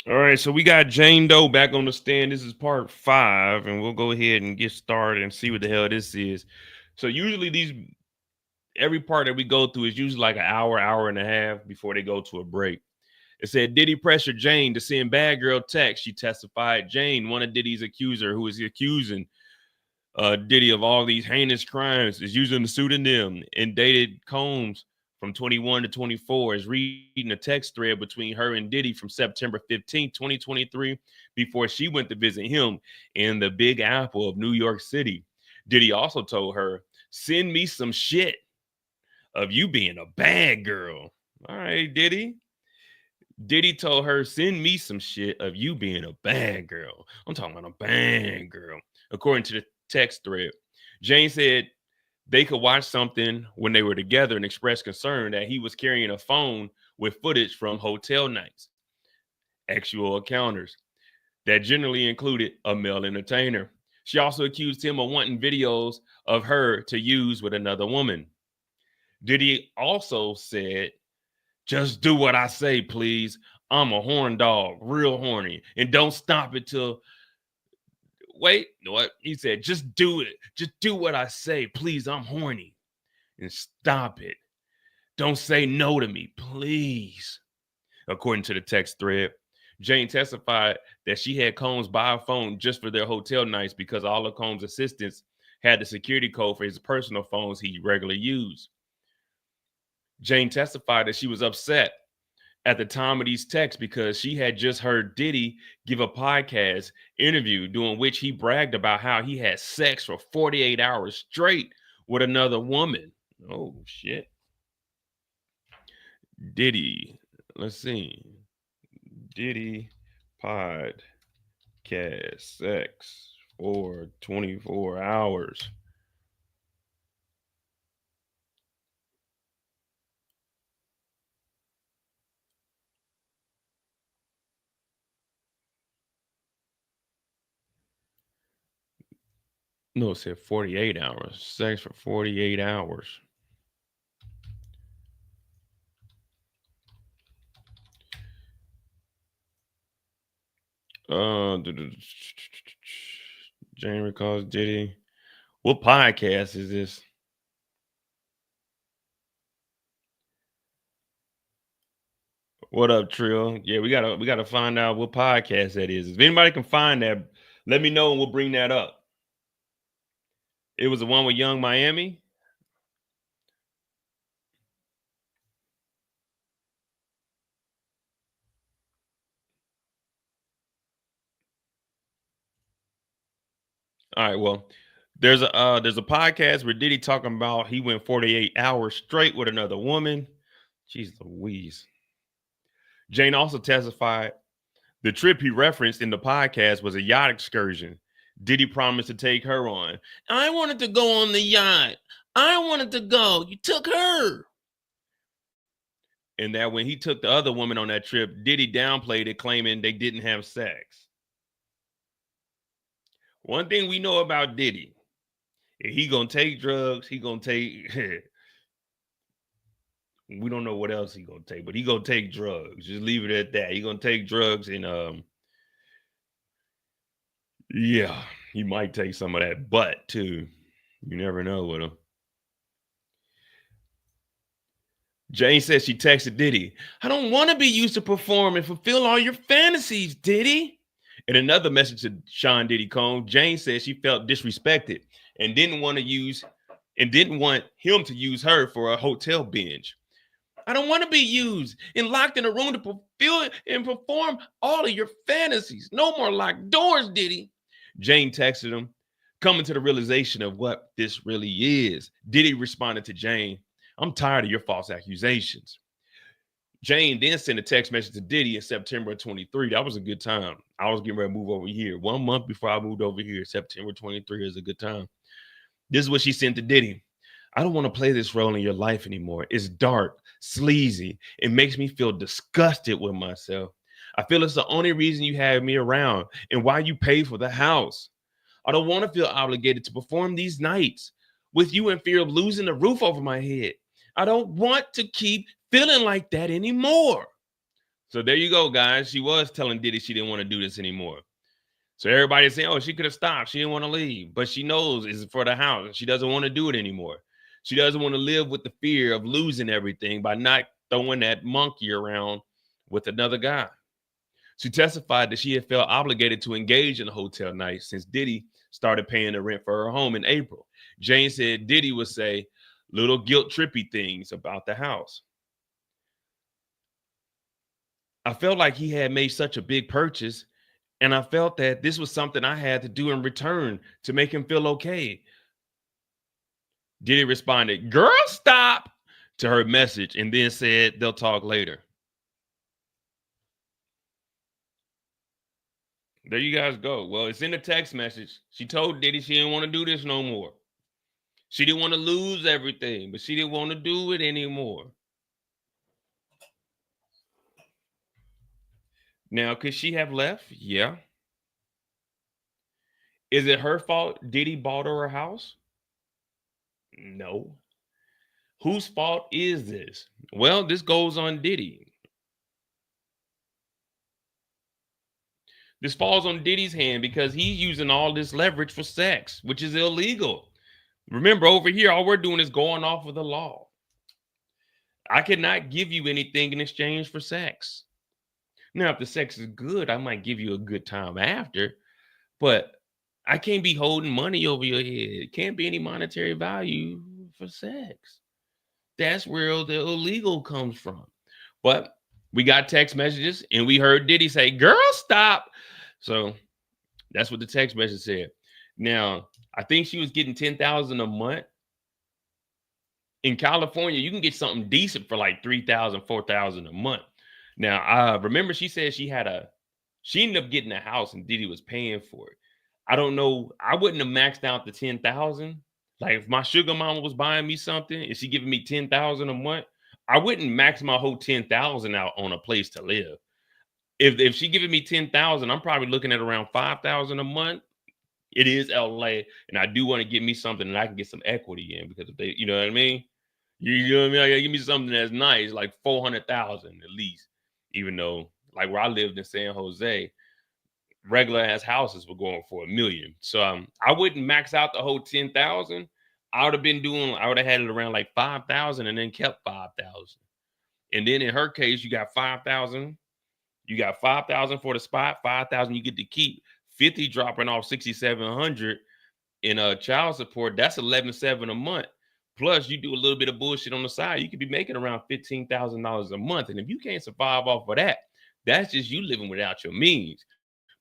All right, so we got Jane Doe back on the stand. This is part 5, and we'll go ahead and get started and see what the hell this is. So usually these every part that we go through is usually like an hour, hour and a half before they go to a break. It said Diddy pressured Jane to send bad girl text. She testified. Jane, one of Diddy's accuser, who is accusing Diddy of all these heinous crimes, is using the pseudonym and dated Combs from 21 to 24, is reading a text thread between her and Diddy from September 15th, 2023, before she went to visit him in the Big Apple of New York City. Diddy also told her, send me some shit of you being a bad girl. All right, Diddy. Diddy told her, send me some shit of you being a bad girl. I'm talking about a bad girl. According to the text thread, Jane said they could watch something when they were together and expressed concern that he was carrying a phone with footage from hotel nights, actual encounters that generally included a male entertainer. She also accused him of wanting videos of her to use with another woman. Diddy also said, just do what I say, please. I'm a horn dog, real horny. And don't stop it till wait, what? He said, just do it. Just do what I say. Please, I'm horny. And stop it. Don't say no to me, please. According to the text thread, Jane testified that she had Combs buy a phone just for their hotel nights because all of Combs' assistants had the security code for his personal phones he regularly used. Jane testified that she was upset at the time of these texts because she had just heard Diddy give a podcast interview during which he bragged about how he had sex for 48 hours straight with another woman. Oh, shit. Diddy, let's see. Diddy podcast sex for 24 hours. No, it said 48 hours. Sex for 48 hours. Jane recalls Diddy. What podcast is this? What up, Trill? Yeah, we gotta find out what podcast that is. If anybody can find that, let me know and we'll bring that up. It was the one with Young Miami. All right, well, there's a podcast where Diddy talking about he went 48 hours straight with another woman. Jeez Louise. Jane also testified the trip he referenced in the podcast was a yacht excursion. Diddy promised to take her on. I wanted to go on the yacht. I wanted to go. You took her. And that when he took the other woman on that trip, Diddy downplayed it, claiming they didn't have sex. One thing we know about Diddy, he gonna take drugs. He gonna take. We don't know what else he gonna take, but he gonna take drugs. Just leave it at that. He gonna take drugs and yeah, he might take some of that butt too. You never know with him. Jane says she texted Diddy, I don't want to be used to perform and fulfill all your fantasies, Diddy. In another message to Sean Diddy Combs, Jane says she felt disrespected and didn't want him to use her for a hotel binge. I don't want to be used and locked in a room to fulfill and perform all of your fantasies. No more locked doors, Diddy. Jane texted him, coming to the realization of what this really is. Diddy responded to Jane, I'm tired of your false accusations. Jane then sent a text message to Diddy in September 23. That was a good time. I was getting ready to move over here. 1 month before I moved over here, September 23 is a good time. This is what she sent to Diddy. I don't want to play this role in your life anymore. It's dark, sleazy. It makes me feel disgusted with myself. I feel it's the only reason you have me around and why you pay for the house. I don't want to feel obligated to perform these nights with you in fear of losing the roof over my head. I don't want to keep feeling like that anymore. So there you go, guys. She was telling Diddy she didn't want to do this anymore. So everybody's saying, oh, she could have stopped. She didn't want to leave. But she knows it's for the house. She doesn't want to do it anymore. She doesn't want to live with the fear of losing everything by not throwing that monkey around with another guy. She testified that she had felt obligated to engage in the hotel night since Diddy started paying the rent for her home in April. Jane said Diddy would say little guilt trippy things about the house. I felt like he had made such a big purchase, and I felt that this was something I had to do in return to make him feel okay. Diddy responded, "Girl, stop," to her message, and then said they'll talk later. There you guys go. Well, it's in the text message. She told Diddy she didn't want to do this no more. She didn't want to lose everything, but she didn't want to do it anymore. Now, could she have left? Yeah. Is it her fault Diddy bought her a house? No. Whose fault is this? Well, this goes on Diddy. This falls on Diddy's hand because he's using all this leverage for sex, which is illegal. Remember, over here, all we're doing is going off of the law. I cannot give you anything in exchange for sex. Now, if the sex is good, I might give you a good time after, but I can't be holding money over your head. It can't be any monetary value for sex. That's where the illegal comes from. But we got text messages and we heard Diddy say, "Girl, stop." So that's what the text message said. Now, I think she was getting 10,000 a month. In California, you can get something decent for like 3,000, 4,000 a month. Now, remember she said she ended up getting a house and Diddy was paying for it. I don't know. I wouldn't have maxed out the 10,000. Like if my sugar mama was buying me something and she giving me 10,000 a month, I wouldn't max my whole 10,000 out on a place to live. If she giving me 10,000, I'm probably looking at around 5,000 a month. It is LA, and I do want to get me something that I can get some equity in because if they, you know what I mean? You know what I mean? I gotta give me something that's nice, like 400,000 at least. Even though, like where I lived in San Jose, regular ass houses were going for $1 million. So I wouldn't max out the whole 10,000. I would have had it around like 5,000 and then kept 5,000. And then in her case, you got 5,000. You got 5,000 for the spot, 5,000 you get to keep, 50 dropping off 6,700 in child support. That's 11,700 a month. Plus, you do a little bit of bullshit on the side, you could be making around $15,000 a month. And if you can't survive off of that, that's just you living without your means.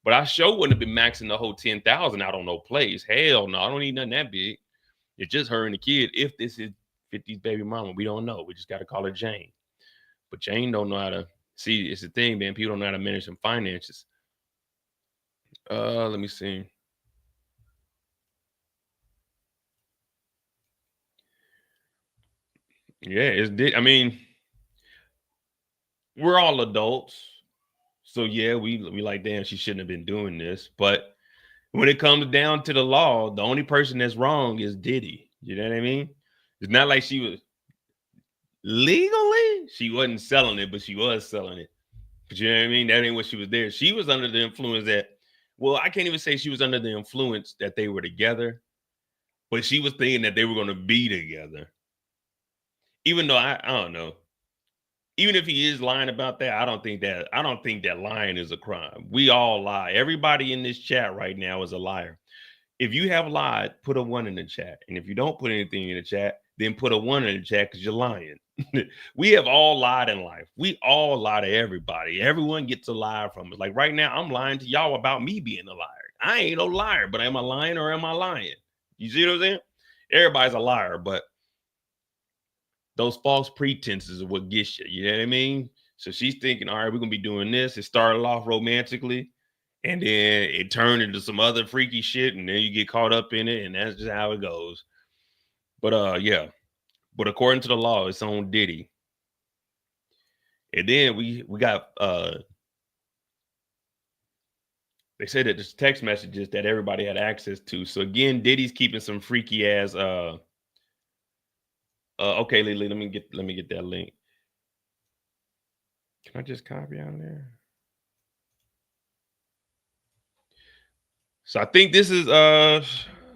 But I sure wouldn't have been maxing the whole 10,000 out on no place. Hell no, I don't need nothing that big. It's just her and the kid. If this is 50's baby mama, we don't know. We just got to call her Jane. But Jane don't know how to see. It's the thing, man. People don't know how to manage some finances. Let me see. Yeah, I mean, we're all adults. So yeah, we like, damn, she shouldn't have been doing this. But when it comes down to the law, the only person that's wrong is Diddy. You know what I mean? It's not like she was legally, she wasn't selling it, but she was selling it. But you know what I mean? That ain't what she was there. She was under the influence that, well, I can't even say she was under the influence that they were together, but she was thinking that they were going to be together. Even though I don't know. Even if he is lying about that, I don't think that lying is a crime. We all lie. Everybody in this chat right now is a liar. If you have lied, put a 1 in the chat. And if you don't put anything in the chat, then put a 1 in the chat because you're lying. We have all lied in life. We all lie to everybody. Everyone gets a lie from us. Like right now, I'm lying to y'all about me being a liar. I ain't no liar, but am I lying or am I lying? You see what I'm saying? Everybody's a liar, but those false pretenses are what gets you. You know what I mean? So she's thinking, all right, we're gonna be doing this. It started off romantically, and then it turned into some other freaky shit, and then you get caught up in it, and that's just how it goes. But yeah. But according to the law, it's on Diddy. And then we got they said that there's text messages that everybody had access to. So again, Diddy's keeping some freaky ass okay, Lily, let me get that link. Can I just copy out of there? So I think this is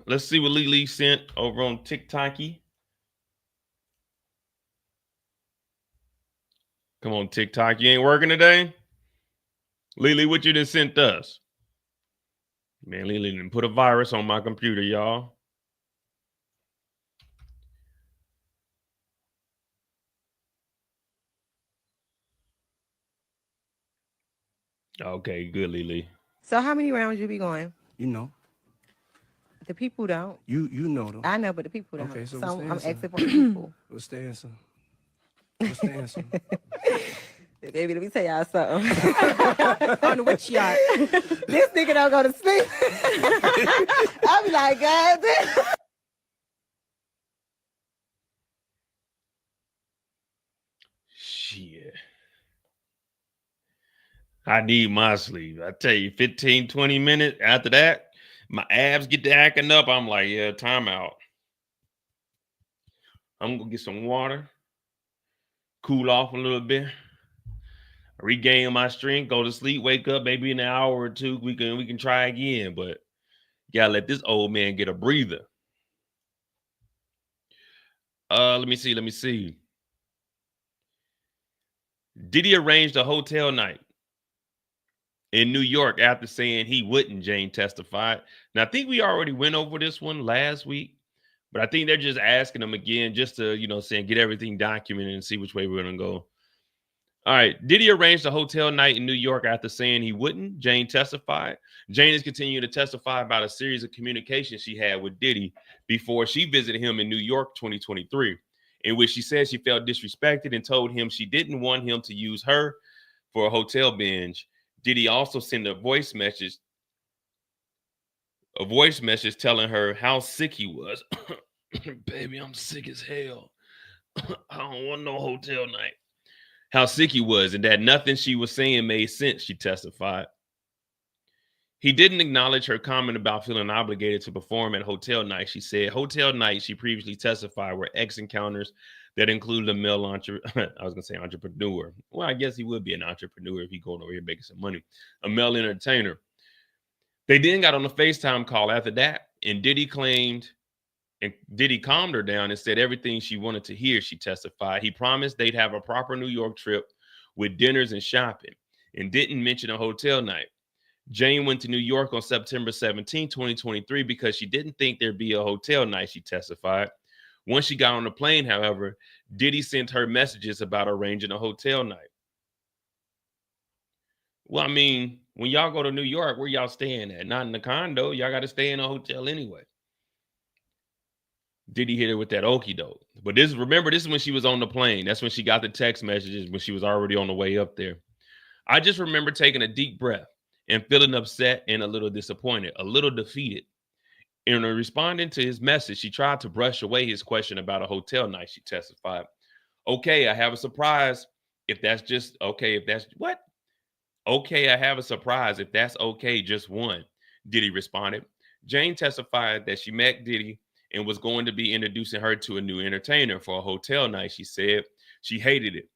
let's see what Lily sent over on TikToky. Come on, TikTok. You ain't working today? Lily, what you just sent us? Man, Lily didn't put a virus on my computer, y'all. Okay, good, Lily. So how many rounds you be going? You know. The people don't. You know them. I know, but the people don't. Okay, so So what's the I'm answer? asking for the people. What's the answer? What's the answer? Baby, let me tell y'all something. On the witch yacht. This nigga don't go to sleep. I be like, God damn. Shit. I need my sleep. I tell you, 15, 20 minutes after that, my abs get to acting up. I'm like, yeah, time out. I'm gonna get some water, cool off a little bit, regain my strength, go to sleep, wake up, maybe in an hour or two. We can try again, but gotta let this old man get a breather. Let me see. Diddy arranged a hotel night in New York after saying he wouldn't, Jane testified. Now, I think we already went over this one last week, but I think they're just asking him again just to, saying get everything documented and see which way we're going to go. All right. Diddy arranged a hotel night in New York after saying he wouldn't, Jane testified. Jane is continuing to testify about a series of communications she had with Diddy before she visited him in New York 2023, in which she said she felt disrespected and told him she didn't want him to use her for a hotel binge. Diddy also sent a voice message telling her how sick he was. Baby, I'm sick as hell. I don't want no hotel night. How sick he was, and that nothing she was saying made sense, she testified. He didn't acknowledge her comment about feeling obligated to perform at hotel night. She said hotel nights, she previously testified, were ex encounters that included a male entrepreneur. Well, I guess he would be an entrepreneur if he going over here making some money. A male entertainer. They then got on a FaceTime call after that, and Diddy calmed her down and said everything she wanted to hear, she testified. He promised they'd have a proper New York trip with dinners and shopping, and didn't mention a hotel night. Jane went to New York on September 17, 2023, because she didn't think there'd be a hotel night, she testified. Once she got on the plane, however, Diddy sent her messages about arranging a hotel night. Well, I mean, when y'all go to New York, where y'all staying at? Not in the condo. Y'all got to stay in a hotel anyway. Diddy hit her with that okie doke. But this is when she was on the plane. That's when she got the text messages when she was already on the way up there. I just remember taking a deep breath and feeling upset and a little disappointed, a little defeated. In responding to his message, she tried to brush away his question about a hotel night, she testified. Okay, I have a surprise. If that's just okay, if that's what? Okay, I have a surprise. If that's okay, just one, Diddy responded. Jane testified that she met Diddy and was going to be introducing her to a new entertainer for a hotel night, she said. She hated it.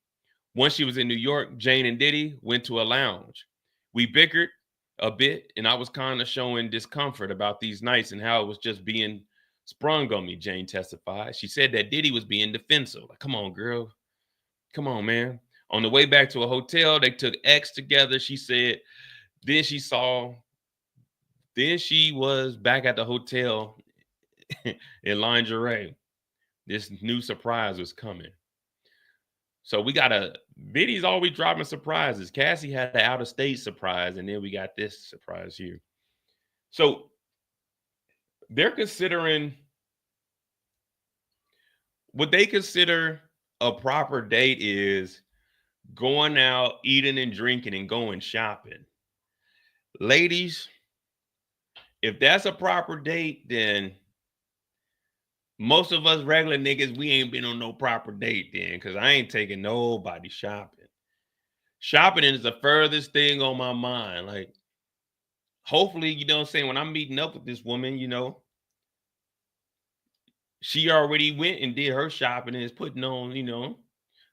Once she was in New York, Jane and Diddy went to a lounge. We bickered a bit, and I was kind of showing discomfort about these nights and how it was just being sprung on me, Jane testified. She said that Diddy was being defensive. Like, come on, girl. Come on, man. On the way back to a hotel, they took X together. She said, then she was back at the hotel in lingerie. This new surprise was coming. So we got Diddy's always dropping surprises. Cassie had an out of state surprise, and then we got this surprise here. So they're considering what they consider a proper date is going out, eating and drinking, and going shopping. Ladies, if that's a proper date, then most of us regular niggas, we ain't been on no proper date then, because I ain't taking nobody shopping. Shopping is the furthest thing on my mind. Like, hopefully, you know what I'm saying, when I'm meeting up with this woman, she already went and did her shopping and is putting on,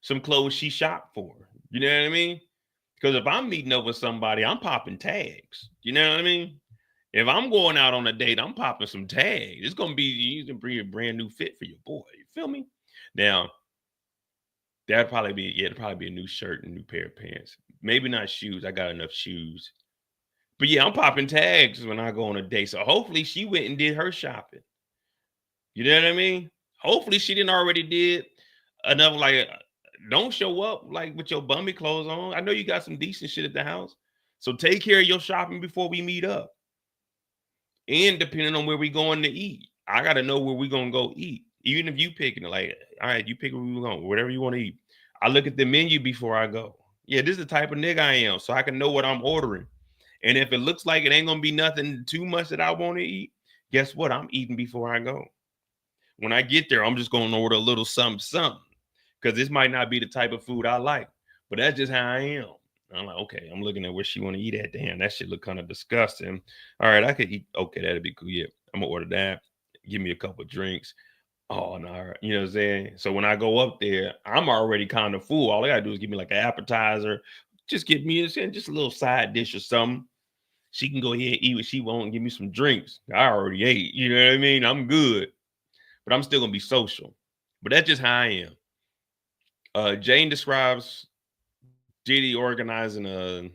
some clothes she shopped for. You know what I mean? Because if I'm meeting up with somebody, I'm popping tags. You know what I mean? If I'm going out on a date, I'm popping some tags. It's gonna be you can bring a brand new fit for your boy. You feel me? Now, it'd probably be a new shirt and new pair of pants. Maybe not shoes. I got enough shoes. But yeah, I'm popping tags when I go on a date. So hopefully she went and did her shopping. You know what I mean? Hopefully she didn't already did enough. Like, don't show up like with your bummy clothes on. I know you got some decent shit at the house. So take care of your shopping before we meet up. And depending on where we going to eat, I gotta know where we gonna go eat. Even if you picking it, like, all right, you pick where we going, whatever you want to eat. I look at the menu before I go. Yeah, this is the type of nigga I am, so I can know what I'm ordering. And if it looks like it ain't gonna be nothing too much that I want to eat, guess what? I'm eating before I go. When I get there, I'm just gonna order a little something, because this might not be the type of food I like, but that's just how I am. I'm like, okay, I'm looking at where she want to eat at. Damn, that shit look kind of disgusting. All right, I could eat. Okay, that'd be cool. Yeah, I'm gonna order that. Give me a couple of drinks. Oh no, all right. You know what I'm saying? So when I go up there, I'm already kind of full. All I gotta do is give me like an appetizer. Just give me just a little side dish or something. She can go ahead and eat what she want and give me some drinks. I already ate. You know what I mean? I'm good. But I'm still gonna be social. But that's just how I am. Jane describes Diddy organizing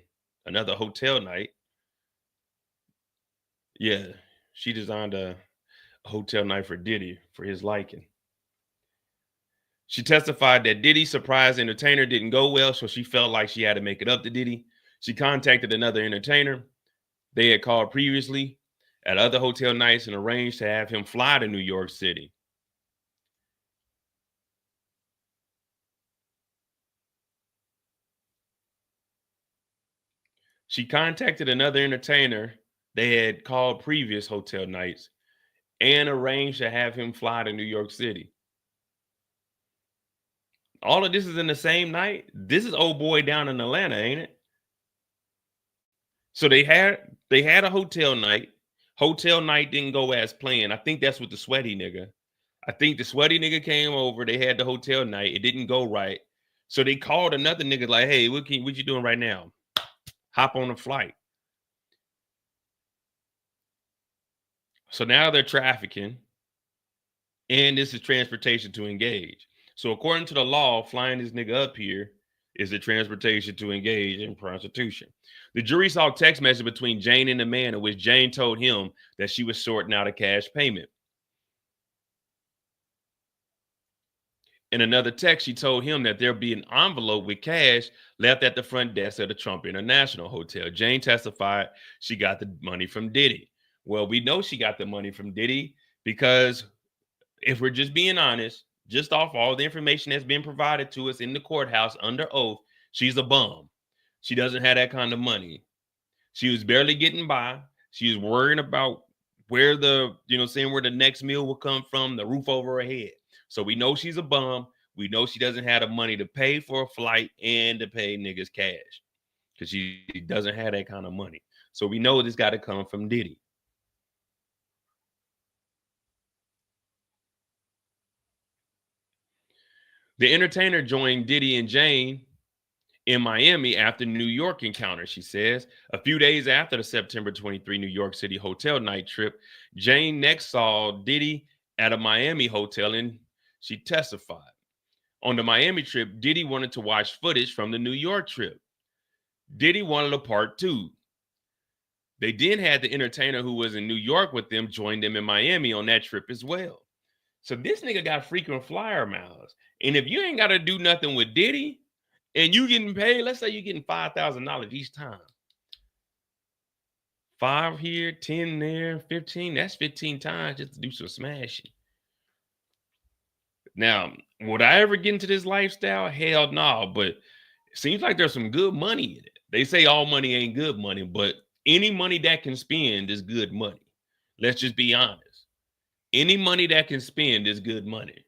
another hotel night. Yeah, she designed a hotel night for Diddy for his liking. She testified that Diddy's surprise entertainer didn't go well, so she felt like she had to make it up to Diddy. She contacted another entertainer they had called previously at other hotel nights and arranged to have him fly to New York City. She contacted another entertainer they had called previous hotel nights and arranged to have him fly to New York City. All of this is in the same night. This is old boy down in Atlanta, ain't it? So they had a hotel night. Hotel night didn't go as planned. I think that's with the sweaty nigga. I think the sweaty nigga came over. They had the hotel night. It didn't go right. So they called another nigga like, hey, what you doing right now? Hop on a flight. So now they're trafficking. And this is transportation to engage. So according to the law, flying this nigga up here is the transportation to engage in prostitution. The jury saw a text message between Jane and the man in which Jane told him that she was sorting out a cash payment. In another text, she told him that there'll be an envelope with cash left at the front desk of the Trump International Hotel. Jane testified she got the money from Diddy. Well, we know she got the money from Diddy because if we're just being honest, just off all the information that's been provided to us in the courthouse under oath, she's a bum. She doesn't have that kind of money. She was barely getting by. She was worrying about where where the next meal will come from, the roof over her head. So we know she's a bum. We know she doesn't have the money to pay for a flight and to pay niggas cash because she doesn't have that kind of money. So we know this got to come from Diddy. The entertainer joined Diddy and Jane in Miami after New York encounter, she says. A few days after the September 23 New York City hotel night trip, Jane next saw Diddy at a Miami hotel and she testified. On the Miami trip, Diddy wanted to watch footage from the New York trip. Diddy wanted a part two. They then had the entertainer who was in New York with them join them in Miami on that trip as well. So this nigga got frequent flyer miles. And if you ain't got to do nothing with Diddy and you getting paid, let's say you're getting $5,000 each time. 5 here, 10 there, 15. That's 15 times just to do some smashing. Now, would I ever get into this lifestyle? Hell no. But it seems like there's some good money in it. They say all money ain't good money, but any money that can spend is good money. Let's just be honest. Any money that can spend is good money.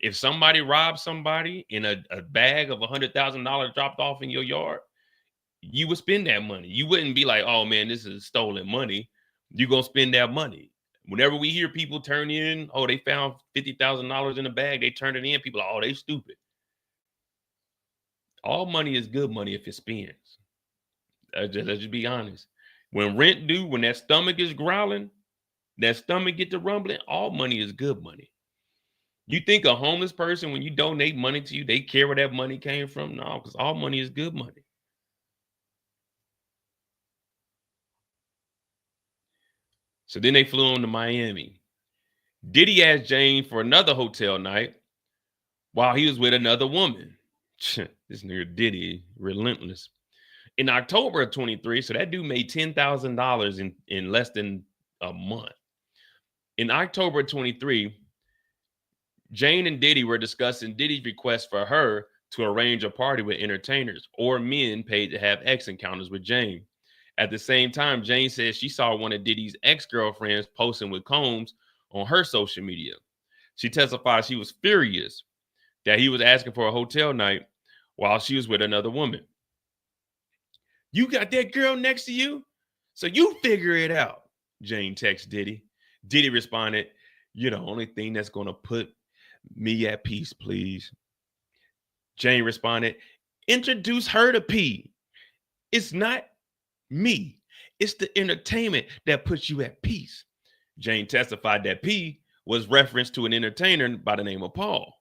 If somebody robs somebody in a bag of $100,000 dropped off in your yard, you would spend that money. You wouldn't be like, oh man, this is stolen money. You're going to spend that money. Whenever we hear people turn in, oh, they found $50,000 in a bag, they turned it in, people are, oh, they stupid. All money is good money if it spends. Let's just be honest. When rent due, when that stomach is growling, that stomach get to rumbling, all money is good money. You think a homeless person, when you donate money to you, they care where that money came from? No, because all money is good money. So then they flew on to Miami. Diddy asked Jane for another hotel night while he was with another woman. This nigga Diddy, relentless. In October of 23, so that dude made $10,000 in less than a month. In October of 23, Jane and Diddy were discussing Diddy's request for her to arrange a party with entertainers or men paid to have X encounters with Jane. At the same time, Jane says she saw one of Diddy's ex-girlfriends posting with Combs on her social media. She testified she was furious that he was asking for a hotel night while she was with another woman. You got that girl next to you? So you figure it out, Jane texted Diddy. Diddy responded, "You're the only thing that's going to put me at peace, please." Jane responded, "Introduce her to P. It's not me. It's the entertainment that puts you at peace." Jane testified that P was reference to an entertainer by the name of Paul.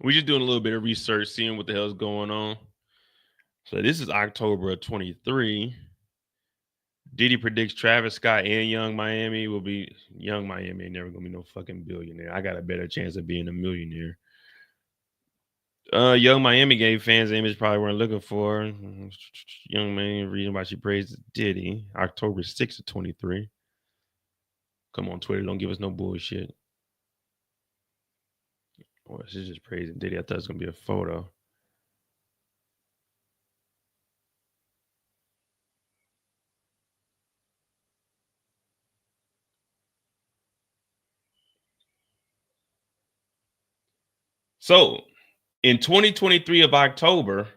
We're just doing a little bit of research, seeing what the hell's going on. So this is October of 23. Diddy predicts Travis Scott and Young Miami will be Young Miami ain't never gonna be no fucking billionaire. I got a better chance of being a millionaire. Young Miami gave fans the image probably weren't looking for. Young Miami, reason why she praised Diddy. October 6th of 23. Come on, Twitter, don't give us no bullshit. Boy, she's just praising Diddy. I thought it was gonna be a photo. So in 2023 of October,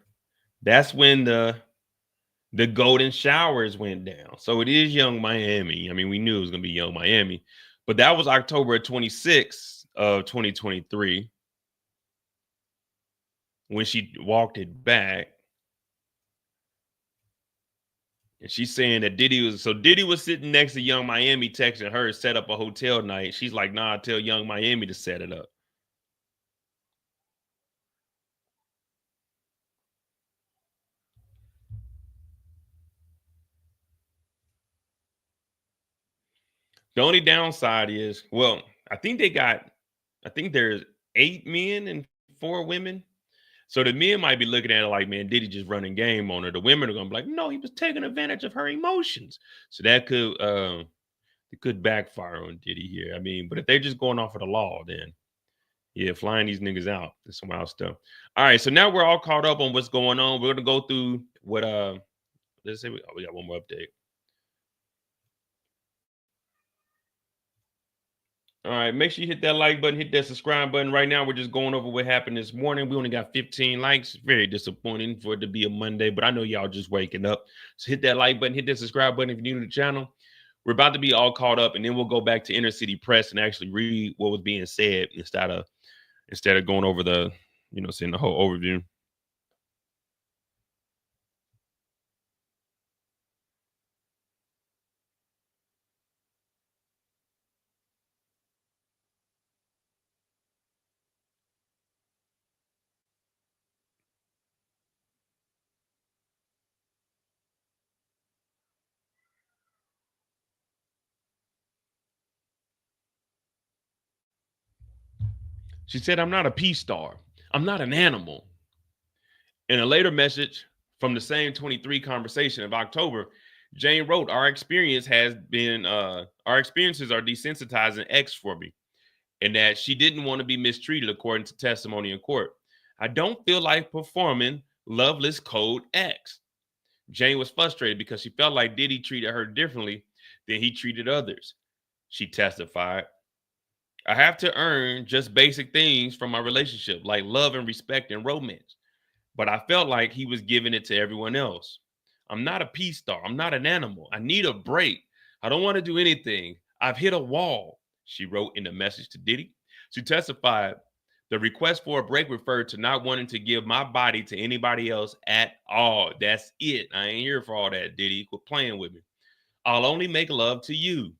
that's when the golden showers went down. So it is Young Miami. I mean, we knew it was gonna be Young Miami, but that was October 26th of 2023 when she walked it back. And she's saying that Diddy was sitting next to Young Miami, texting her, set up a hotel night. She's like, nah, tell Young Miami to set it up. The only downside is, well, I think there's 8 men and 4 women. So the men might be looking at it like, man, Diddy just running game on her. The women are gonna be like, no, he was taking advantage of her emotions. So that could backfire on Diddy here. I mean, but if they're just going off of the law, then yeah, flying these niggas out. That's some wild stuff. All right, so now we're all caught up on what's going on. We're gonna go through what let's say we got one more update. All right, make sure you hit that like button, hit that subscribe button. Right now, we're just going over what happened this morning. We only got 15 likes. Very disappointing for it to be a Monday, but I know y'all just waking up. So hit that like button, hit that subscribe button if you're new to the channel. We're about to be all caught up, and then we'll go back to Inner City Press and actually read what was being said instead of going over the, seeing the whole overview. She said, "I'm not a P star. I'm not an animal." In a later message from the same 23 conversation of October, Jane wrote, our experiences are desensitizing X for me, and that she didn't want to be mistreated according to testimony in court. I don't feel like performing Loveless Code X. Jane was frustrated because she felt like Diddy treated her differently than he treated others. She testified, I have to earn just basic things from my relationship, like love and respect and romance. But I felt like he was giving it to everyone else. I'm not a P star. I'm not an animal. I need a break. I don't want to do anything. I've hit a wall, she wrote in a message to Diddy. She testified, the request for a break referred to not wanting to give my body to anybody else at all. That's it. I ain't here for all that, Diddy. Quit playing with me. I'll only make love to you,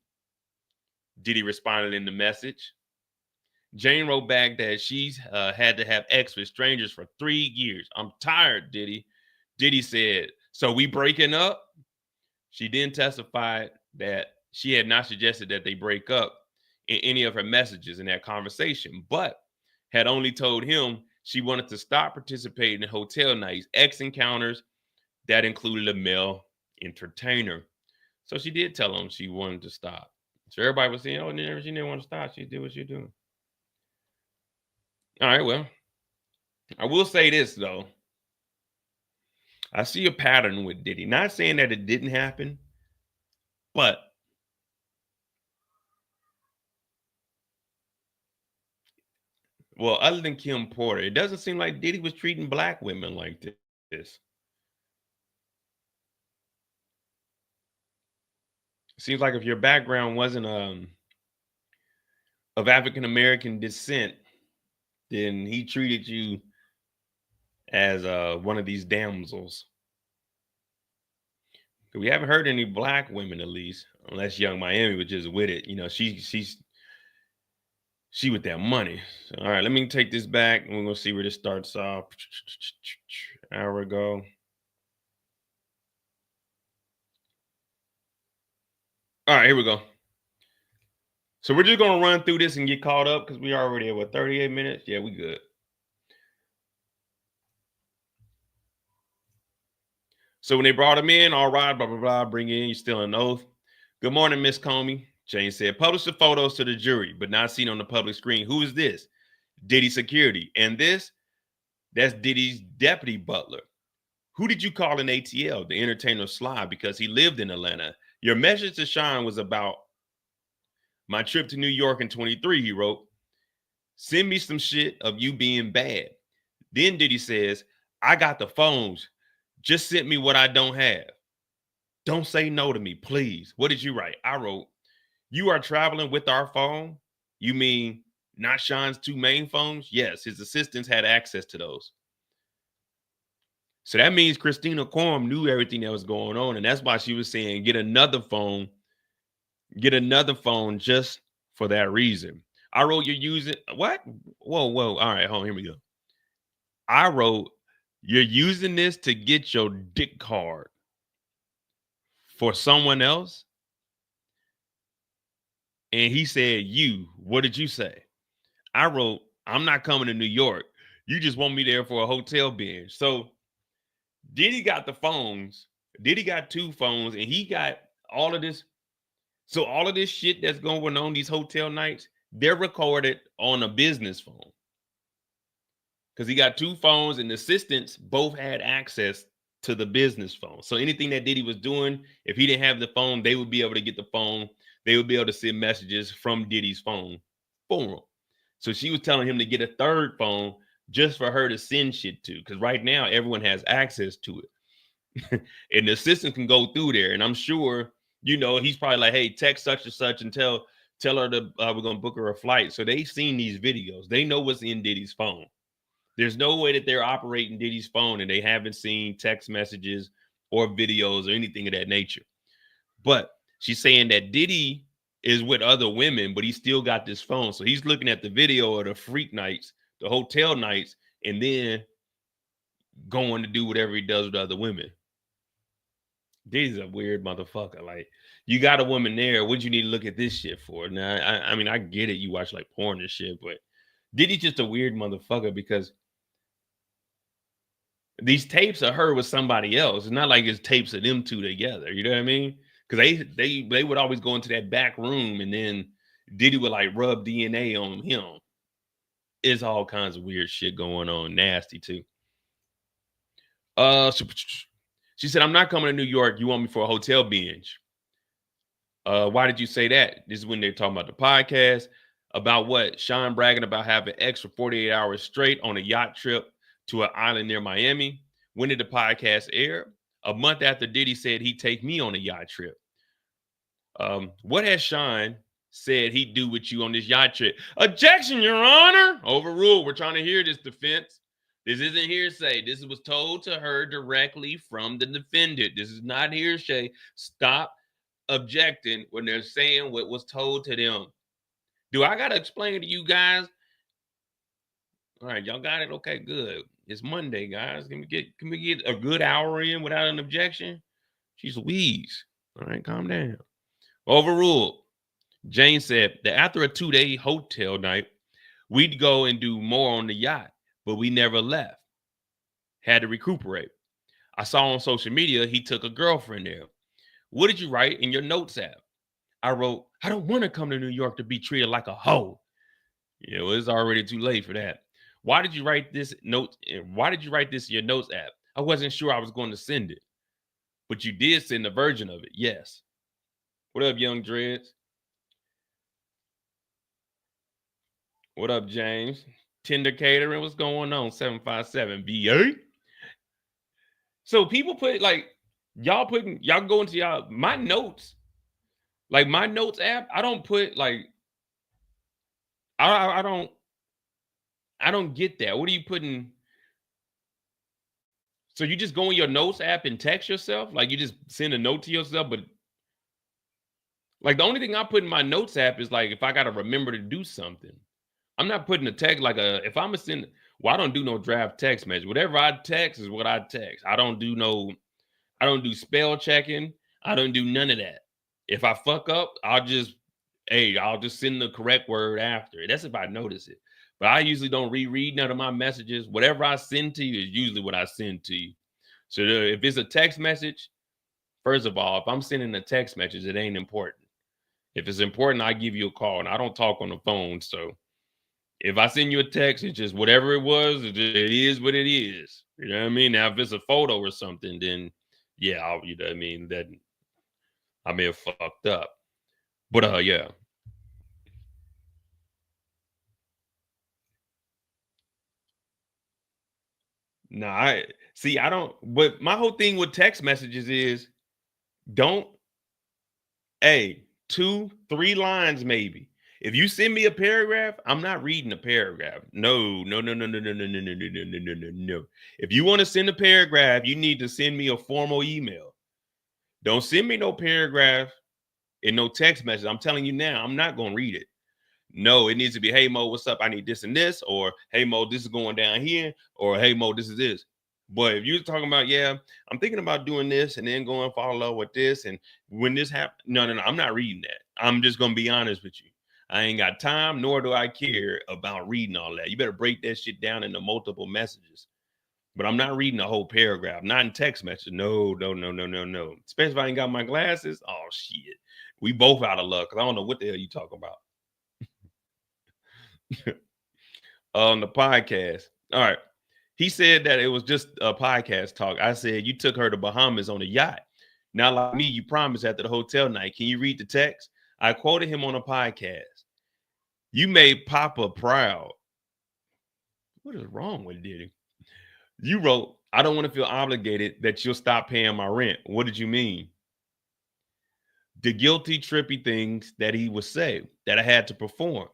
Diddy responded in the message. Jane wrote back that she's had to have sex with strangers for 3 years. I'm tired, Diddy. Diddy said, so we breaking up? She then testified that she had not suggested that they break up in any of her messages in that conversation, but had only told him she wanted to stop participating in hotel nights, X encounters that included a male entertainer. So she did tell him she wanted to stop. So everybody was saying, oh, she didn't want to stop. She did what she doing. All right, well, I will say this, though. I see a pattern with Diddy. Not saying that it didn't happen, but well, other than Kim Porter, it doesn't seem like Diddy was treating black women like this. It seems like if your background wasn't of African American descent, then he treated you as one of these damsels. We haven't heard any black women, at least, unless Young Miami was just with it. She with that money. So, all right, let me take this back, and we're gonna see where this starts off. Hour ago. All right, here we go. So we're just gonna run through this and get caught up because we already at what 38 minutes. Yeah, we good. So when they brought him in, all right, blah blah blah, bring in. You still an oath. Good morning, Miss Comey. Jane said, publish the photos to the jury, but not seen on the public screen. Who is this? Diddy security. And that's Diddy's deputy butler. Who did you call an ATL? The entertainer Sly, because he lived in Atlanta. Your message to Sean was about my trip to New York in 23, he wrote. Send me some shit of you being bad. Then Diddy says, I got the phones. Just send me what I don't have. Don't say no to me, please. What did you write? I wrote, you are traveling with our phone? You mean not Sean's two main phones? Yes, his assistants had access to those. So that means Christina Quam knew everything that was going on. And that's why she was saying, get another phone just for that reason. I wrote, you're using what? Whoa. All right, hold on, here we go. I wrote, you're using this to get your dick card for someone else? And he said, what did you say? I wrote, I'm not coming to New York. You just want me there for a hotel binge. So Diddy got the phones. Diddy got two phones, and he got all of this. So all of this shit that's going on these hotel nights, they're recorded on a business phone. Because he got two phones, and the assistants both had access to the business phone. So anything that Diddy was doing, if he didn't have the phone, they would be able to get the phone. They would be able to send messages from Diddy's phone for him. So she was telling him to get a third phone just for her to send shit to, because right now everyone has access to it. And the assistant can go through there. And I'm sure, he's probably like, hey, text such and such and tell her to we're gonna book her a flight. So they've seen these videos. They know what's in Diddy's phone. There's no way that they're operating Diddy's phone and they haven't seen text messages or videos or anything of that nature. But she's saying that Diddy is with other women, but he still got this phone. So he's looking at the video of the freak nights, the hotel nights, and then going to do whatever he does with other women. Diddy's a weird motherfucker. Like, you got a woman there. What'd you need to look at this shit for? Now, I mean, I get it. You watch like porn and shit, but Diddy's just a weird motherfucker because these tapes of her with somebody else. It's not like it's tapes of them two together. You know what I mean? Because they would always go into that back room and then Diddy would like rub DNA on him. It's all kinds of weird shit going on. Nasty too. She said, I'm not coming to New York. You want me for a hotel binge. Why did you say that? This is when they're talking about the podcast. About what? Sean bragging about having X for 48 hours straight on a yacht trip to an island near Miami. When did the podcast air? A month after Diddy said he'd take me on a yacht trip. What has Sean said he'd do with you on this yacht trip? Objection, Your Honor. Overruled. We're trying to hear this defense. This isn't hearsay. This was told to her directly from the defendant. This is not hearsay. Stop objecting when they're saying what was told to them. Do I got to explain to you guys? All right, y'all got it? Okay, good. It's Monday, guys. Can we get a good hour in without an objection? She's Louise. All right, calm down. Overruled. Jane said that after a 2-day hotel night, we'd go and do more on the yacht, but we never left. Had to recuperate. I saw on social media he took a girlfriend there. What did you write in your notes app? I wrote, I don't want to come to New York to be treated like a hoe. Well, it's already too late for that. Why did you write this note? Why did you write this in your notes app? I wasn't sure I was going to send it. But you did send a version of it. Yes. What up, Young Dreads? What up, James? Tender Catering, what's going on? 757 VA. So people put like, y'all go into my notes. Like my notes app, I don't put like, I don't get that. What are you putting? So you just go in your notes app and text yourself? Like you just send a note to yourself, but like the only thing I put in my notes app is like if I got to remember to do something. I'm not putting a text like if I'm I don't do no draft text message. Whatever I text is what I text. I don't do spell checking. I don't do none of that. If I fuck up, I'll just send the correct word after. That's if I notice it. But I usually don't reread none of my messages. Whatever I send to you is usually what I send to you. So if it's a text message, first of all, if I'm sending a text message, it ain't important. If it's important, I give you a call, and I don't talk on the phone. So if I send you a text, it's just whatever it was. It is what it is. You know what I mean? Now, if it's a photo or something, then yeah, you know what I mean? That I may have fucked up. But yeah. No, I don't, but my whole thing with text messages is don't, 2, 3 lines maybe. If you send me a paragraph, I'm not reading a paragraph. No. If you want to send a paragraph, you need to send me a formal email. Don't send me no paragraph and no text message. I'm telling you now, I'm not going to read it. No, it needs to be, hey, Mo, what's up? I need this and this, or hey, Mo, this is going down here, or hey, Mo, this is this. But if you're talking about, yeah, I'm thinking about doing this and then going follow with this, and when this happens, no, I'm not reading that. I'm just going to be honest with you. I ain't got time, nor do I care about reading all that. You better break that shit down into multiple messages. But I'm not reading the whole paragraph, not in text message. No. Especially if I ain't got my glasses. Oh, shit. We both out of luck because I don't know what the hell you talking about. On the podcast. All right. He said that it was just a podcast talk. I said, you took her to Bahamas on a yacht. Not like me, you promised after the hotel night. Can you read the text? I quoted him on a podcast. You made Papa proud. What is wrong with Diddy? You wrote, I don't want to feel obligated that you'll stop paying my rent. What did you mean? The guilty, trippy things that he would say that I had to perform.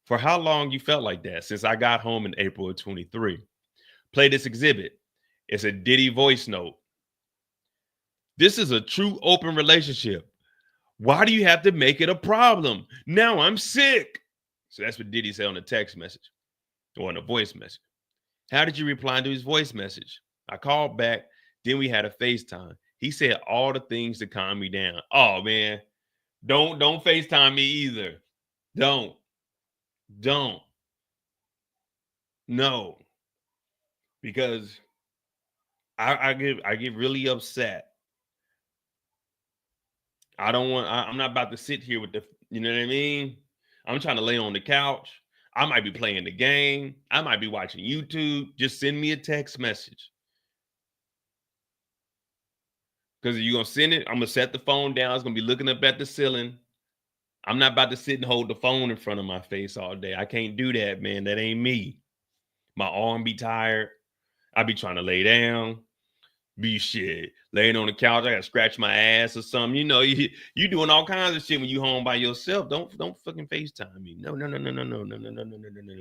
For how long you felt like that? Since I got home in April of 23. Play this exhibit. It's a Diddy voice note. This is a true open relationship. Why do you have to make it a problem? Now I'm sick. So that's what Diddy said on the text message or on the voice message. How did you reply to his voice message? I called back. Then we had a FaceTime. He said all the things to calm me down. Oh man, don't FaceTime me either. Don't. No. Because I get really upset. I'm not about to sit here with you know what I mean? I'm trying to lay on the couch. I might be playing the game. I might be watching YouTube. Just send me a text message. Because you're going to send it, I'm going to set the phone down. It's going to be looking up at the ceiling. I'm not about to sit and hold the phone in front of my face all day. I can't do that, man. That ain't me. My arm be tired. I be trying to lay down. Be shit. Laying on the couch. I got to scratch my ass or something. You know, you doing all kinds of shit when you home by yourself. Don't fucking FaceTime me. No.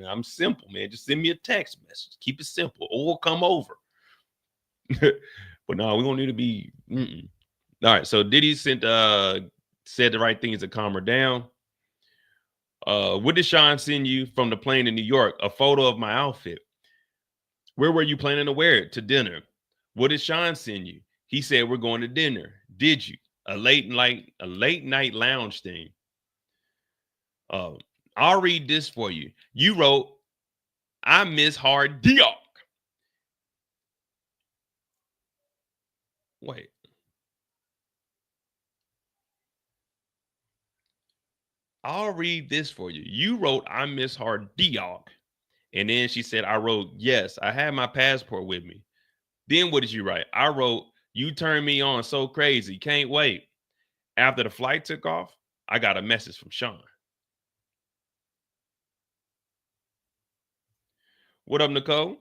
I'm simple, man. Just send me a text message. Keep it simple. Or come over. But no, we're gonna need to be. All right. So Diddy said the right things to calm her down. What did Sean send you from the plane in New York? A photo of my outfit. Where were you planning to wear it? To dinner. What did Sean send you? He said we're going to dinner. Did you? A late night lounge thing. I'll read this for you. You wrote, I miss hard Diok. Wait. I'll read this for you. You wrote, I miss hard Diok. And then she said, I wrote, yes, I had my passport with me. Then what did you write? I wrote, you turned me on so crazy. Can't wait. After the flight took off, I got a message from Sean. What up, Nicole?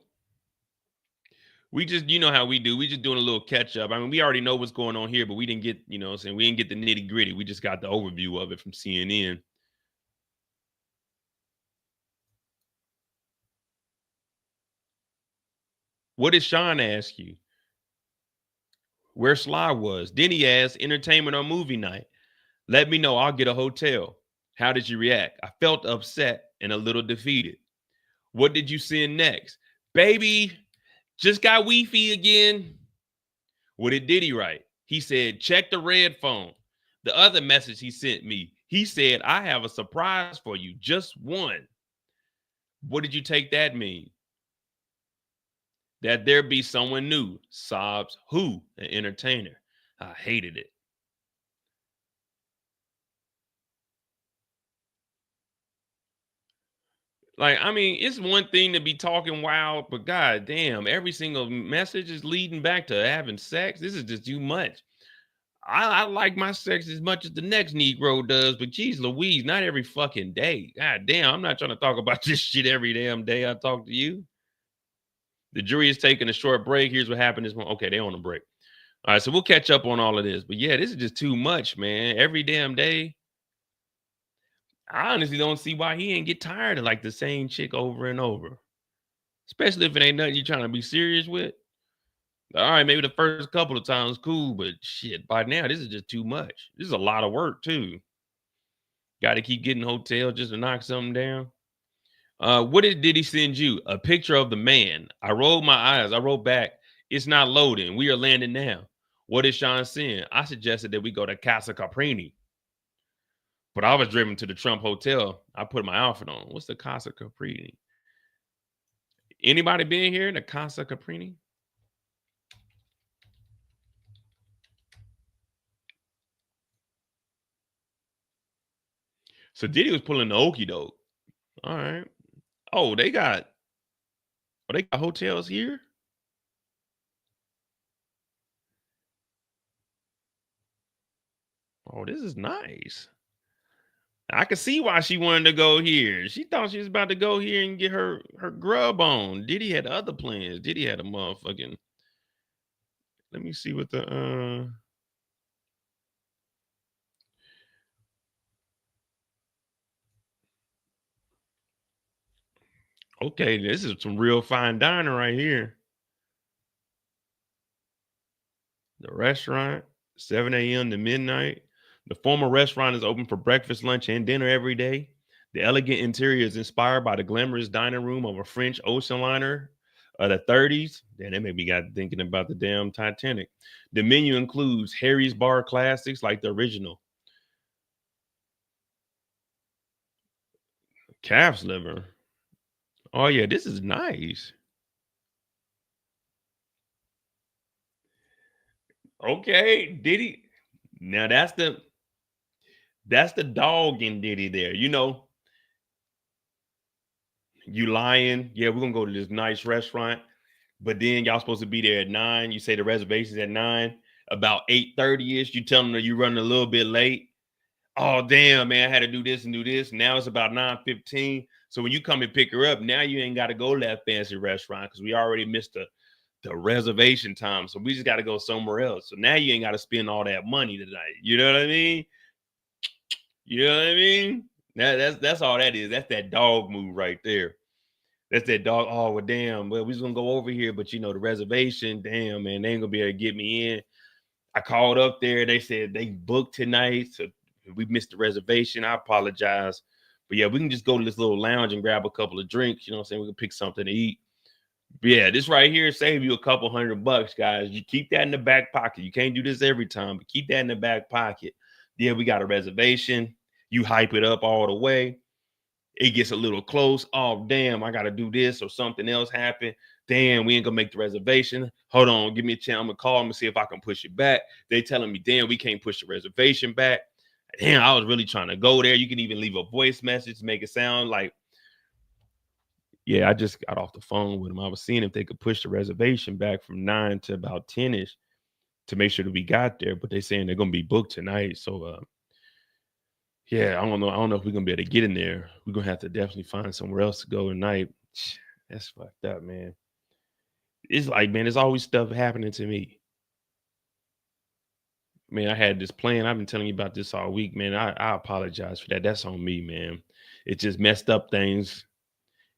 We just, you know how we do. We just doing a little catch up. I mean, we already know what's going on here, but we didn't get, you know what I'm saying? We didn't get the nitty gritty. We just got the overview of it from CNN. What did Sean ask you? Where Sly was? Then he asked, entertainment or movie night? Let me know. I'll get a hotel. How did you react? I felt upset and a little defeated. What did you send next? Baby, just got Wi-Fi again. What did Diddy write? He said, check the red phone. The other message he sent me, he said, I have a surprise for you. Just one. What did you take that mean? That there be someone new. Sobs, who? An entertainer. I hated it. Like, I mean, it's one thing to be talking wild, but god damn, every single message is leading back to having sex. This is just too much. I like my sex as much as the next Negro does, but geez Louise, not every fucking day. God damn, I'm not trying to talk about this shit every damn day I talk to you. The jury is taking a short break. Here's what happened this morning. Okay, they're on a break. All right, so we'll catch up on all of this. But yeah, this is just too much, man. Every damn day. I honestly don't see why he ain't get tired of like the same chick over and over. Especially if it ain't nothing you're trying to be serious with. All right, maybe the first couple of times cool, but shit, by now this is just too much. This is a lot of work too. Got to keep getting hotel just to knock something down. What did he send you? A picture of the man. I rolled my eyes. I wrote back, it's not loading. We are landing now. What did Sean send? I suggested that we go to Casa Caprini. But I was driven to the Trump Hotel. I put my outfit on. What's the Casa Caprini? Anybody been here in the Casa Caprini? So Diddy was pulling the okie doke. All right. Oh, they got hotels here? Oh, this is nice. I could see why she wanted to go here. She thought she was about to go here and get her grub on. Diddy had other plans. Diddy had a motherfucking. Let me see what the Okay, this is some real fine dining right here. The restaurant, 7 a.m. to midnight. The former restaurant is open for breakfast, lunch, and dinner every day. The elegant interior is inspired by the glamorous dining room of a French ocean liner of the 30s. Damn, that made me got thinking about the damn Titanic. The menu includes Harry's Bar classics like the original. Calf's liver. Oh yeah, this is nice. Okay, Diddy. Now that's the dog in Diddy there. You know, you lying. Yeah, we're gonna go to this nice restaurant, but then y'all supposed to be there at 9. You say the reservation's at 9. About 8:30ish, you tell them that you're running a little bit late. Oh damn, man, I had to do this and do this. Now it's about 9:15. So when you come and pick her up, now you ain't got to go to that fancy restaurant because we already missed the reservation time. So we just got to go somewhere else. So now you ain't got to spend all that money tonight. You know what I mean? You know what I mean? That's all that is. That's that dog move right there. That's that dog. Oh well, damn. Well, we just gonna go over here, but you know the reservation. Damn, man, they ain't gonna be able to get me in. I called up there. They said they booked tonight, so we missed the reservation. I apologize, but yeah, we can just go to this little lounge and grab a couple of drinks. You know what I'm saying? We can pick something to eat. But yeah, this right here save you a couple $100, guys. You keep that in the back pocket. You can't do this every time, but keep that in the back pocket. Yeah, we got a reservation. You hype it up all the way. It gets a little close. Oh, damn, I got to do this or something else happened. Damn, we ain't gonna make the reservation. Hold on, give me a chance. I'm gonna call them and see if I can push it back. They telling me, damn, we can't push the reservation back. Damn, I was really trying to go there. You can even leave a voice message to make it sound like, yeah, I just got off the phone with them. I was seeing if they could push the reservation back from 9 to about 10ish to make sure that we got there. But they saying they're gonna be booked tonight. So yeah, I don't know. I don't know if we're gonna be able to get in there. We're gonna have to definitely find somewhere else to go tonight. That's fucked up, man. It's like, man, there's always stuff happening to me. Man, I had this plan. I've been telling you about this all week, man. I apologize for that. That's on me, man. It just messed up things.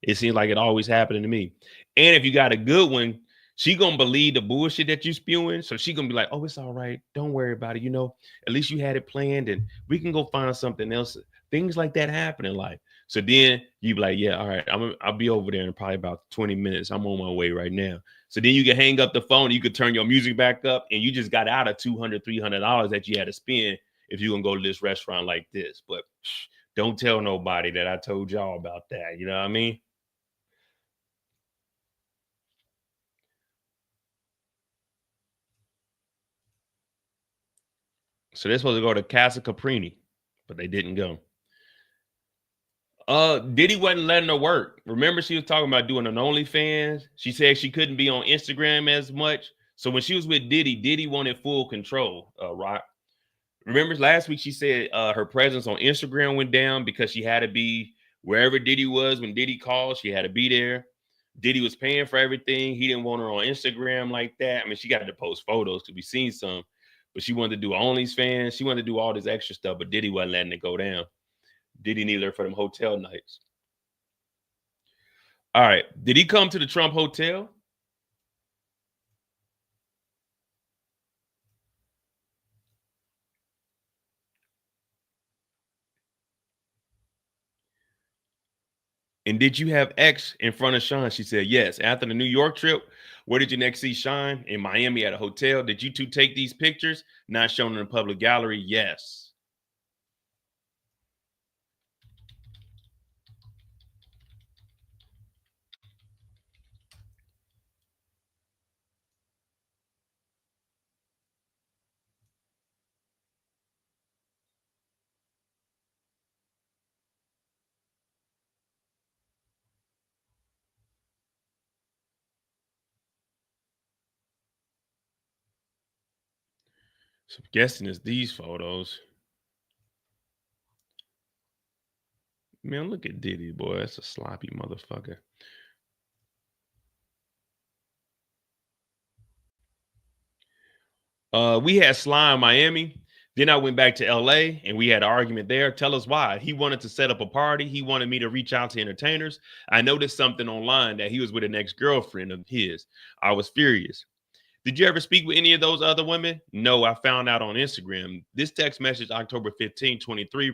It seems like it always happening to me. And if you got a good one, she gonna believe the bullshit that you spewing. So she gonna be like, "Oh, it's all right. Don't worry about it. You know, at least you had it planned, and we can go find something else." Things like that happen in life. So then you be like, "Yeah, all right. I'll be over there in probably about 20 minutes. I'm on my way right now." So then you can hang up the phone. You could turn your music back up, and you just got out of $200, $300 that you had to spend if you gonna go to this restaurant like this. But don't tell nobody that I told y'all about that. You know what I mean? So they're supposed to go to Casa Caprini, but they didn't go. Diddy wasn't letting her work. Remember, she was talking about doing an OnlyFans. She said she couldn't be on Instagram as much. So when she was with Diddy, Diddy wanted full control. Right? Remember last week she said her presence on Instagram went down because she had to be wherever Diddy was when Diddy called. She had to be there. Diddy was paying for everything. He didn't want her on Instagram like that. I mean, she got to post photos because we seen some, but she wanted to do OnlyFans. She wanted to do all this extra stuff, but Diddy wasn't letting it go down. Diddy needed her for them hotel nights. All right. Did he come to the Trump Hotel? And did you have X in front of Sean? She said, yes. After the New York trip, where did you next see Sean? In Miami at a hotel. Did you two take these pictures? Not shown in the public gallery? Yes. So I'm guessing it's these photos. Man, look at Diddy, boy. That's a sloppy motherfucker. We had Sly in Miami. Then I went back to LA and we had an argument there. Tell us why. He wanted to set up a party. He wanted me to reach out to entertainers. I noticed something online that he was with an ex-girlfriend of his. I was furious. Did you ever speak with any of those other women? No, I found out on Instagram. This text message, October 15, 23.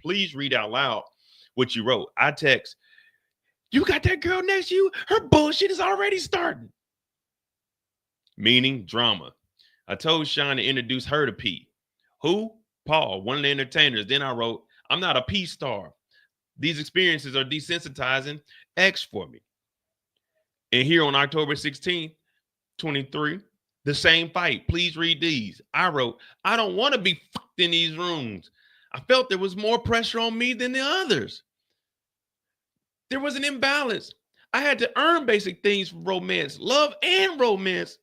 Please read out loud what you wrote. I text, you got that girl next to you? Her bullshit is already starting. Meaning drama. I told Sean to introduce her to P. Who? Paul, one of the entertainers. Then I wrote, I'm not a P star. These experiences are desensitizing X for me. And here on October 16th, 23, the same fight. Please read these. I wrote, I don't want to be fucked in these rooms. I felt there was more pressure on me than the others. There was an imbalance. I had to earn basic things for romance, love and romance.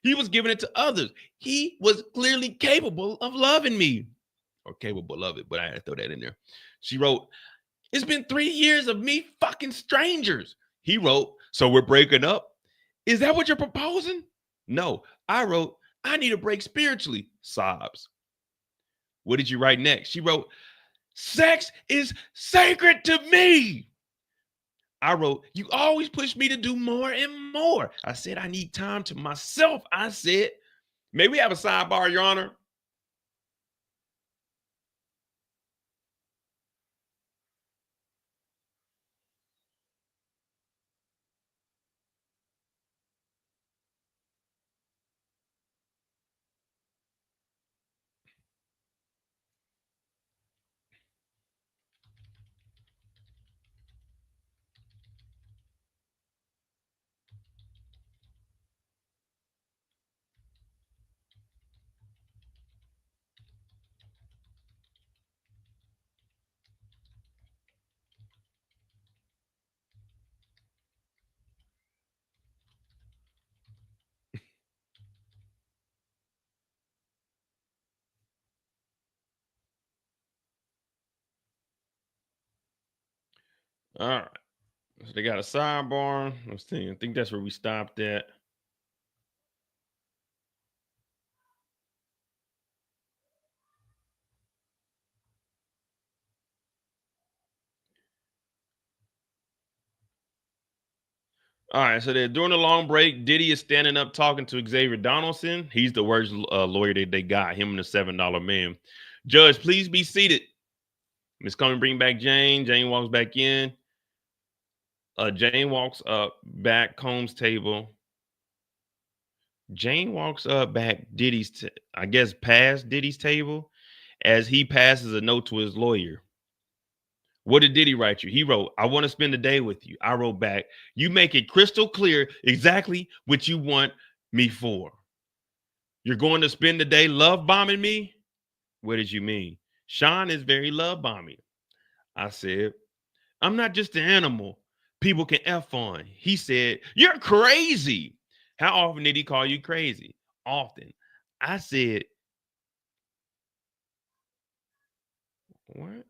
He was giving it to others. He was clearly capable of loving me, or capable of it, but I had to throw that in there. She wrote, it's been 3 years of me fucking strangers. He wrote, so we're breaking up? Is that what you're proposing? No. I wrote, I need a break spiritually. Sobs. What did you write next? She wrote, sex is sacred to me. I wrote, you always push me to do more and more. I said, I need time to myself. I said, may we have a sidebar, Your Honor? All right. So they got a sidebar. Let's see. I think that's where we stopped at. All right, so they're during a long break. Diddy is standing up talking to Xavier Donaldson. He's the worst lawyer that they got, him and the $7 man. Judge, please be seated. Miss Combs bring back Jane. Jane walks back in. Jane walks up back Combs' table. Jane walks up back Diddy's, I guess, past Diddy's table as he passes a note to his lawyer. What did Diddy write you? He wrote, I want to spend the day with you. I wrote back, you make it crystal clear exactly what you want me for. You're going to spend the day love bombing me? What did you mean? Sean is very love bombing. I said, I'm not just an animal people can F on. He said, you're crazy. How often did he call you crazy? Often. I said, what?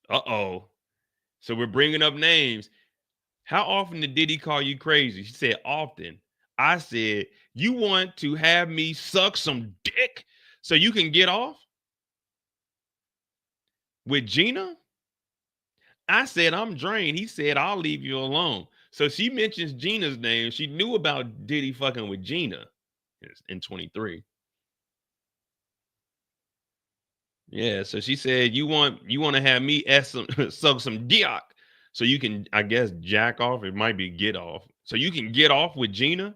Uh-oh. So we're bringing up names. How often did Diddy call you crazy? She said, often. I said, you want to have me suck some dick so you can get off with Gina? I said, I'm drained. He said, I'll leave you alone. So she mentions Gina's name. She knew about Diddy fucking with Gina in 23. Yeah, so she said, you want to have me suck some dick so you can, I guess, jack off. It might be get off. So you can get off with Gina?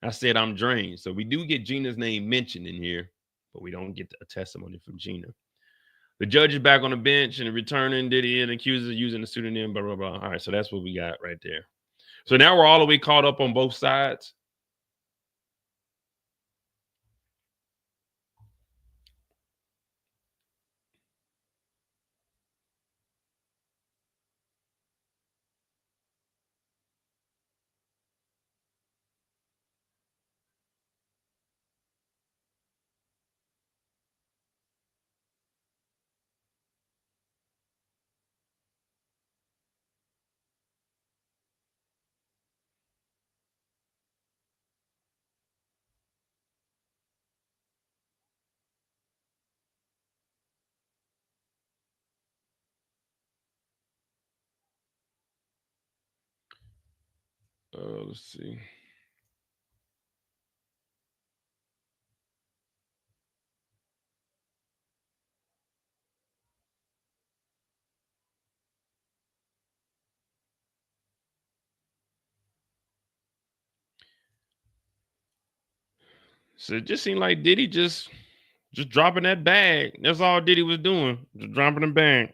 I said, I'm drained. So we do get Gina's name mentioned in here, but we don't get a testimony from Gina. The judge is back on the bench and returning Diddy and accuses of using the pseudonym, blah, blah, blah. All right, so that's what we got right there. So now we're all the way caught up on both sides. Let's see. So it just seemed like Diddy just dropping that bag. That's all Diddy was doing, just dropping the bag.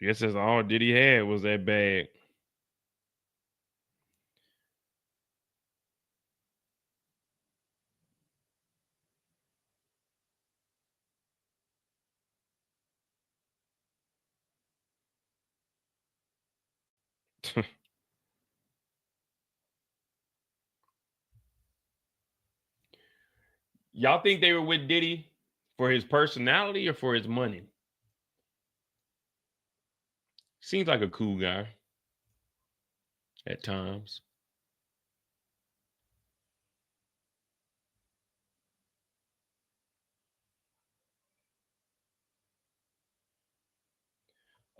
Guess that's all Diddy had was that bag. Y'all think they were with Diddy for his personality or for his money? Seems like a cool guy at times.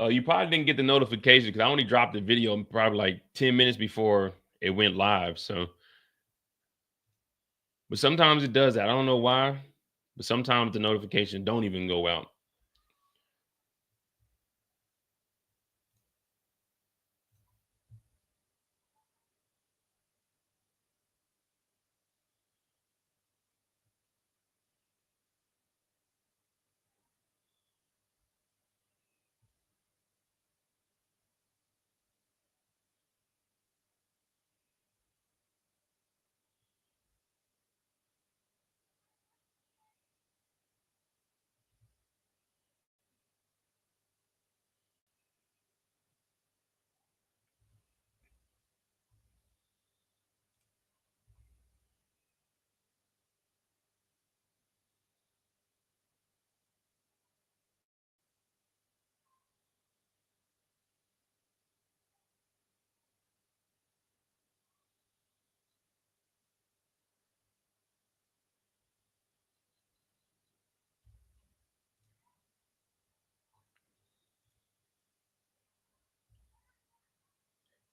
You probably didn't get the notification because I only dropped the video probably like 10 minutes before it went live. So, but sometimes it does that. I don't know why, but sometimes the notification don't even go out.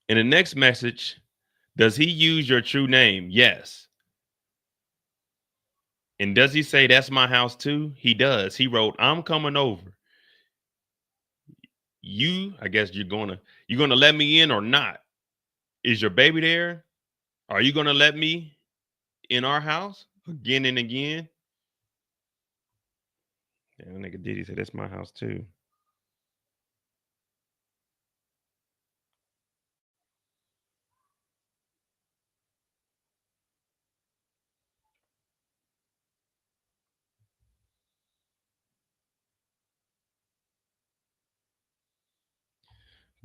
In the next message, does he use your true name? Yes. And does he say that's my house too? He does. He wrote, I'm coming over. I guess you're gonna let me in or not? Is your baby there? Are you gonna let me in our house again and again? Yeah, that nigga Diddy said that's my house too.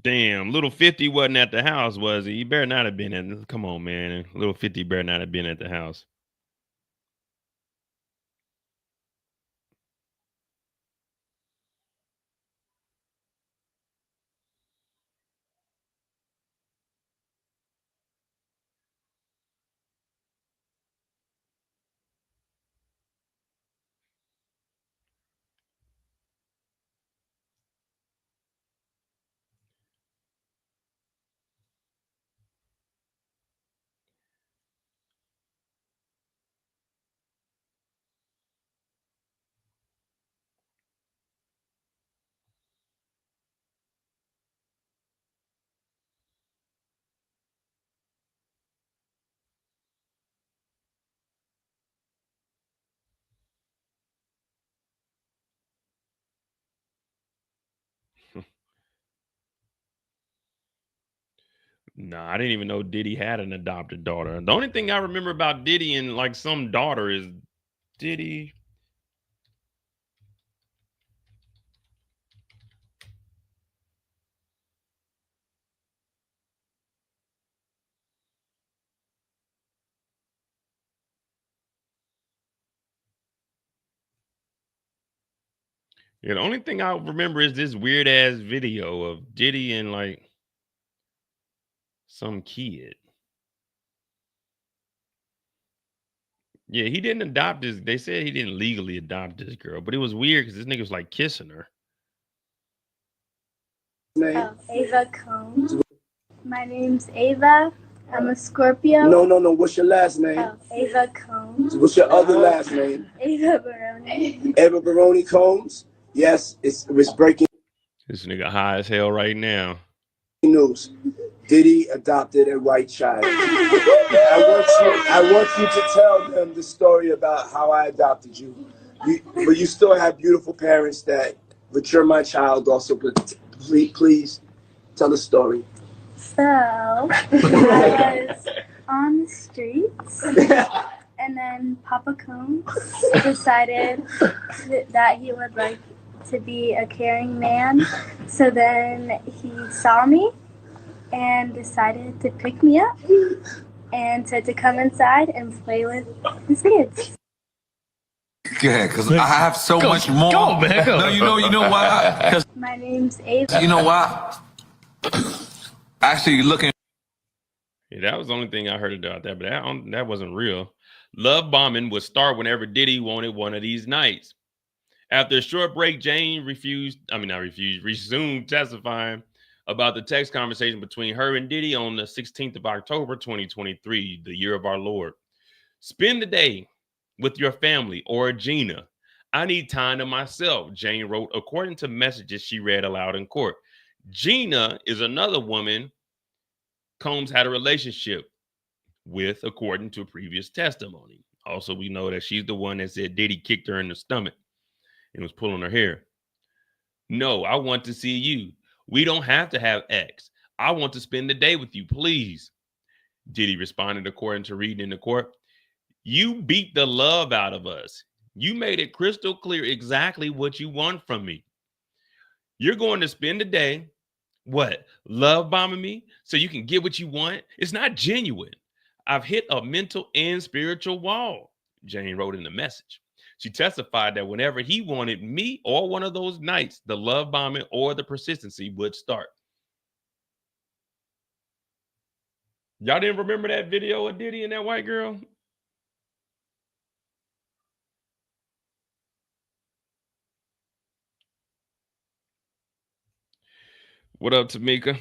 Damn, little 50 wasn't at the house, was he? He better not have been in. Come on, man. Little 50 better not have been at the house. Nah, I didn't even know Diddy had an adopted daughter. The only thing I remember about Diddy and like some daughter is Diddy. Yeah, the only thing I remember is this weird ass video of Diddy and like Some kid. Yeah, he didn't adopt this. They said he didn't legally adopt this girl, but it was weird because this nigga was like kissing her. Ava Combs. My name's Ava. I'm a Scorpio. No. What's your last name? Ava Combs. What's your other last name? Ava Baroni. Ava Baroni Combs. Yes, it's breaking This nigga high as hell right now. news. Diddy adopted a white child. I want you to tell them the story about how I adopted you. But you still have beautiful parents but you're my child also. But please tell the story. So, I was on the streets, and then Papa Combs decided that he would like to be a caring man. So then he saw me and decided to pick me up and said to come inside and play with his kids. Yeah, because I have so much more. Go back up. No, you know why? My name's Ava. You know why? Actually, looking. Yeah, that was the only thing I heard about that, but that wasn't real. Love bombing would start whenever Diddy wanted one of these nights. After a short break, Jane resumed testifying about the text conversation between her and Diddy on the 16th of October, 2023, the year of our Lord. Spend the day with your family or Gina. I need time to myself, Jane wrote, according to messages she read aloud in court. Gina is another woman Combs had a relationship with, according to previous testimony. Also, we know that she's the one that said Diddy kicked her in the stomach and was pulling her hair. No, I want to see you. We don't have to have X. I want to spend the day with you, please. Diddy responded, according to reading in the court. You beat the love out of us. You made it crystal clear exactly what you want from me. You're going to spend the day, love bombing me so you can get what you want? It's not genuine. I've hit a mental and spiritual wall, Jane wrote in the message. She testified that whenever he wanted me or one of those nights, the love bombing or the persistency would start. Y'all didn't remember that video of Diddy and that white girl? What up, Tamika?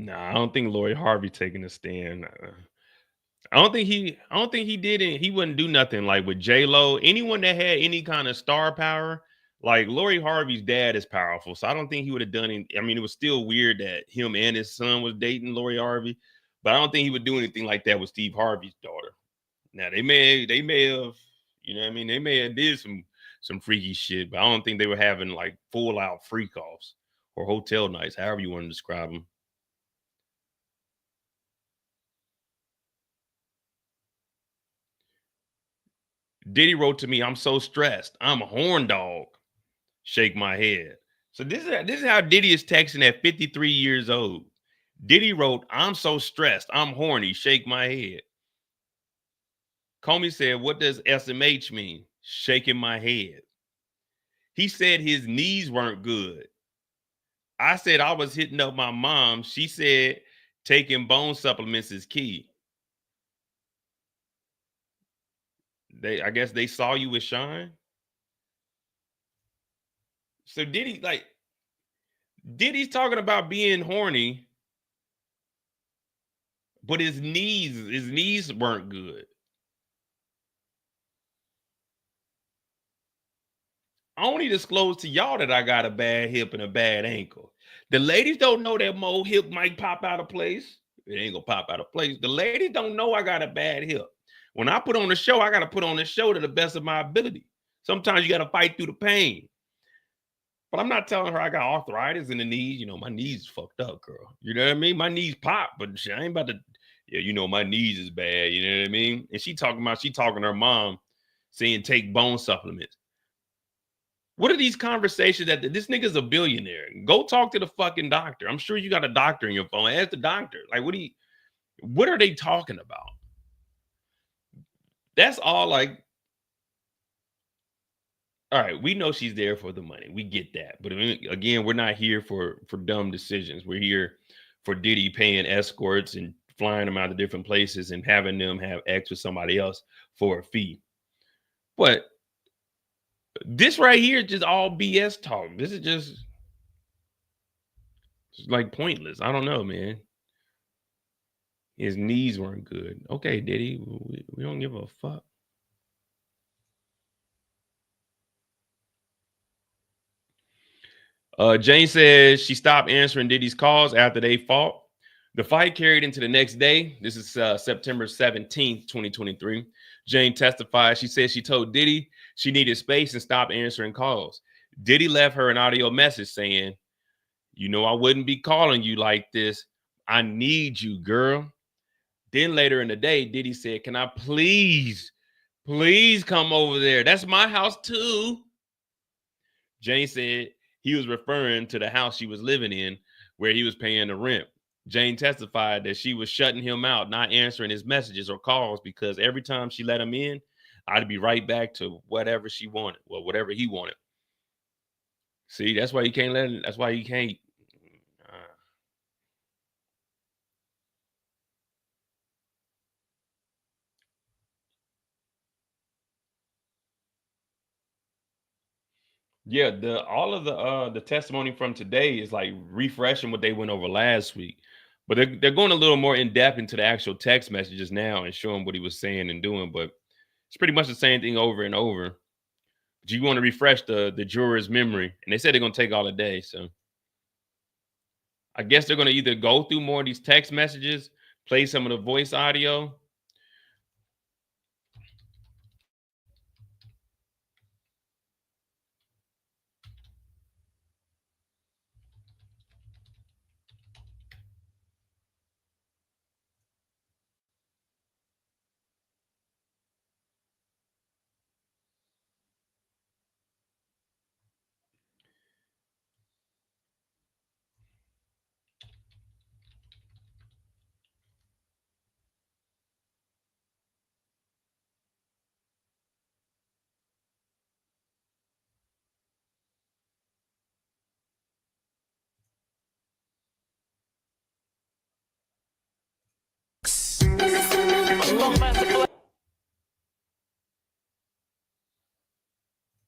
Nah, I don't think Lori Harvey taking a stand. I don't think he did it. He wouldn't do nothing like with J-Lo. Anyone that had any kind of star power, like Lori Harvey's dad is powerful. So I don't think he would have done it. I mean, it was still weird that him and his son was dating Lori Harvey, but I don't think he would do anything like that with Steve Harvey's daughter. Now they may have, you know what I mean? They may have did some freaky shit, but I don't think they were having like full out freak offs or hotel nights, however you want to describe them. Diddy wrote to me, I'm so stressed. I'm a horn dog. Shake my head. So this is how Diddy is texting at 53 years old. Diddy wrote, I'm so stressed. I'm horny. Shake my head. Comey said, what does SMH mean? Shaking my head. He said his knees weren't good. I said I was hitting up my mom. She said, taking bone supplements is key. I guess they saw you with Sean. So Diddy's talking about being horny, but his knees weren't good. I only disclosed to y'all that I got a bad hip and a bad ankle. The ladies don't know that my hip might pop out of place. It ain't gonna pop out of place. The ladies don't know I got a bad hip. When I put on the show, I got to put on the show to the best of my ability. Sometimes you got to fight through the pain. But I'm not telling her I got arthritis in the knees. You know, my knees fucked up, girl. You know what I mean? My knees pop, but I ain't about to, yeah, you know, my knees is bad. You know what I mean? And she talking to her mom saying take bone supplements. What are these conversations that this nigga's a billionaire? Go talk to the fucking doctor. I'm sure you got a doctor in your phone. Ask the doctor. Like, what are they talking about? That's all like, all right, we know she's there for the money. We get that. But again, we're not here for dumb decisions. We're here for Diddy paying escorts and flying them out to different places and having them have X with somebody else for a fee. But this right here is just all BS talk. This is just like pointless. I don't know, man. His knees weren't good. Okay, Diddy, we don't give a fuck. Jane says she stopped answering Diddy's calls after they fought. The fight carried into the next day. This is September 17th, 2023. Jane testified. She said she told Diddy she needed space and stopped answering calls. Diddy left her an audio message saying, you know, I wouldn't be calling you like this. I need you, girl. Then later in the day, Diddy said, can I please come over there? That's my house too. Jane said he was referring to the house she was living in where he was paying the rent. Jane testified that she was shutting him out, not answering his messages or calls because every time she let him in, I'd be right back to whatever she wanted. Well, whatever he wanted. See, that's why you can't let him. That's why you can't. Yeah, all of the testimony from today is like refreshing what they went over last week, but they're going a little more in depth into the actual text messages now and showing what he was saying and doing. But it's pretty much the same thing over and over. But you want to refresh the juror's memory, and they said they're going to take all the day. So I guess they're going to either go through more of these text messages, play some of the voice audio.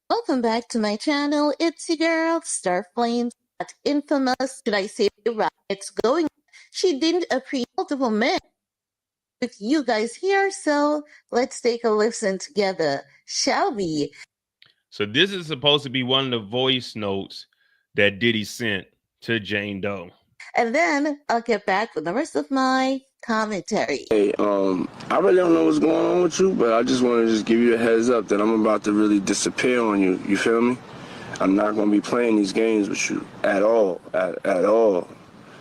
Welcome back to my channel. It's your girl, Starflames, that infamous, should I say it right, it's going. She didn't appreciate multiple men with you guys here, so let's take a listen together, shall we? So this is supposed to be one of the voice notes that Diddy sent to Jane Doe. And then I'll get back with the rest of my commentary. Hey, I really don't know what's going on with you, but I just want to give you a heads up that I'm about to really disappear on you. You feel me? I'm not going to be playing these games with you at all, at all.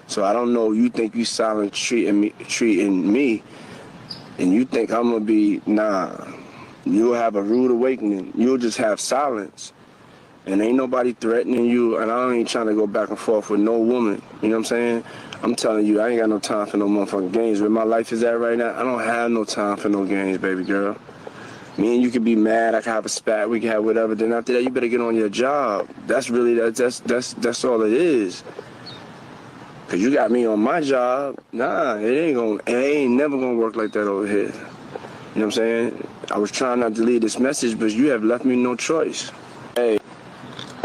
So I don't know. You think you silent treating me, and you think I'm going to be, nah. You'll have a rude awakening. You'll just have silence. And ain't nobody threatening you, and I ain't trying to go back and forth with no woman. You know what I'm saying? I'm telling you, I ain't got no time for no motherfucking games. Where my life is at right now, I don't have no time for no games, baby girl. Me and you can be mad, I can have a spat, we can have whatever. Then after that, you better get on your job. That's really, that's all it is. Cause you got me on my job. Nah, it ain't never gonna work like that over here. You know what I'm saying? I was trying not to leave this message, but you have left me no choice. Hey,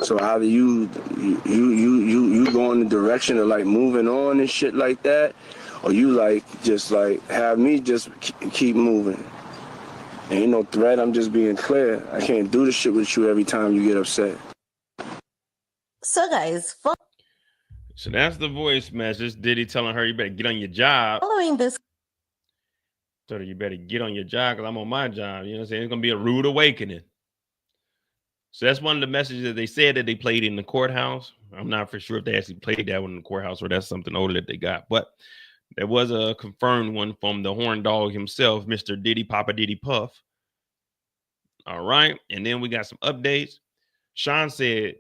so either you go in the direction of like moving on and shit like that, or you like just like have me just keep moving. Ain't no threat. I'm just being clear. I can't do this shit with you every time you get upset. So, guys, So that's the voice message. Diddy telling her, you better get on your job. following this, So you better get on your job because I'm on my job. You know what I'm saying? It's going to be a rude awakening. So that's one of the messages that they said that they played in the courthouse. I'm not for sure if they actually played that one in the courthouse or that's something older that they got. But there was a confirmed one from the horn dog himself, Mr. Diddy, Papa Diddy Puff. All right. And then we got some updates. Sean said,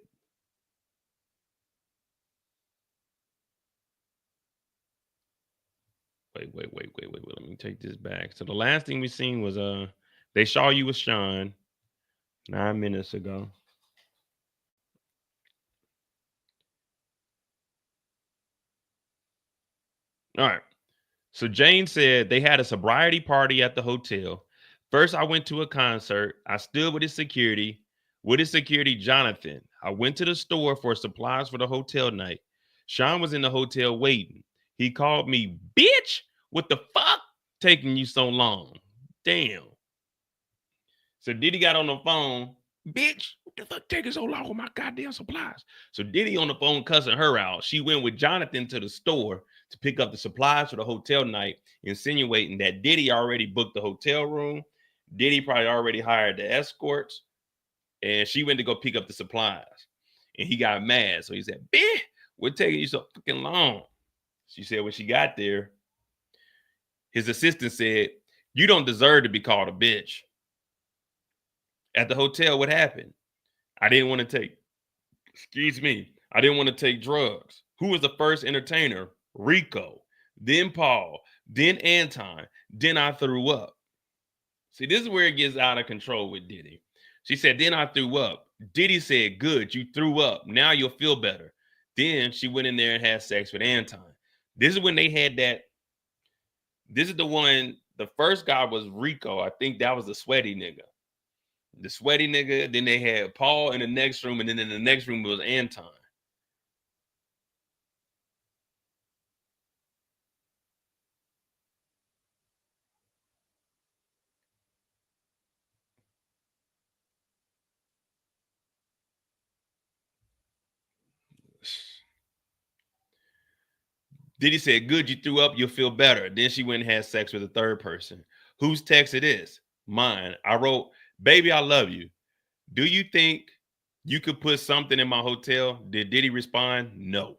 wait. Let me take this back. So the last thing we seen was they saw you with Sean 9 minutes ago. All right. So Jane said they had a sobriety party at the hotel. First, I went to a concert. I stood with his security, Jonathan. I went to the store for supplies for the hotel night. Sean was in the hotel waiting. He called me, bitch, what the fuck taking you so long? Damn. So Diddy got on the phone, bitch, what the fuck taking so long with my goddamn supplies? So Diddy on the phone cussing her out. She went with Jonathan to the store to pick up the supplies for the hotel night, insinuating that Diddy already booked the hotel room. Diddy probably already hired the escorts, and she went to go pick up the supplies. And he got mad. So he said, bitch, we're taking you so fucking long. She said when she got there, his assistant said, you don't deserve to be called a bitch. At the hotel, what happened? I didn't want to take, I didn't want to take drugs. Who was the first entertainer? Rico, then Paul, then Anton, then I threw up. See, this is where it gets out of control with Diddy. She said, then I threw up. Diddy said, good, you threw up. Now you'll feel better. Then she went in there and had sex with Anton. This is when they had that. This is the one, the first guy was Rico. I think that was the sweaty nigga. The sweaty nigga. Then they had Paul in the next room. And then in the next room was Anton. Diddy said, good, you threw up, you'll feel better. Then she went and had sex with a third person. Whose text it is? Mine. I wrote, baby, I love you. Do you think you could put something in my hotel? Did Diddy respond? No.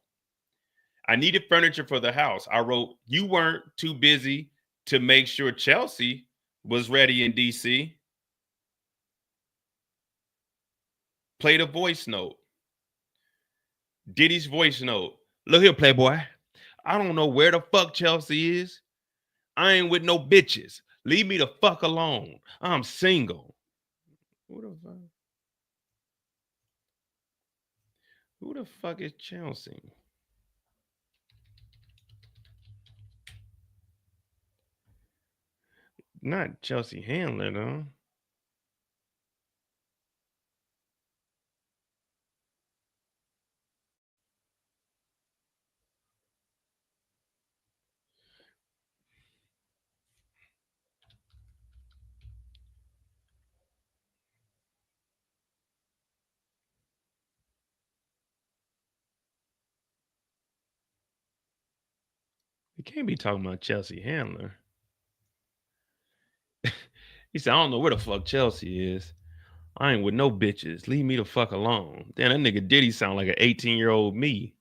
I needed furniture for the house. I wrote, you weren't too busy to make sure Chelsea was ready in DC. Played a voice note. Diddy's voice note. Look here, Playboy. I don't know where the fuck Chelsea is. I ain't with no bitches. Leave me the fuck alone. I'm single. Who the fuck? Who the fuck is Chelsea? Not Chelsea Handler, though. You can't be talking about Chelsea Handler. He said, I don't know where the fuck Chelsea is. I ain't with no bitches. Leave me the fuck alone. Damn, that nigga Diddy sound like an 18-year-old me.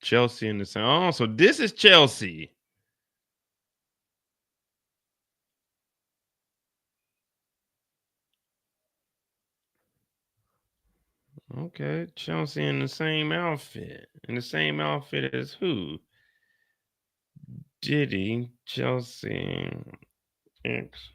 Chelsea in the sound. Oh, so this is Chelsea. Okay, Chelsea in the same outfit. In the same outfit as who? Diddy, Chelsea, X.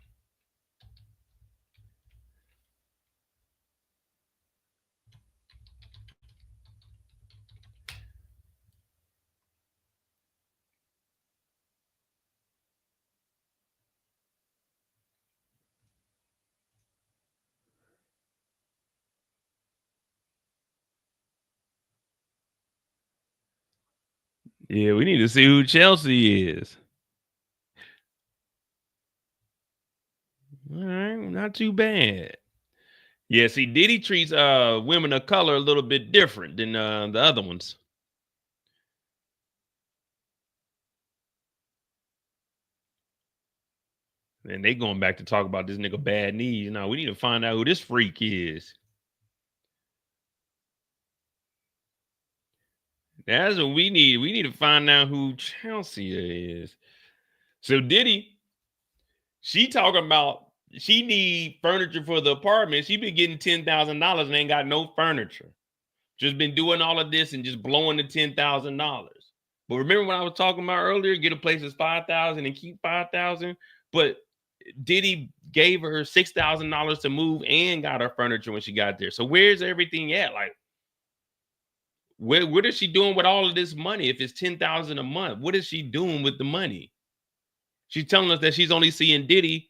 Yeah, we need to see who Chelsea is. All right, not too bad. Yeah, see, Diddy treats women of color a little bit different than the other ones. And they going back to talk about this nigga bad knees. Now we need to find out who this freak is. That's what we need. We need to find out who Chelsea is. So Diddy, she talking about she need furniture for the apartment. She been getting $10,000 and ain't got no furniture. Just been doing all of this and just blowing the $10,000. But remember when I was talking about earlier, get a place that's $5,000 and keep $5,000. But Diddy gave her $6,000 to move and got her furniture when she got there. So where's everything at? Like, what is she doing with all of this money? If it's $10,000 a month, what is she doing with the money? She's telling us that she's only seeing Diddy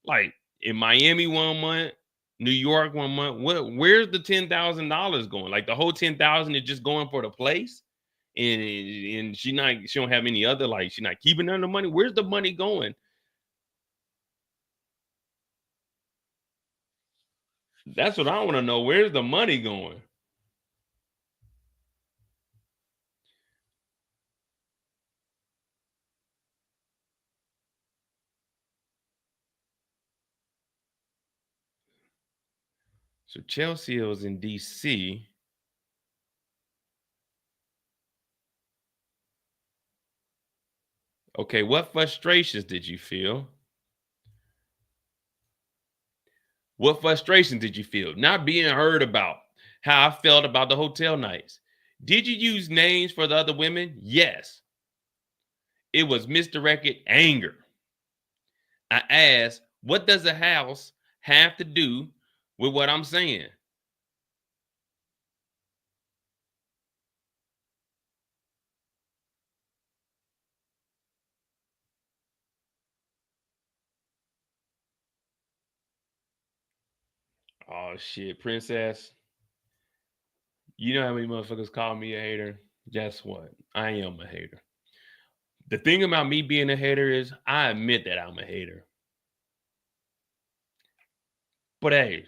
like in Miami 1 month, New York 1 month. Where's the $10,000 going? Like the whole 10,000 is just going for the place, and she don't have any other, like she's not keeping none of the money. Where's the money going? That's what I want to know. Where's the money going? So Chelsea was in DC. Okay, what frustrations did you feel? What frustration did you feel? Not being heard about. How I felt about the hotel nights. Did you use names for the other women? Yes. It was misdirected anger. I asked, what does the house have to do with what I'm saying? Oh shit, princess. You know how many motherfuckers call me a hater? Guess what? I am a hater. The thing about me being a hater is I admit that I'm a hater. But hey,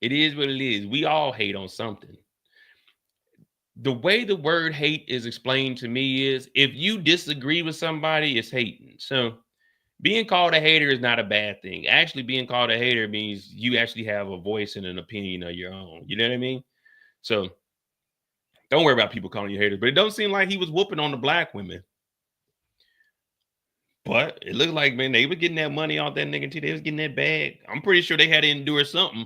it is what it is. We all hate on something. The way the word hate is explained to me is if you disagree with somebody, it's hating. So being called a hater is not a bad thing. Actually, being called a hater means you actually have a voice and an opinion of your own. You know what I mean? So don't worry about people calling you haters. But it don't seem like he was whooping on the black women. But it looked like, man, they were getting that money off that nigga too. They was getting that bag. I'm pretty sure they had to endure something.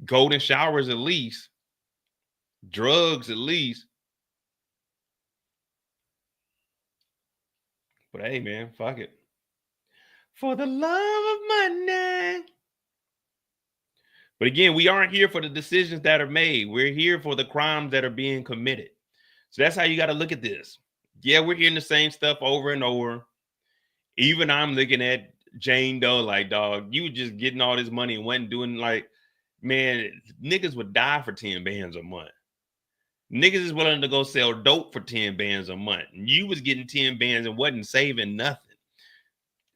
Golden showers at least. Drugs at least. But hey, man, fuck it. For the love of money. But again, we aren't here for the decisions that are made. We're here for the crimes that are being committed. So that's how you got to look at this. Yeah, we're hearing the same stuff over and over. Even I'm looking at Jane Doe like, dog, you just getting all this money and wasn't doing like, man, niggas would die for 10 bands a month. Niggas is willing to go sell dope for 10 bands a month. You was getting 10 bands and wasn't saving nothing.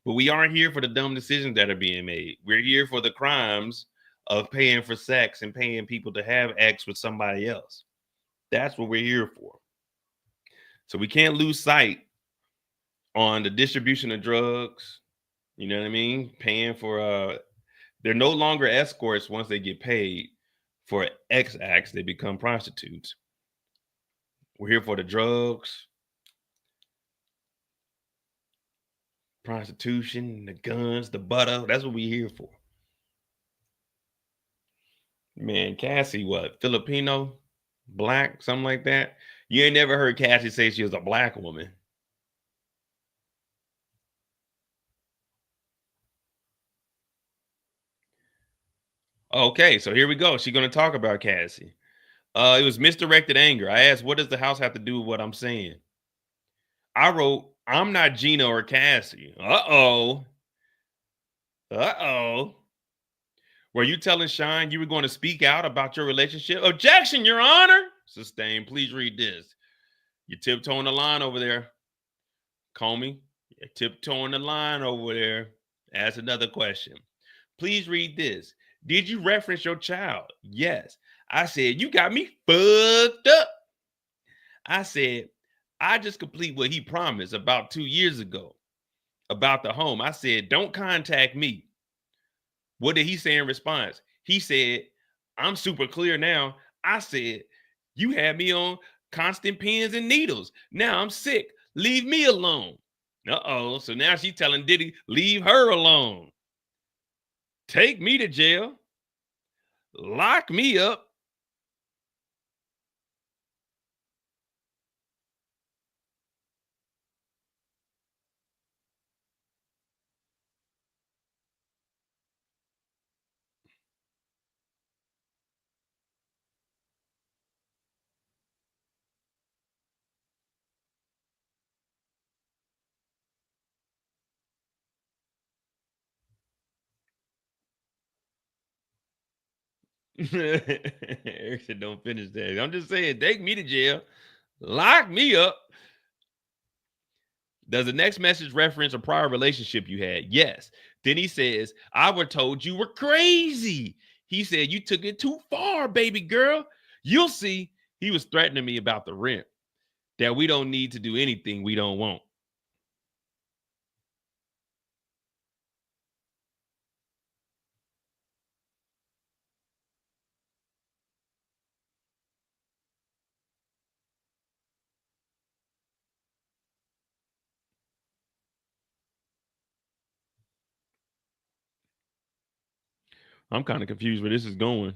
But we aren't here for the dumb decisions that are being made. We're here for the crimes of paying for sex and paying people to have sex with somebody else. That's what we're here for. So we can't lose sight on the distribution of drugs. You know what I mean? Paying for they're no longer escorts once they get paid for X acts, they become prostitutes. We're here for the drugs, prostitution, the guns, the butter. That's what we're here for. Man, Cassie, what? Filipino? Black? Something like that? You ain't never heard Cassie say she was a black woman. Okay, so here we go. She's going to talk about Cassie. It was misdirected anger. I asked, what does the house have to do with what I'm saying? I wrote, I'm not Gina or Cassie. Uh-oh. Uh-oh. Were you telling Shine you were going to speak out about your relationship? Objection, Your Honor. Sustained. Please read this. You're tiptoeing the line over there. Comey, you're tiptoeing the line over there. Ask another question. Please read this. Did you reference your child? Yes. I said, you got me fucked up. I said, I just complete what he promised about 2 years ago about the home. I said, don't contact me. What did he say in response? He said, I'm super clear now. I said, you had me on constant pins and needles. Now I'm sick. Leave me alone. Uh-oh. So now she's telling Diddy, leave her alone. Take me to jail. Lock me up. Eric said, don't finish that. I'm just saying, take me to jail. Lock me up. Does the next message reference a prior relationship you had? Yes. Then he says, I were told you were crazy. He said, you took it too far, baby girl. You'll see. He was threatening me about the rent, that we don't need to do anything we don't want. I'm kind of confused where this is going.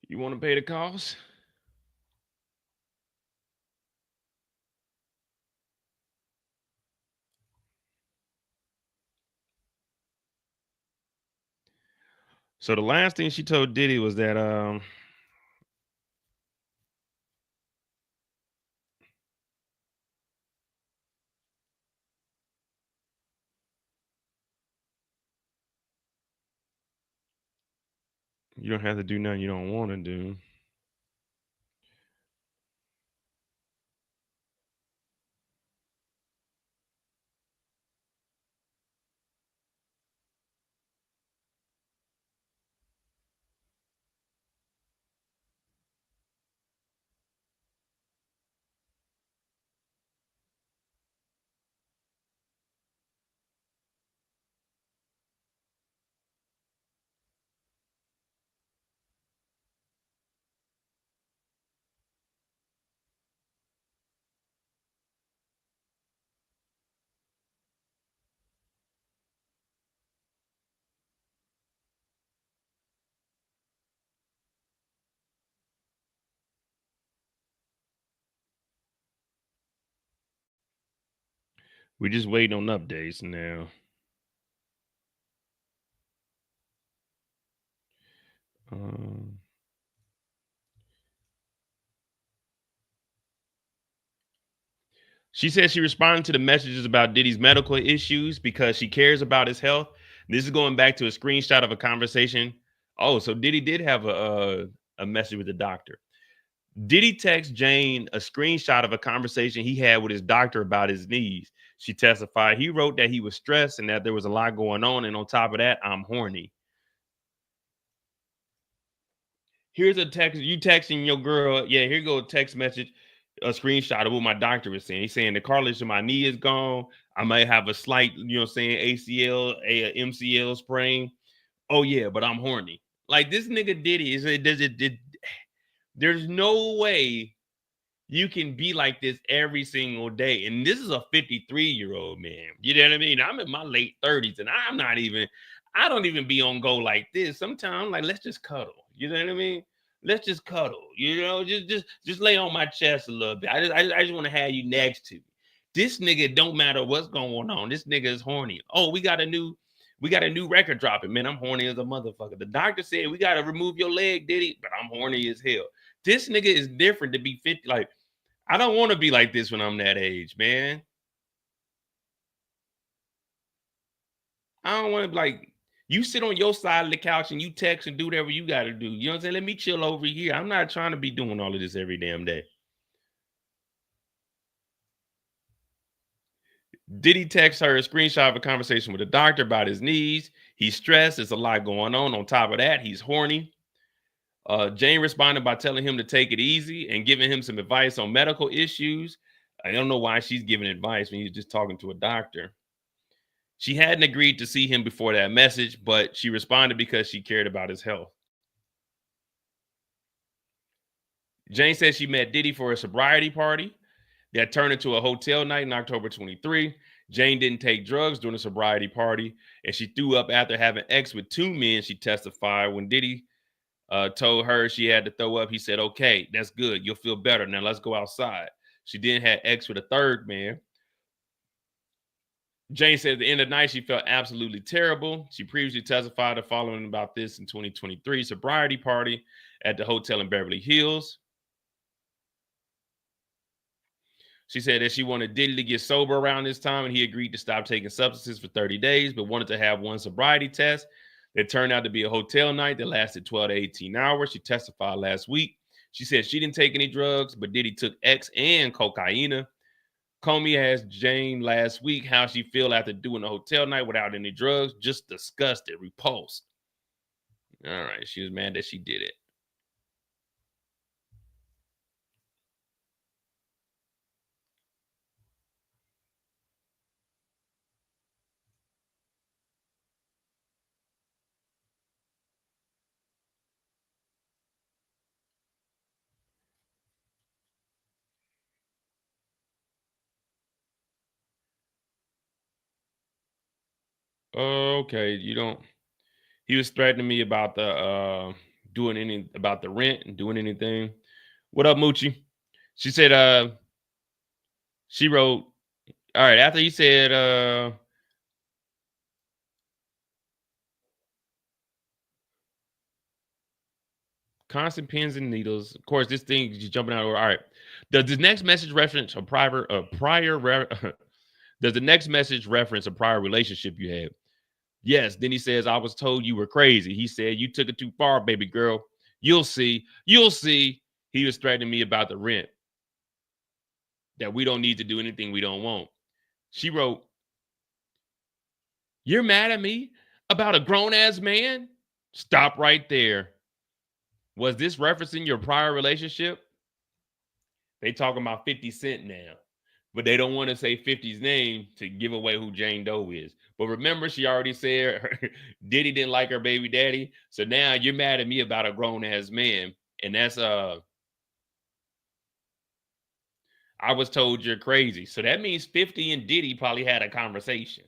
You want to pay the cost? So the last thing she told Diddy was that you don't have to do nothing you don't want to do. We're just waiting on updates now. She said she responded to the messages about Diddy's medical issues because she cares about his health. This is going back to a screenshot of a conversation. Oh, so Diddy did have a message with the doctor. Diddy text Jane a screenshot of a conversation he had with his doctor about his knees. She testified he wrote that he was stressed and that there was a lot going on. And on top of that, I'm horny. Here's a text. You texting your girl. Yeah, here go a text message, a screenshot of what my doctor was saying. He's saying the cartilage of my knee is gone. I might have a slight, ACL, a MCL sprain. Oh yeah, but I'm horny. Like this nigga Diddy there's no way you can be like this every single day. And this is a 53-year-old man. You know what I mean? I'm in my late 30s and I don't even be on go like this. Sometimes I'm like, let's just cuddle. You know what I mean? Let's just cuddle. Just lay on my chest a little bit. I just want to have you next to me. This nigga don't matter what's going on. This nigga is horny. Oh, we got a new record dropping. Man, I'm horny as a motherfucker. The doctor said we got to remove your leg, Diddy, but I'm horny as hell. This nigga is different to be 50. Like, I don't want to be like this when I'm that age, man. I don't want to like you sit on your side of the couch and you text and do whatever you got to do. You know what I'm saying? Let me chill over here. I'm not trying to be doing all of this every damn day. Diddy texts her a screenshot of a conversation with a doctor about his knees. He's stressed. There's a lot going on. On top of that, he's horny. Jane responded by telling him to take it easy and giving him some advice on medical issues. I don't know why she's giving advice when he's just talking to a doctor. She hadn't agreed to see him before that message, but she responded because she cared about his health. Jane said she met Diddy for a sobriety party that turned into a hotel night in October 23. Jane didn't take drugs during the sobriety party, and she threw up after having sex with 2 men, she testified. When Diddy told her she had to throw up, he said, okay, that's good. You'll feel better. Now let's go outside. She then had sex with a 3rd man. Jane said at the end of the night, she felt absolutely terrible. She previously testified the following about this in 2023 sobriety party at the hotel in Beverly Hills. She said that she wanted Diddy to get sober around this time, and he agreed to stop taking substances for 30 days, but wanted to have one sobriety test. It turned out to be a hotel night that lasted 12 to 18 hours. She testified last week. She said she didn't take any drugs, but Diddy took X and cocaine. Comey asked Jane last week how she feel after doing a hotel night without any drugs. Just disgusted, repulsed. All right, she was mad that she did it. Okay, you don't. He was threatening me about the about the rent and doing anything. What up, Moochie? She said she wrote, all right, after he said constant pins and needles. Of course, this thing is jumping out. All right. Does the next message reference a prior does the next message reference a prior relationship you had? Yes. Then he says, I was told you were crazy. He said, you took it too far, baby girl. You'll see. You'll see. He was threatening me about the rent. That we don't need to do anything we don't want. She wrote, you're mad at me about a grown-ass man? Stop right there. Was this referencing your prior relationship? They talking about 50 Cent now, but they don't want to say 50's name to give away who Jane Doe is. But remember, she already said Diddy didn't like her baby daddy. So now you're mad at me about a grown-ass man. And that's I was told you're crazy. So that means 50 and Diddy probably had a conversation.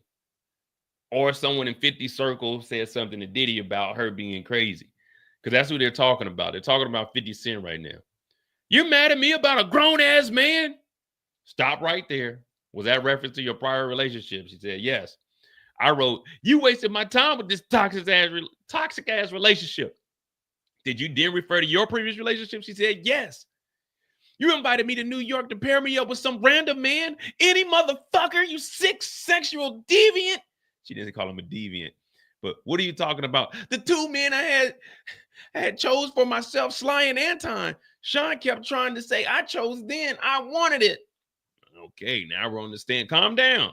Or someone in 50 circle said something to Diddy about her being crazy. Because that's who they're talking about. They're talking about 50 Cent right now. You're mad at me about a grown-ass man? Stop right there. Was that reference to your prior relationship? She said, yes. I wrote, you wasted my time with this toxic ass relationship. Did you then refer to your previous relationship? She said, yes. You invited me to New York to pair me up with some random man? Any motherfucker, you sick sexual deviant. She didn't call him a deviant. But what are you talking about? The 2 men I had chose for myself, Sly and Anton. Sean kept trying to say, I chose then. I wanted it. Okay, now we're on the stand. Calm down.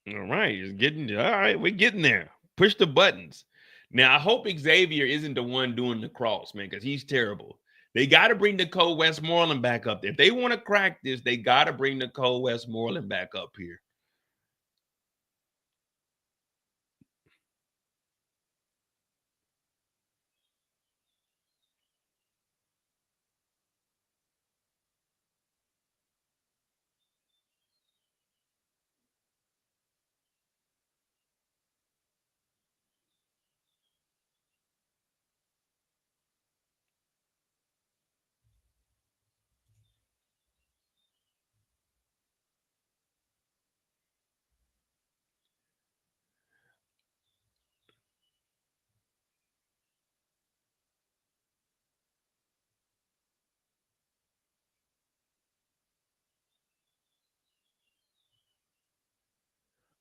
All right, all right, we're getting there. Push the buttons. Now, I hope Xavier isn't the one doing the cross, man, because he's terrible. They got to bring Nicole Westmoreland back up there. If they want to crack this, they got to bring Nicole Westmoreland back up here.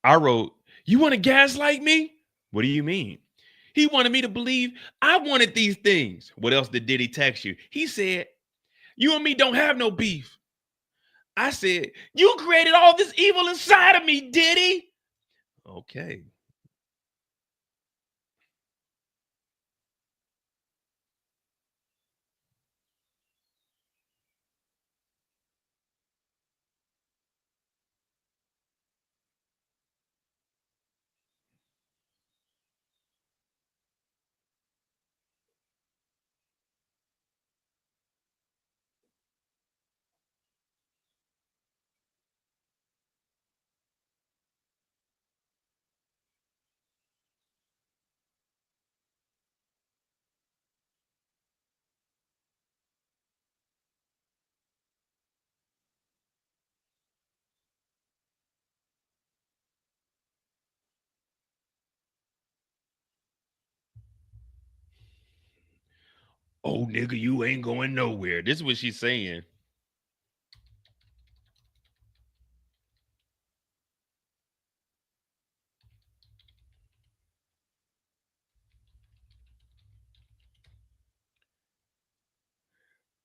I wrote, "You want to gaslight me? What do you mean?" He wanted me to believe I wanted these things. What else did Diddy text you? He said, "You and me don't have no beef." I said, "You created all this evil inside of me, Diddy." Okay. "Oh, nigga, you ain't going nowhere." This is what she's saying.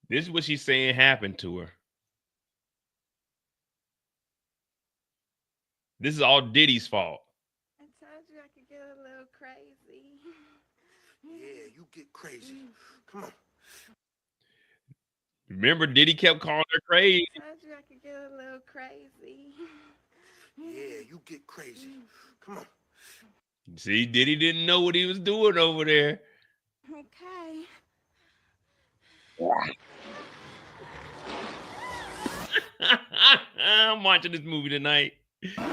This is what she's saying happened to her. This is all Diddy's fault. I told you I could get a little crazy. Yeah, you get crazy. Come on. Remember, Diddy kept calling her crazy. I told you I could get a little crazy. Yeah, you get crazy. Come on. See, Diddy didn't know what he was doing over there. Okay. I'm watching this movie tonight. All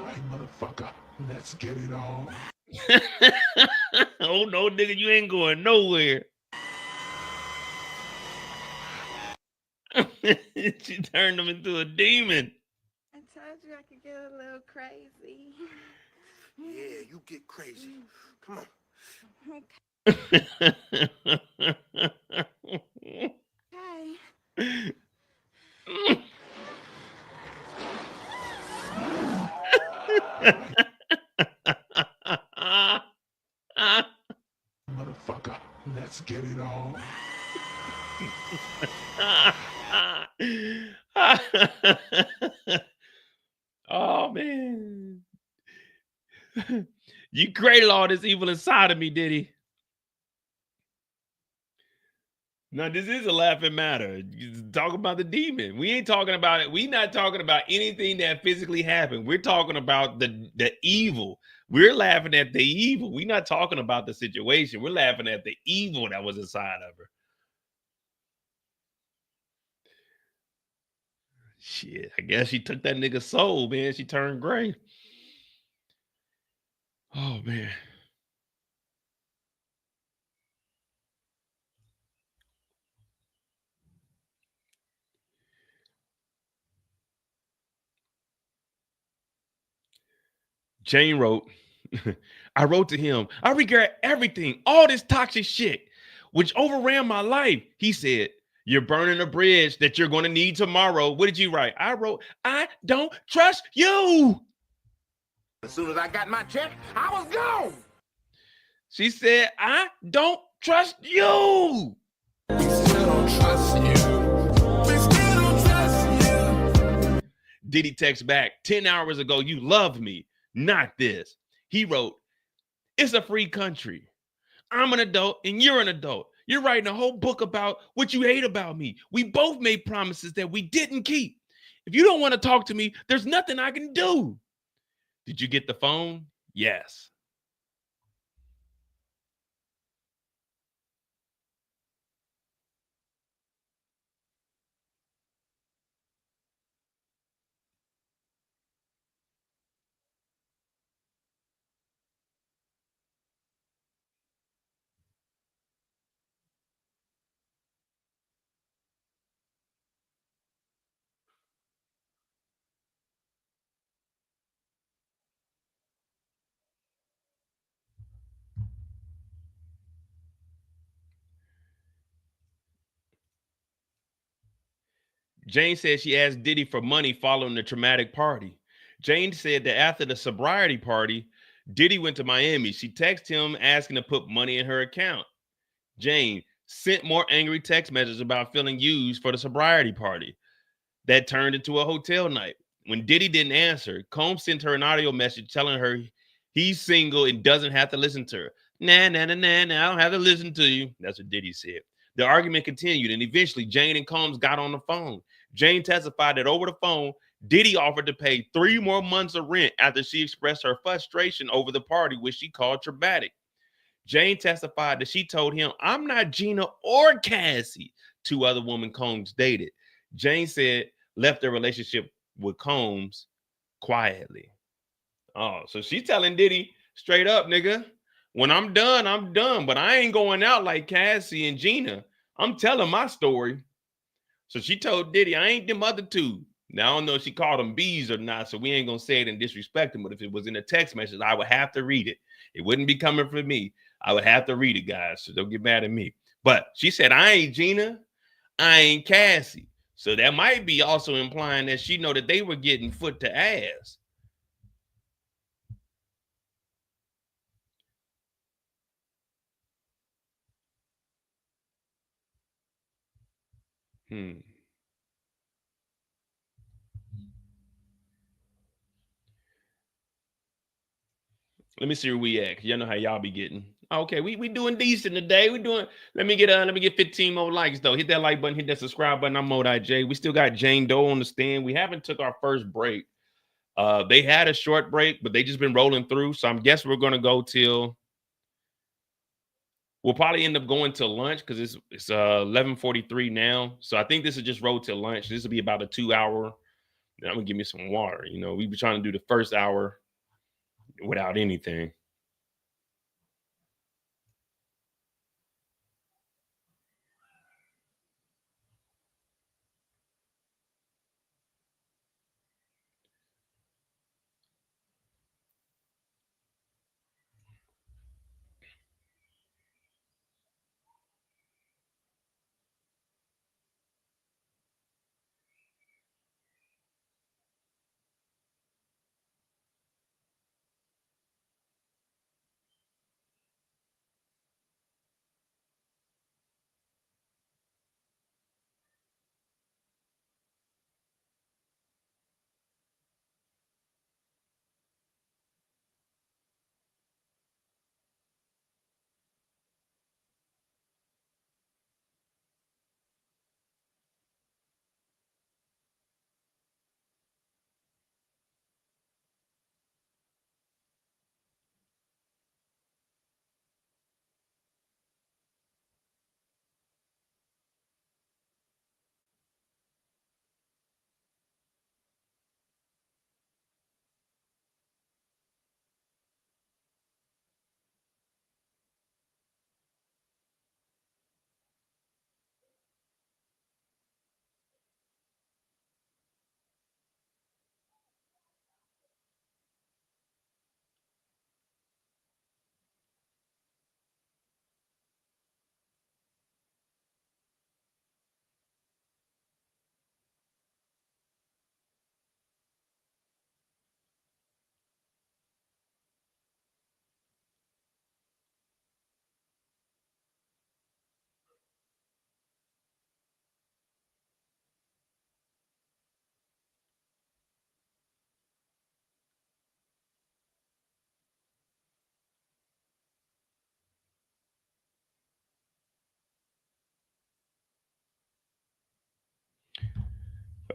right, motherfucker. Let's get it on. Oh, no, nigga, you ain't going nowhere. She turned him into a demon. I told you I could get a little crazy. Yeah, you get crazy. Come on. Okay. Motherfucker, let's get it on. Oh, man. You created all this evil inside of me, Diddy. Now, this is a laughing matter. Talk about the demon. We ain't talking about it. We not talking about anything that physically happened. We're talking about the evil. We're laughing at the evil. We're not talking about the situation. We're laughing at the evil that was inside of her. Shit, I guess she took that nigga's soul, man. She turned gray. Oh, man. Jane wrote, I wrote to him, "I regret everything, all this toxic shit, which overran my life." He said, "You're burning a bridge that you're going to need tomorrow." What did you write? I wrote, "I don't trust you." As soon as I got my check, I was gone. She said, "I don't trust you." We still don't trust you. We still don't trust you. Diddy texts back, 10 hours ago, you love me, not this. He wrote, it's a free country. I'm an adult and you're an adult. You're writing a whole book about what you hate about me. We both made promises that we didn't keep. If you don't want to talk to me, there's nothing I can do. Did you get the phone? Yes. Jane said she asked Diddy for money following the traumatic party. Jane said that after the sobriety party, Diddy went to Miami. She texted him asking to put money in her account. Jane sent more angry text messages about feeling used for the sobriety party. That turned into a hotel night. When Diddy didn't answer, Combs sent her an audio message telling her he's single and doesn't have to listen to her. Nah, nah, nah, nah, nah, I don't have to listen to you. That's what Diddy said. The argument continued, and eventually Jane and Combs got on the phone. Jane testified that over the phone, Diddy offered to pay 3 more months of rent after she expressed her frustration over the party, which she called traumatic. Jane testified that she told him, I'm not Gina or Cassie, 2 other women Combs dated. Jane said left their relationship with Combs quietly. Oh, so she's telling Diddy straight up, nigga, when I'm done, but I ain't going out like Cassie and Gina. I'm telling my story. So she told Diddy, I ain't them other 2. Now, I don't know if she called them bees or not, so we ain't going to say it and disrespect them, but if it was in a text message, I would have to read it. It wouldn't be coming from me. I would have to read it, guys, so don't get mad at me. But she said, I ain't Gina, I ain't Cassie. So that might be also implying that she know that they were getting foot to ass. Let me see where we at. Y'all know how y'all be getting. Okay, we doing decent today. We doing. Let me get 15 more likes though. Hit that like button, hit that subscribe button. I'm Mode IJ. We still got Jane Doe on the stand. We haven't took our first break. They had a short break, but they just been rolling through. So I'm guessing we're gonna go till. We'll probably end up going to lunch because it's 11:43 now. So I think this is just roll till lunch. This will be about a 2-hour. I'm gonna give me some water. You know, we be trying to do the first hour without anything.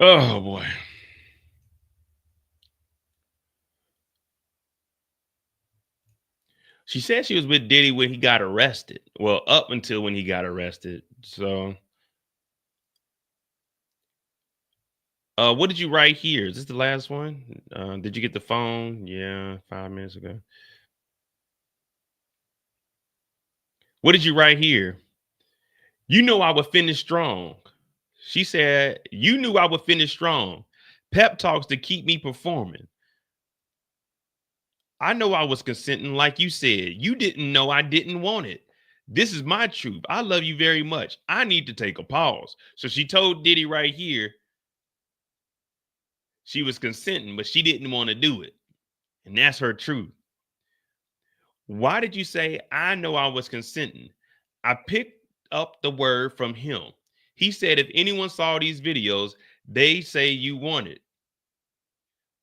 Oh boy. She said she was with Diddy when he got arrested. Well, up until when he got arrested. So, what did you write here? Is this the last one? Did you get the phone? Yeah, 5 minutes ago. What did you write here? You know I would finish strong. She said, you knew I would finish strong. Pep talks to keep me performing. I know I was consenting, like you said. You didn't know I didn't want it. This is my truth. I love you very much. I need to take a pause. So she told Diddy right here she was consenting, but she didn't want to do it. And that's her truth. Why did you say, I know I was consenting? I picked up the word from him. He said, if anyone saw these videos, they say you want it.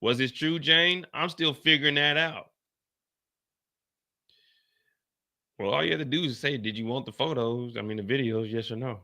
Was it true, Jane? I'm still figuring that out. Well, all you have to do is say, did you want the photos? I mean, the videos, yes or no?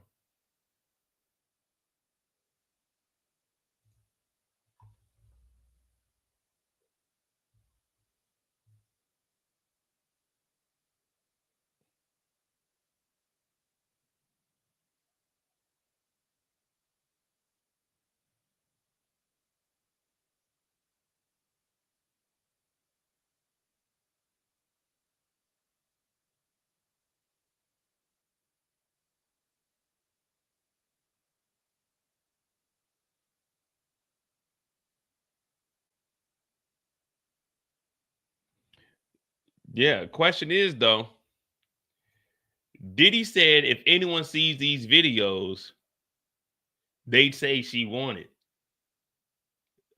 Yeah, question is, though, Diddy said if anyone sees these videos, they'd say she wanted.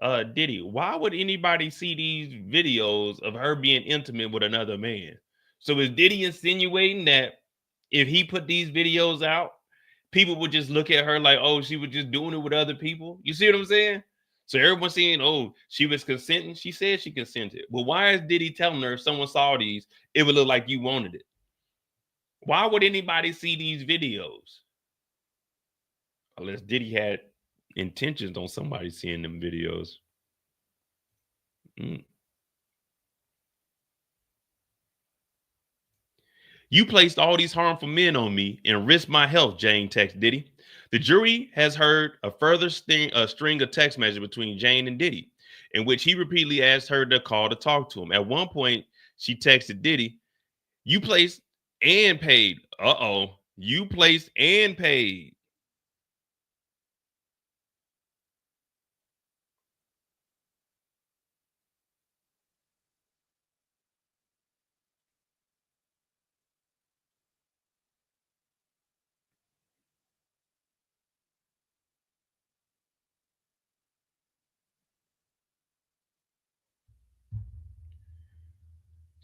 Diddy, why would anybody see these videos of her being intimate with another man? So is Diddy insinuating that if he put these videos out, people would just look at her like, oh, she was just doing it with other people? You see what I'm saying? So everyone's saying, oh, she was consenting. She said she consented. Well, why is Diddy telling her if someone saw these, it would look like you wanted it? Why would anybody see these videos? Unless Diddy had intentions on somebody seeing them videos. You placed all these harmful men on me and risked my health, Jane texted Diddy. The jury has heard a further string of text messages between Jane and Diddy, in which he repeatedly asked her to call to talk to him. At one point, she texted Diddy, you placed and paid. Uh-oh. You placed and paid.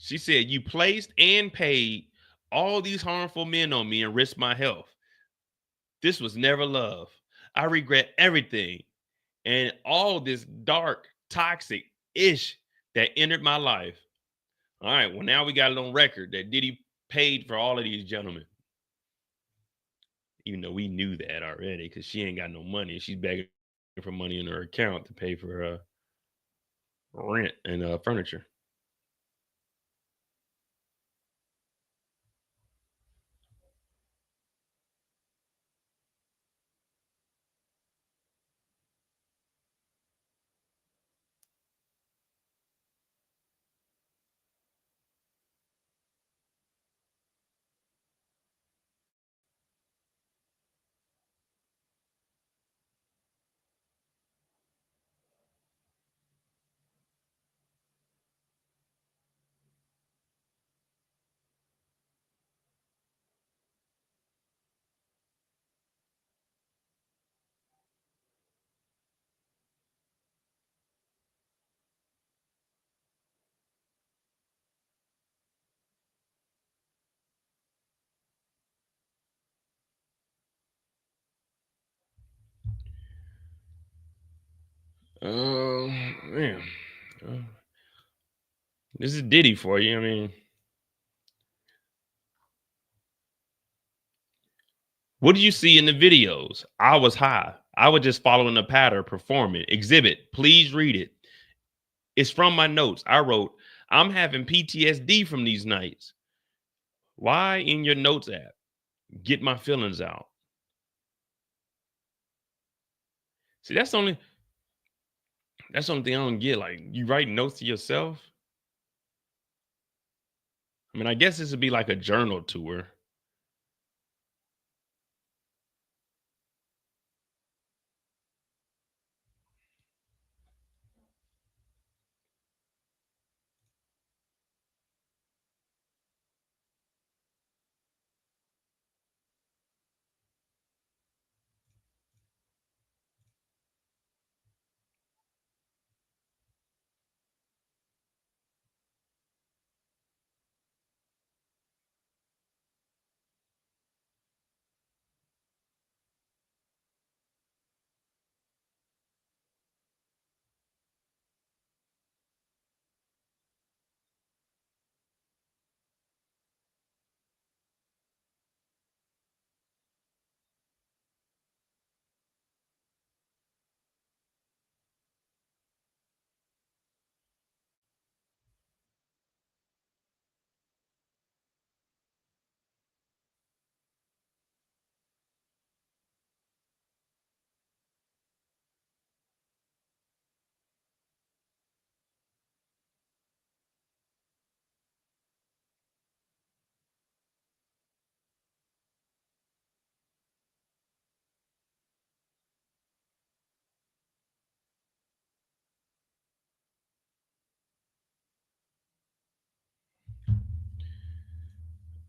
She said, you placed and paid all these harmful men on me and risked my health. This was never love. I regret everything and all this dark, toxic ish that entered my life. All right, well, now we got it on record that Diddy paid for all of these gentlemen. Even though we knew that already because she ain't got no money. She's begging for money in her account to pay for rent and furniture. Oh, man. This is Diddy for you. I mean, what did you see in the videos? I was high. I was just following the pattern, perform it. Exhibit, please read it. It's from my notes. I wrote, I'm having PTSD from these nights. Why in your notes app? Get my feelings out. See, that's the only thing I don't get. Like, you write notes to yourself. I mean, I guess this would be like a journal tour.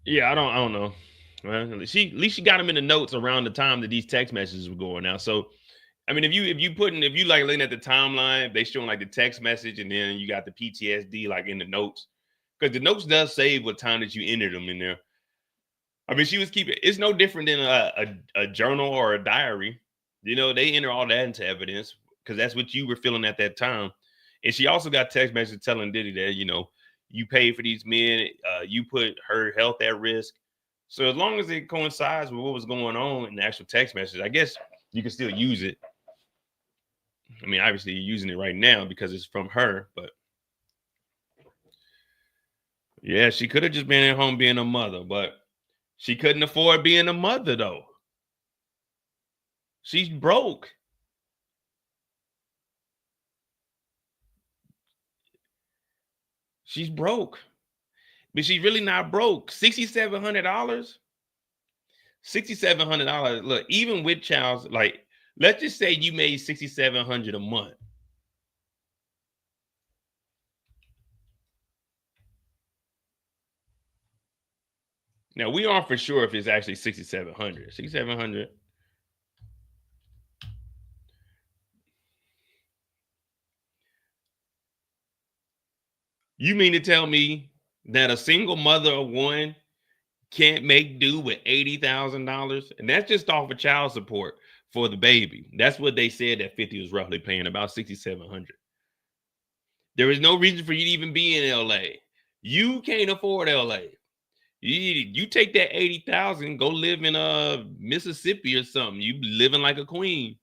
Yeah, I don't know. Well, at least she got them in the notes around the time that these text messages were going out. So, I mean, if you like looking at the timeline, they showing like the text message, and then you got the PTSD like in the notes, because the notes does save what time that you entered them in there. I mean, she was keeping. It's no different than a journal or a diary. You know, they enter all that into evidence because that's what you were feeling at that time. And she also got text messages telling Diddy that, you know, you paid for these men, you put her health at risk. So as long as it coincides with what was going on in the actual text message, I guess you can still use it. I mean, obviously you're using it right now because it's from her, but yeah, she could have just been at home being a mother, but she couldn't afford being a mother though. She's broke. She's broke. But she's really not broke. $6,700. $6,700. Look, even with child, like, let's just say you made $6,700 a month. Now we aren't for sure if it's actually 6,700. 6,700. You mean to tell me that a single mother of one can't make do with $80,000? And that's just off of child support for the baby. That's what they said that 50 was roughly paying, about 6,700. There is no reason for you to even be in LA. You can't afford LA. You take that 80,000, go live in Mississippi or something. You living like a queen.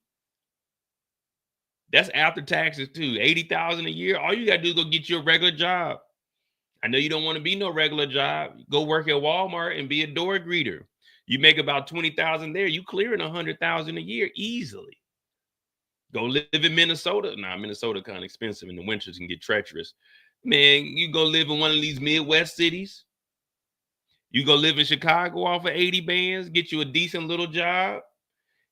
That's after taxes too. 80,000 a year. All you gotta do is go get you a regular job. I know you don't want to be no regular job. Go work at Walmart and be a door greeter. You make about 20,000 there. You clearing 100,000 a year easily. Go live in Minnesota. Nah, Minnesota kind of expensive in the winters and get treacherous. Man, you go live in one of these Midwest cities. You go live in Chicago off of 80 bands, get you a decent little job,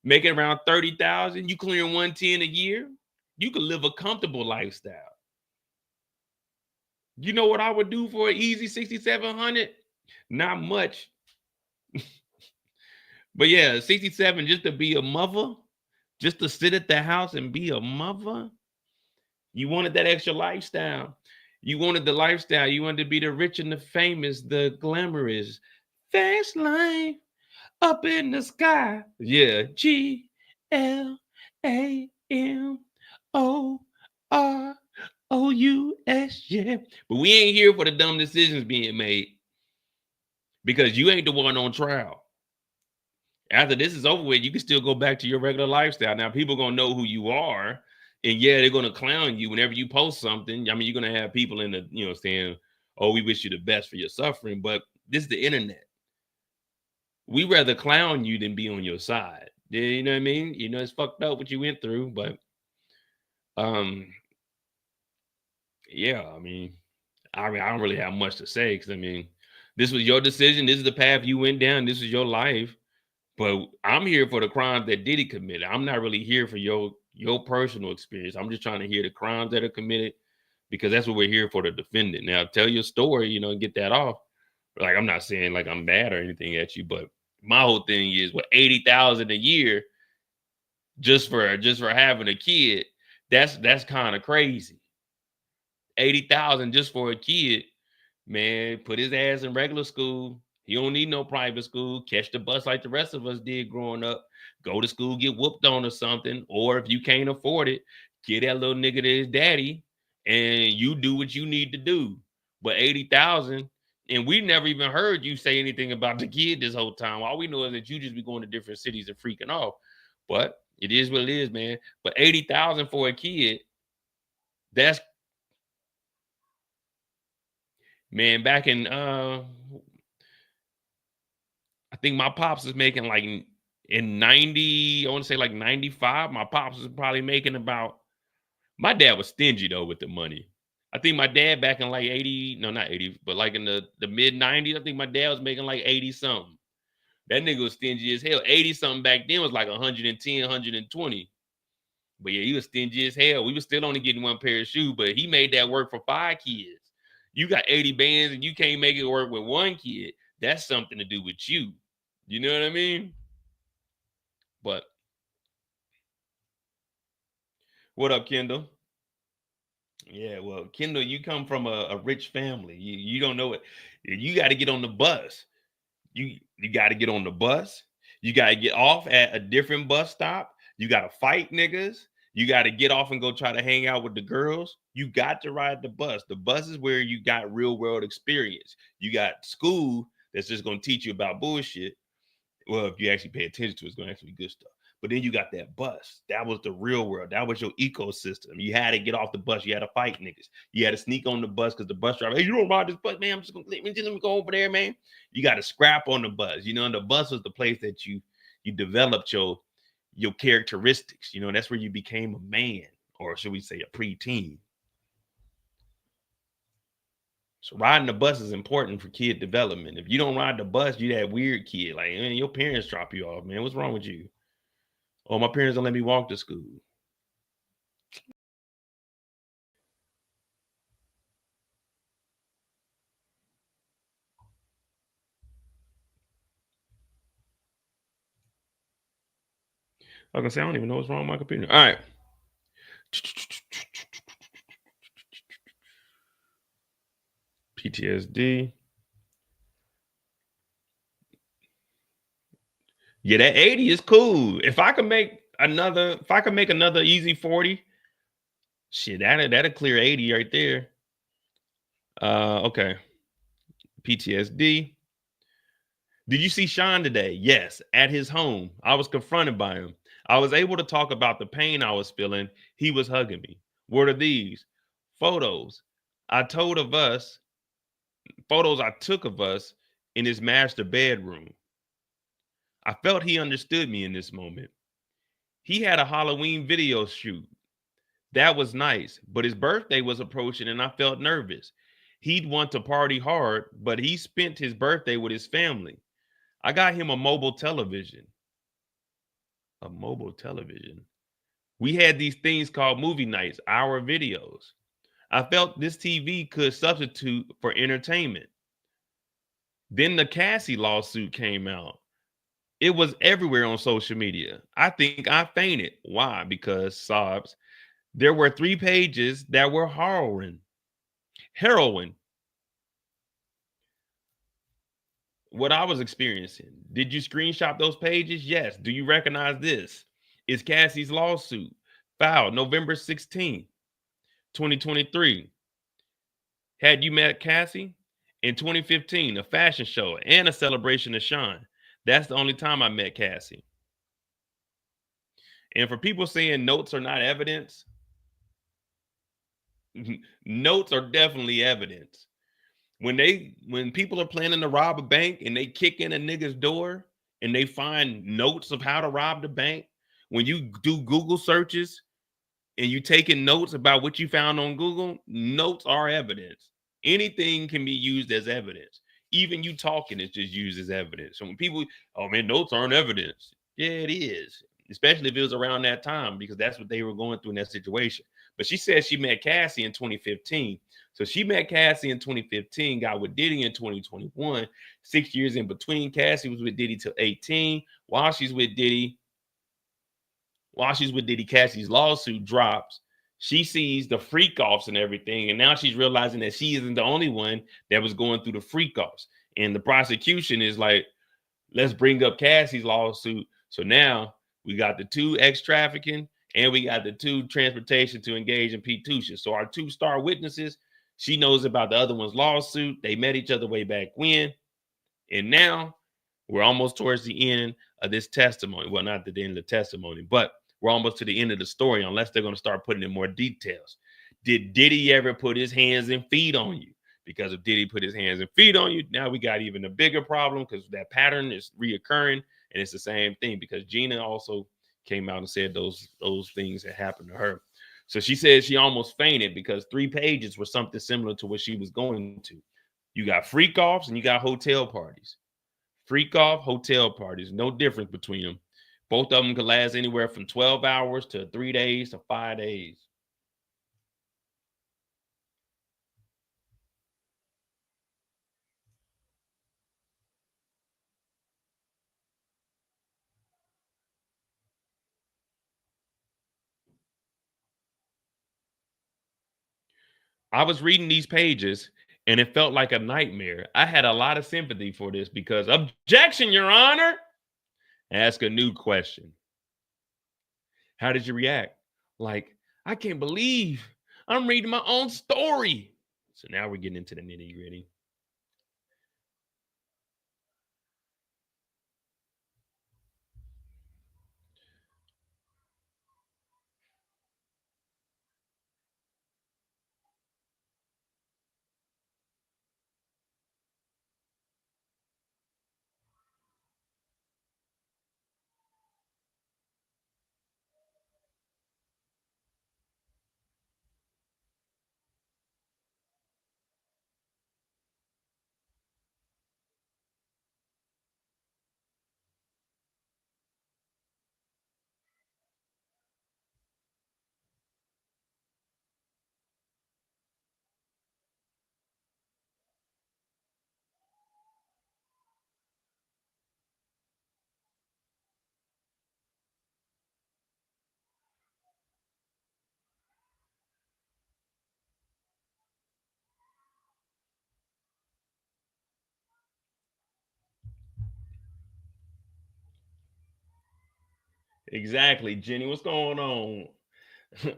make it around 30,000. You clearing 110 a year. You can live a comfortable lifestyle. You know what I would do for an easy 6,700? Not much. But yeah, 67 just to be a mother, just to sit at the house and be a mother. You wanted that extra lifestyle. You wanted the lifestyle. You wanted to be the rich and the famous, the glamorous, fast life up in the sky. Yeah, GLAMOROUS. Yeah. But we ain't here for the dumb decisions being made because you ain't the one on trial. After this is over with, you can still go back to your regular lifestyle. Now, people are going to know who you are. And yeah, they're going to clown you whenever you post something. I mean, you're going to have people in the, saying, oh, we wish you the best for your suffering. But this is the internet. We rather clown you than be on your side. You know what I mean? It's fucked up what you went through. But, yeah, I don't really have much to say because, this was your decision. This is the path you went down. This is your life. But I'm here for the crimes that Diddy committed. I'm not really here for your personal experience. I'm just trying to hear the crimes that are committed because that's what we're here for, the defendant. Now, tell your story, and get that off. Like, I'm not saying like I'm mad or anything at you, but my whole thing is what $80,000 a year just for having a kid. That's kind of crazy. $80,000 just for a kid. Man, put his ass in regular school. He don't need no private school. Catch the bus like the rest of us did growing up. Go to school, get whooped on or something. Or if you can't afford it, get that little nigga to his daddy and you do what you need to do. But 80,000, and we never even heard you say anything about the kid this whole time. All we know is that you just be going to different cities and freaking off. But it is what it is, man. But 80,000 for a kid, that's, man, back in I think my pops is making like in 90, I want to say like 95. My pops is probably making about, my dad was stingy though with the money. I think my dad back in like 80, no, not 80, but like in the mid 90s, I think my dad was making like 80 something. That nigga was stingy as hell. 80 something back then was like 110, 120. But yeah, he was stingy as hell. We were still only getting one pair of shoes, but he made that work for 5 kids. You got 80 bands and you can't make it work with one kid. That's something to do with you. You know what I mean? But what up, Kendall? Yeah, well, Kendall, you come from a rich family. You don't know it. You got to get on the bus. You got to get on the bus. You got to get off at a different bus stop. You got to fight niggas. You got to get off and go try to hang out with the girls. You got to ride the bus. The bus is where you got real world experience. You got school that's just going to teach you about bullshit. Well, if you actually pay attention to it, it's going to actually be good stuff. But then you got that bus. That was the real world. That was your ecosystem. You had to get off the bus. You had to fight niggas. You had to sneak on the bus because the bus driver, hey, you don't ride this bus, man. I'm just going to let me go over there, man. You got to scrap on the bus. And the bus was the place that you developed your characteristics. That's where you became a man, or should we say a preteen. So riding the bus is important for kid development. If you don't ride the bus, you that weird kid. Like, man, your parents drop you off, man. What's wrong with you? Oh, my parents don't let me walk to school. I was gonna say, I don't even know what's wrong with my computer. All right. PTSD. Yeah, that 80 is cool. If I can make another easy 40, shit, that'll clear 80 right there. Okay. PTSD. Did you see Sean today? Yes, at his home. I was confronted by him. I was able to talk about the pain I was feeling. He was hugging me. What are these? Photos I took of us in his master bedroom. I felt he understood me in this moment. He had a Halloween video shoot. That was nice, but his birthday was approaching and I felt nervous. He'd want to party hard, but he spent his birthday with his family. I got him a mobile television. A mobile television. We had these things called movie nights, our videos. I felt this TV could substitute for entertainment. Then the Cassie lawsuit came out. It was everywhere on social media. I think I fainted. Why? Because sobs. There were 3 pages that were heroin. What I was experiencing. Did you screenshot those pages? Yes. Do you recognize this? It's Cassie's lawsuit filed November 16th, 2023. Had you met Cassie? In 2015, a fashion show and a celebration of Sean. That's the only time I met Cassie. And for people saying notes are not evidence, notes are definitely evidence. When people are planning to rob a bank and they kick in a nigga's door and they find notes of how to rob the bank, when you do Google searches and you taking notes about what you found on Google, notes are evidence. Anything can be used as evidence. Even you talking is just used as evidence. So when people, oh man, notes aren't evidence. Yeah, it is. Especially if it was around that time, because that's what they were going through in that situation. But she said she met Cassie in 2015. So she met Cassie in 2015, got with Diddy in 2021. 6 years in between, Cassie was with Diddy till 18. While she's with Diddy, Cassie's lawsuit drops. She sees the freak offs and everything. And now she's realizing that she isn't the only one that was going through the freak offs. And the prosecution is like, let's bring up Cassie's lawsuit. So now we got the 2 ex trafficking and we got the 2 transportation to engage in P2. So our 2 star witnesses, she knows about the other one's lawsuit. They met each other way back when. And now we're almost towards the end of this testimony. Well, not the end of the testimony, but we're almost to the end of the story, unless they're going to start putting in more details. Did Diddy ever put his hands and feet on you? Because if Diddy put his hands and feet on you, now we got even a bigger problem, because that pattern is reoccurring, and it's the same thing, because Gina also came out and said those things that happened to her. So she said she almost fainted because 3 pages were something similar to what she was going to. You got freak offs and you got hotel parties. Freak off, hotel parties, no difference between them. Both of them could last anywhere from 12 hours to 3 days to 5 days. I was reading these pages and it felt like a nightmare. I had a lot of sympathy for this because, objection, Your Honor. Ask a new question. How did you react? Like, I can't believe I'm reading my own story. So now we're getting into the nitty gritty. Exactly, Jenny. What's going on?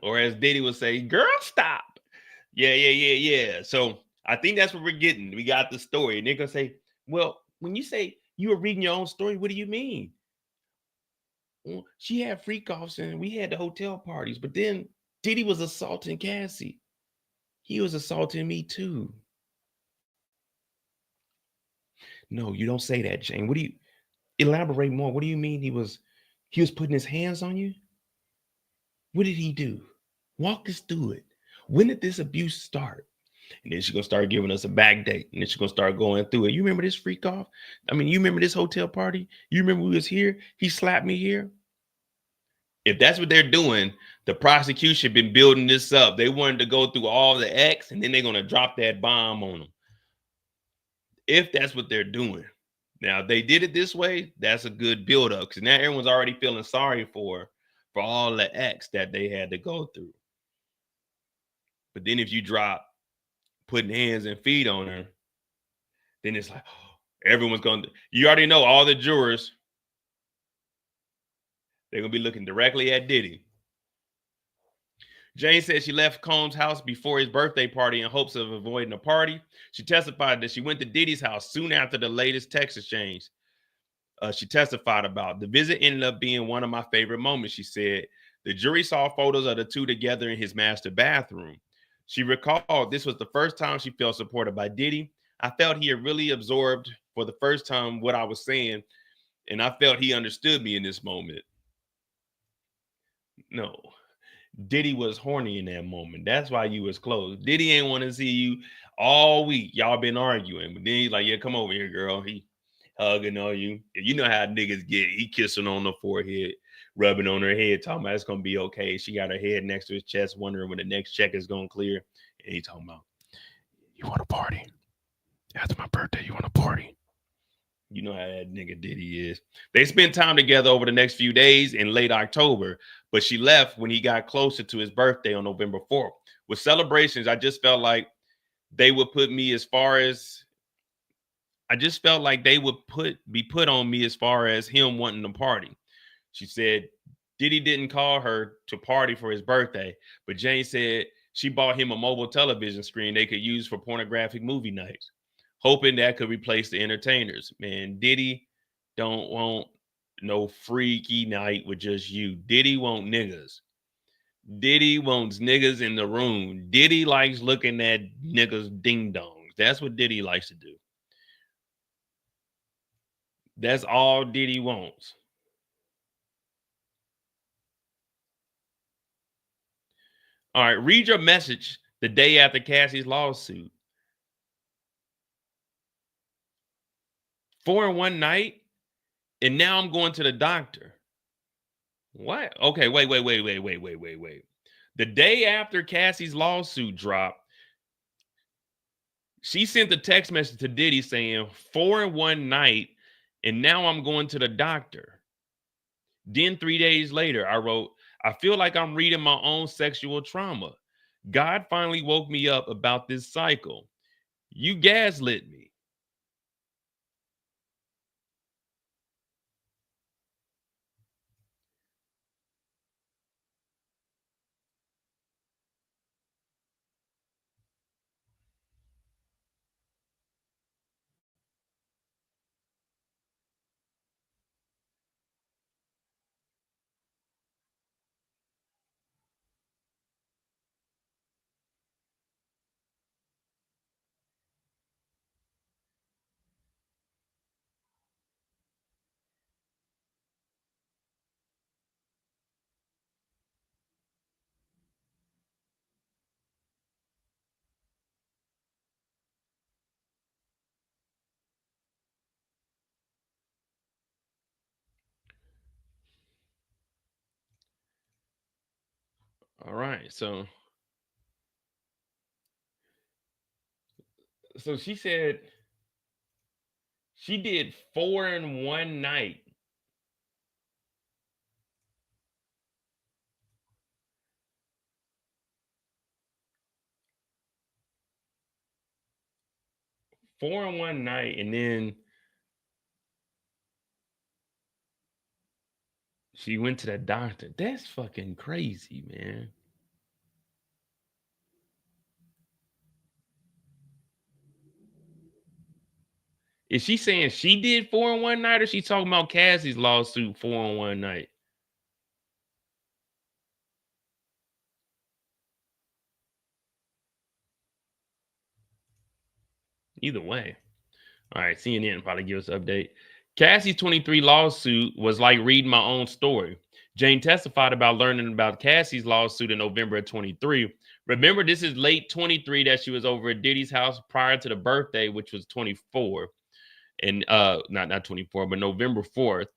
Or as Diddy would say, girl, stop. Yeah. So I think that's what we're getting. We got the story. And they're going to say, well, when you say you were reading your own story, what do you mean? Well, she had freak offs and we had the hotel parties, but then Diddy was assaulting Cassie. He was assaulting me too. No, you don't say that, Jane. What do you elaborate more? What do you mean he was putting his hands on you? What did he do? Walk us through it. When did this abuse start? And then she's gonna start giving us a back date. And then she's gonna start going through it. You remember this freak off? I mean, you remember this hotel party? You remember we was here? He slapped me here. If that's what they're doing, the prosecution been building this up. They wanted to go through all the X, and then they're gonna drop that bomb on them. If that's what they're doing. Now, if they did it this way, that's a good build-up, because now everyone's already feeling sorry for all the X that they had to go through. But then if you drop putting hands and feet on her, then it's like, oh, everyone's going to, you already know all the jurors, they're going to be looking directly at Diddy. Jane said she left Combs' house before his birthday party in hopes of avoiding a party. She testified that she went to Diddy's house soon after the latest text exchange. she testified about. The visit ended up being one of my favorite moments, she said. The jury saw photos of the two together in his master bathroom. She recalled this was the first time she felt supported by Diddy. I felt he had really absorbed for the first time what I was saying, and I felt he understood me in this moment. No, Diddy was horny in that moment. That's why you was close. Diddy ain't want to see you all week. Y'all been arguing, but then he's like, "Yeah, come over here, girl." He hugging on you. You know how niggas get. He kissing on the forehead, rubbing on her head, talking about it's gonna be okay. She got her head next to his chest, wondering when the next check is gonna clear. And he talking about, "You want a party? After my birthday, you want a party?" You know how that nigga Diddy is. They spent time together over the next few days in late October, but she left when he got closer to his birthday on November 4th. With celebrations, I just felt like they would put me as far as I just felt like they would be put on me as far as him wanting to party. She said Diddy didn't call her to party for his birthday, but Jane said she bought him a mobile television screen they could use for pornographic movie nights, hoping that could replace the entertainers. Man, Diddy don't want no freaky night with just you. Diddy want niggas. Diddy wants niggas in the room. Diddy likes looking at niggas ding dongs. That's what Diddy likes to do. That's all Diddy wants. All right, read your message the day after Cassie's lawsuit. 4 in one night, and now I'm going to the doctor. What? Okay, wait. The day after Cassie's lawsuit dropped, she sent a text message to Diddy saying 4 in one night, and now I'm going to the doctor. Then 3 days later, I wrote, I feel like I'm reading my own sexual trauma. God finally woke me up about this cycle. You gaslit me. All right, so she said she did 4 in one night. Four in one night, and then she went to the doctor. That's fucking crazy, man. Is she saying she did 4 in one night, or she talking about Cassie's lawsuit 4 in one night? Either way. All right, CNN probably give us an update. Cassie's 23 lawsuit was like reading my own story. Jane testified about learning about Cassie's lawsuit in November of 23. Remember, this is late 23 that she was over at Diddy's house prior to the birthday, which was 24. And not 24, but November 4th.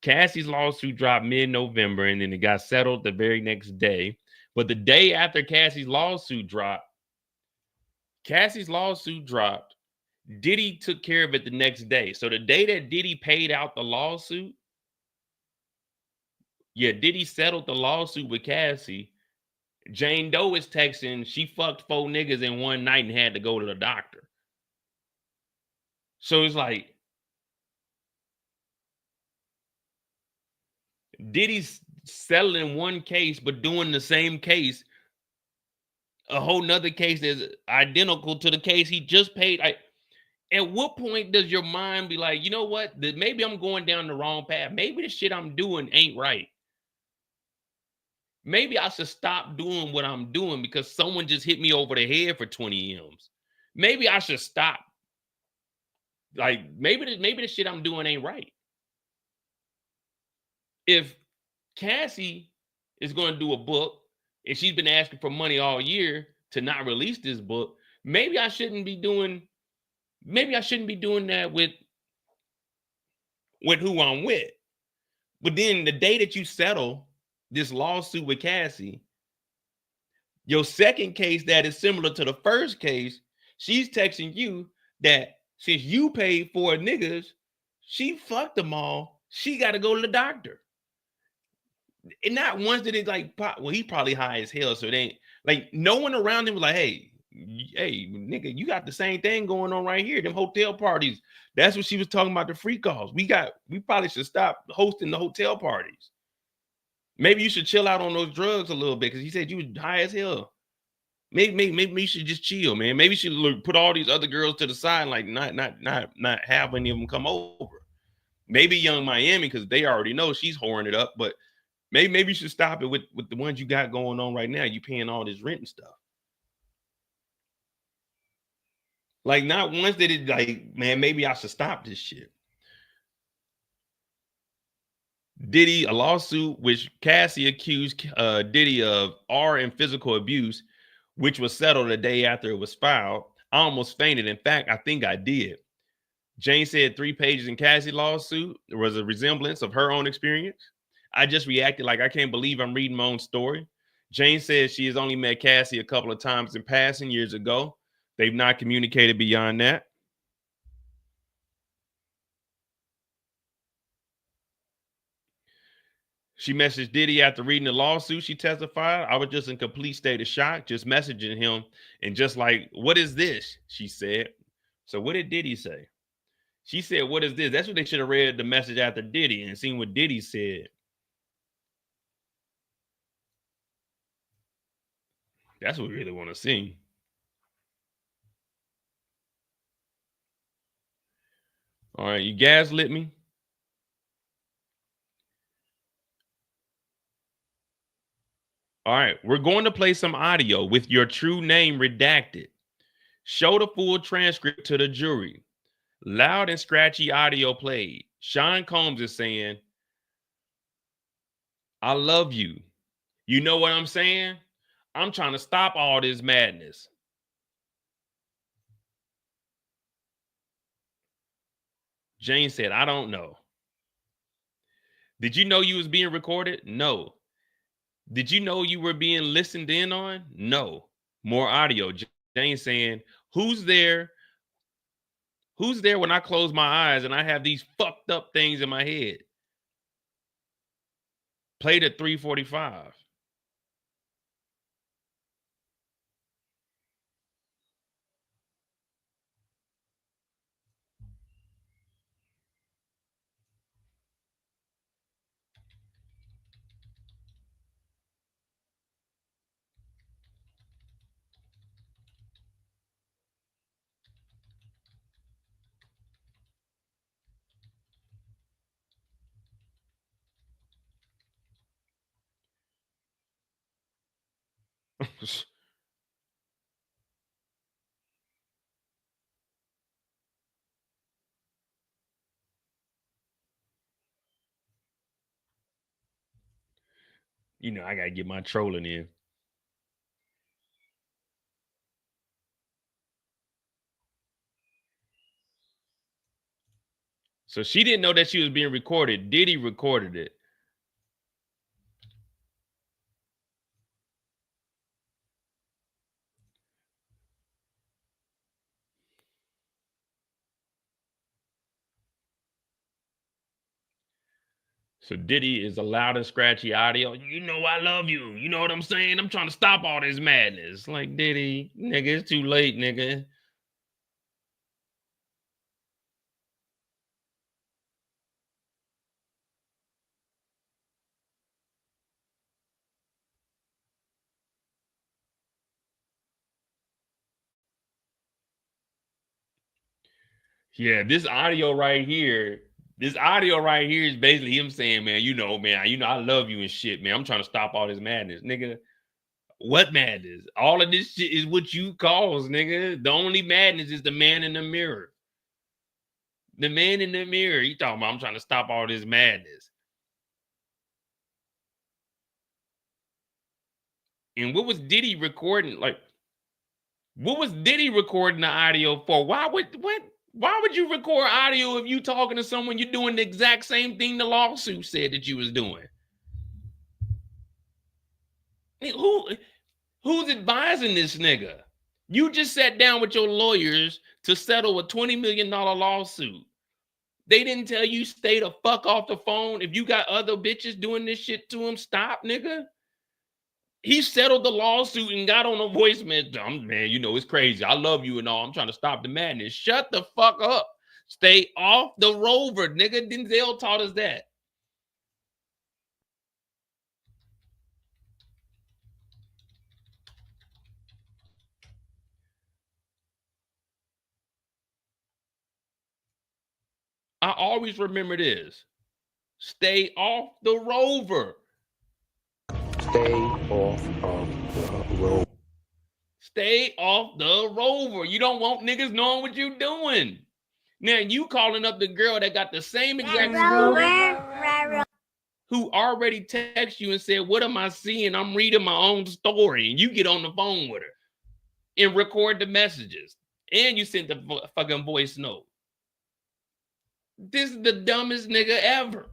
Cassie's lawsuit dropped mid-November, and then it got settled the very next day. But the day after Cassie's lawsuit dropped, Diddy took care of it the next day. So the day that Diddy paid out the lawsuit, Diddy settled the lawsuit with Cassie. Jane Doe is texting, she fucked 4 niggas in one night and had to go to the doctor. So it's like, Diddy's settling one case, but doing the same case, a whole nother case that's identical to the case he just paid. At what point does your mind be like, you know what? Maybe I'm going down the wrong path. Maybe the shit I'm doing ain't right. Maybe I should stop doing what I'm doing because someone just hit me over the head for 20 M's. Maybe I should stop. Like maybe the shit I'm doing ain't right. If Cassie is going to do a book and she's been asking for money all year to not release this book, maybe I shouldn't be doing that with who I'm with. But then the day that you settle this lawsuit with Cassie, your second case that is similar to the first case, she's texting you that since you paid for niggas, she fucked them all. She got to go to the doctor. And not once did it like pop. Well, he probably high as hell, so it ain't like no one around him was like, hey, nigga, you got the same thing going on right here. Them hotel parties. That's what she was talking about, the free calls. We probably should stop hosting the hotel parties. Maybe you should chill out on those drugs a little bit because he said you was high as hell. Maybe you should just chill, man. Maybe you should put all these other girls to the side, like not have any of them come over. Maybe Young Miami, because they already know she's whoring it up, but maybe you should stop it with the ones you got going on right now. You paying all this rent and stuff. Like not once did it like, man, maybe I should stop this shit. Diddy, a lawsuit which Cassie accused Diddy of R and physical abuse, which was settled a day after it was filed. I almost fainted. In fact, I think I did. Jane said 3 pages in Cassie lawsuit was a resemblance of her own experience. I just reacted like I can't believe I'm reading my own story. Jane says she has only met Cassie a couple of times in passing years ago. They've not communicated beyond that. She messaged Diddy after reading the lawsuit. She testified, I was just in complete state of shock, just messaging him and just like, what is this? She said. So what did Diddy say? She said, what is this? That's what they should have read the message after Diddy and seen what Diddy said. That's what we really want to see. All right, you gaslit me. All right, we're going to play some audio with your true name redacted. Show the full transcript to the jury. Loud and scratchy audio played. Sean Combs is saying, I love you. You know what I'm saying? I'm trying to stop all this madness. Jane said, I don't know. Did you know you was being recorded? No. Did you know you were being listened in on? No. More audio. Jane saying, who's there? Who's there when I close my eyes and I have these fucked up things in my head? Played at 3:45. You know, I gotta get my trolling in. So she didn't know that she was being recorded. Diddy recorded it. So Diddy is a loud and scratchy audio. You know I love you. You know what I'm saying? I'm trying to stop all this madness. Like, Diddy, nigga, it's too late, nigga. Yeah, this audio right here is basically him saying, man, I love you and shit, man. I'm trying to stop all this madness, nigga. What madness? All of this shit is what you cause, nigga. The only madness is the man in the mirror. The man in the mirror. He talking about I'm trying to stop all this madness. And what was Diddy recording? Like, what was Diddy recording the audio for? Why would you record audio if you talking to someone you're doing the exact same thing the lawsuit said that you was doing? Who's advising this nigga? You just sat down with your lawyers to settle a $20 million lawsuit. They didn't tell you stay the fuck off the phone. If you got other bitches doing this shit to him, stop, nigga. He settled the lawsuit and got on a voicemail. Man, it's crazy. I love you and all. I'm trying to stop the madness. Shut the fuck up. Stay off the rover, nigga. Denzel taught us that. I always remember this. Stay off the rover. Stay off of the road. Stay off the rover. You don't want niggas knowing what you doing. Now you calling up the girl that got the same exact story, who already text you and said, what am I seeing? I'm reading my own story. And you get on the phone with her and record the messages. And you sent the fucking voice note. This is the dumbest nigga ever.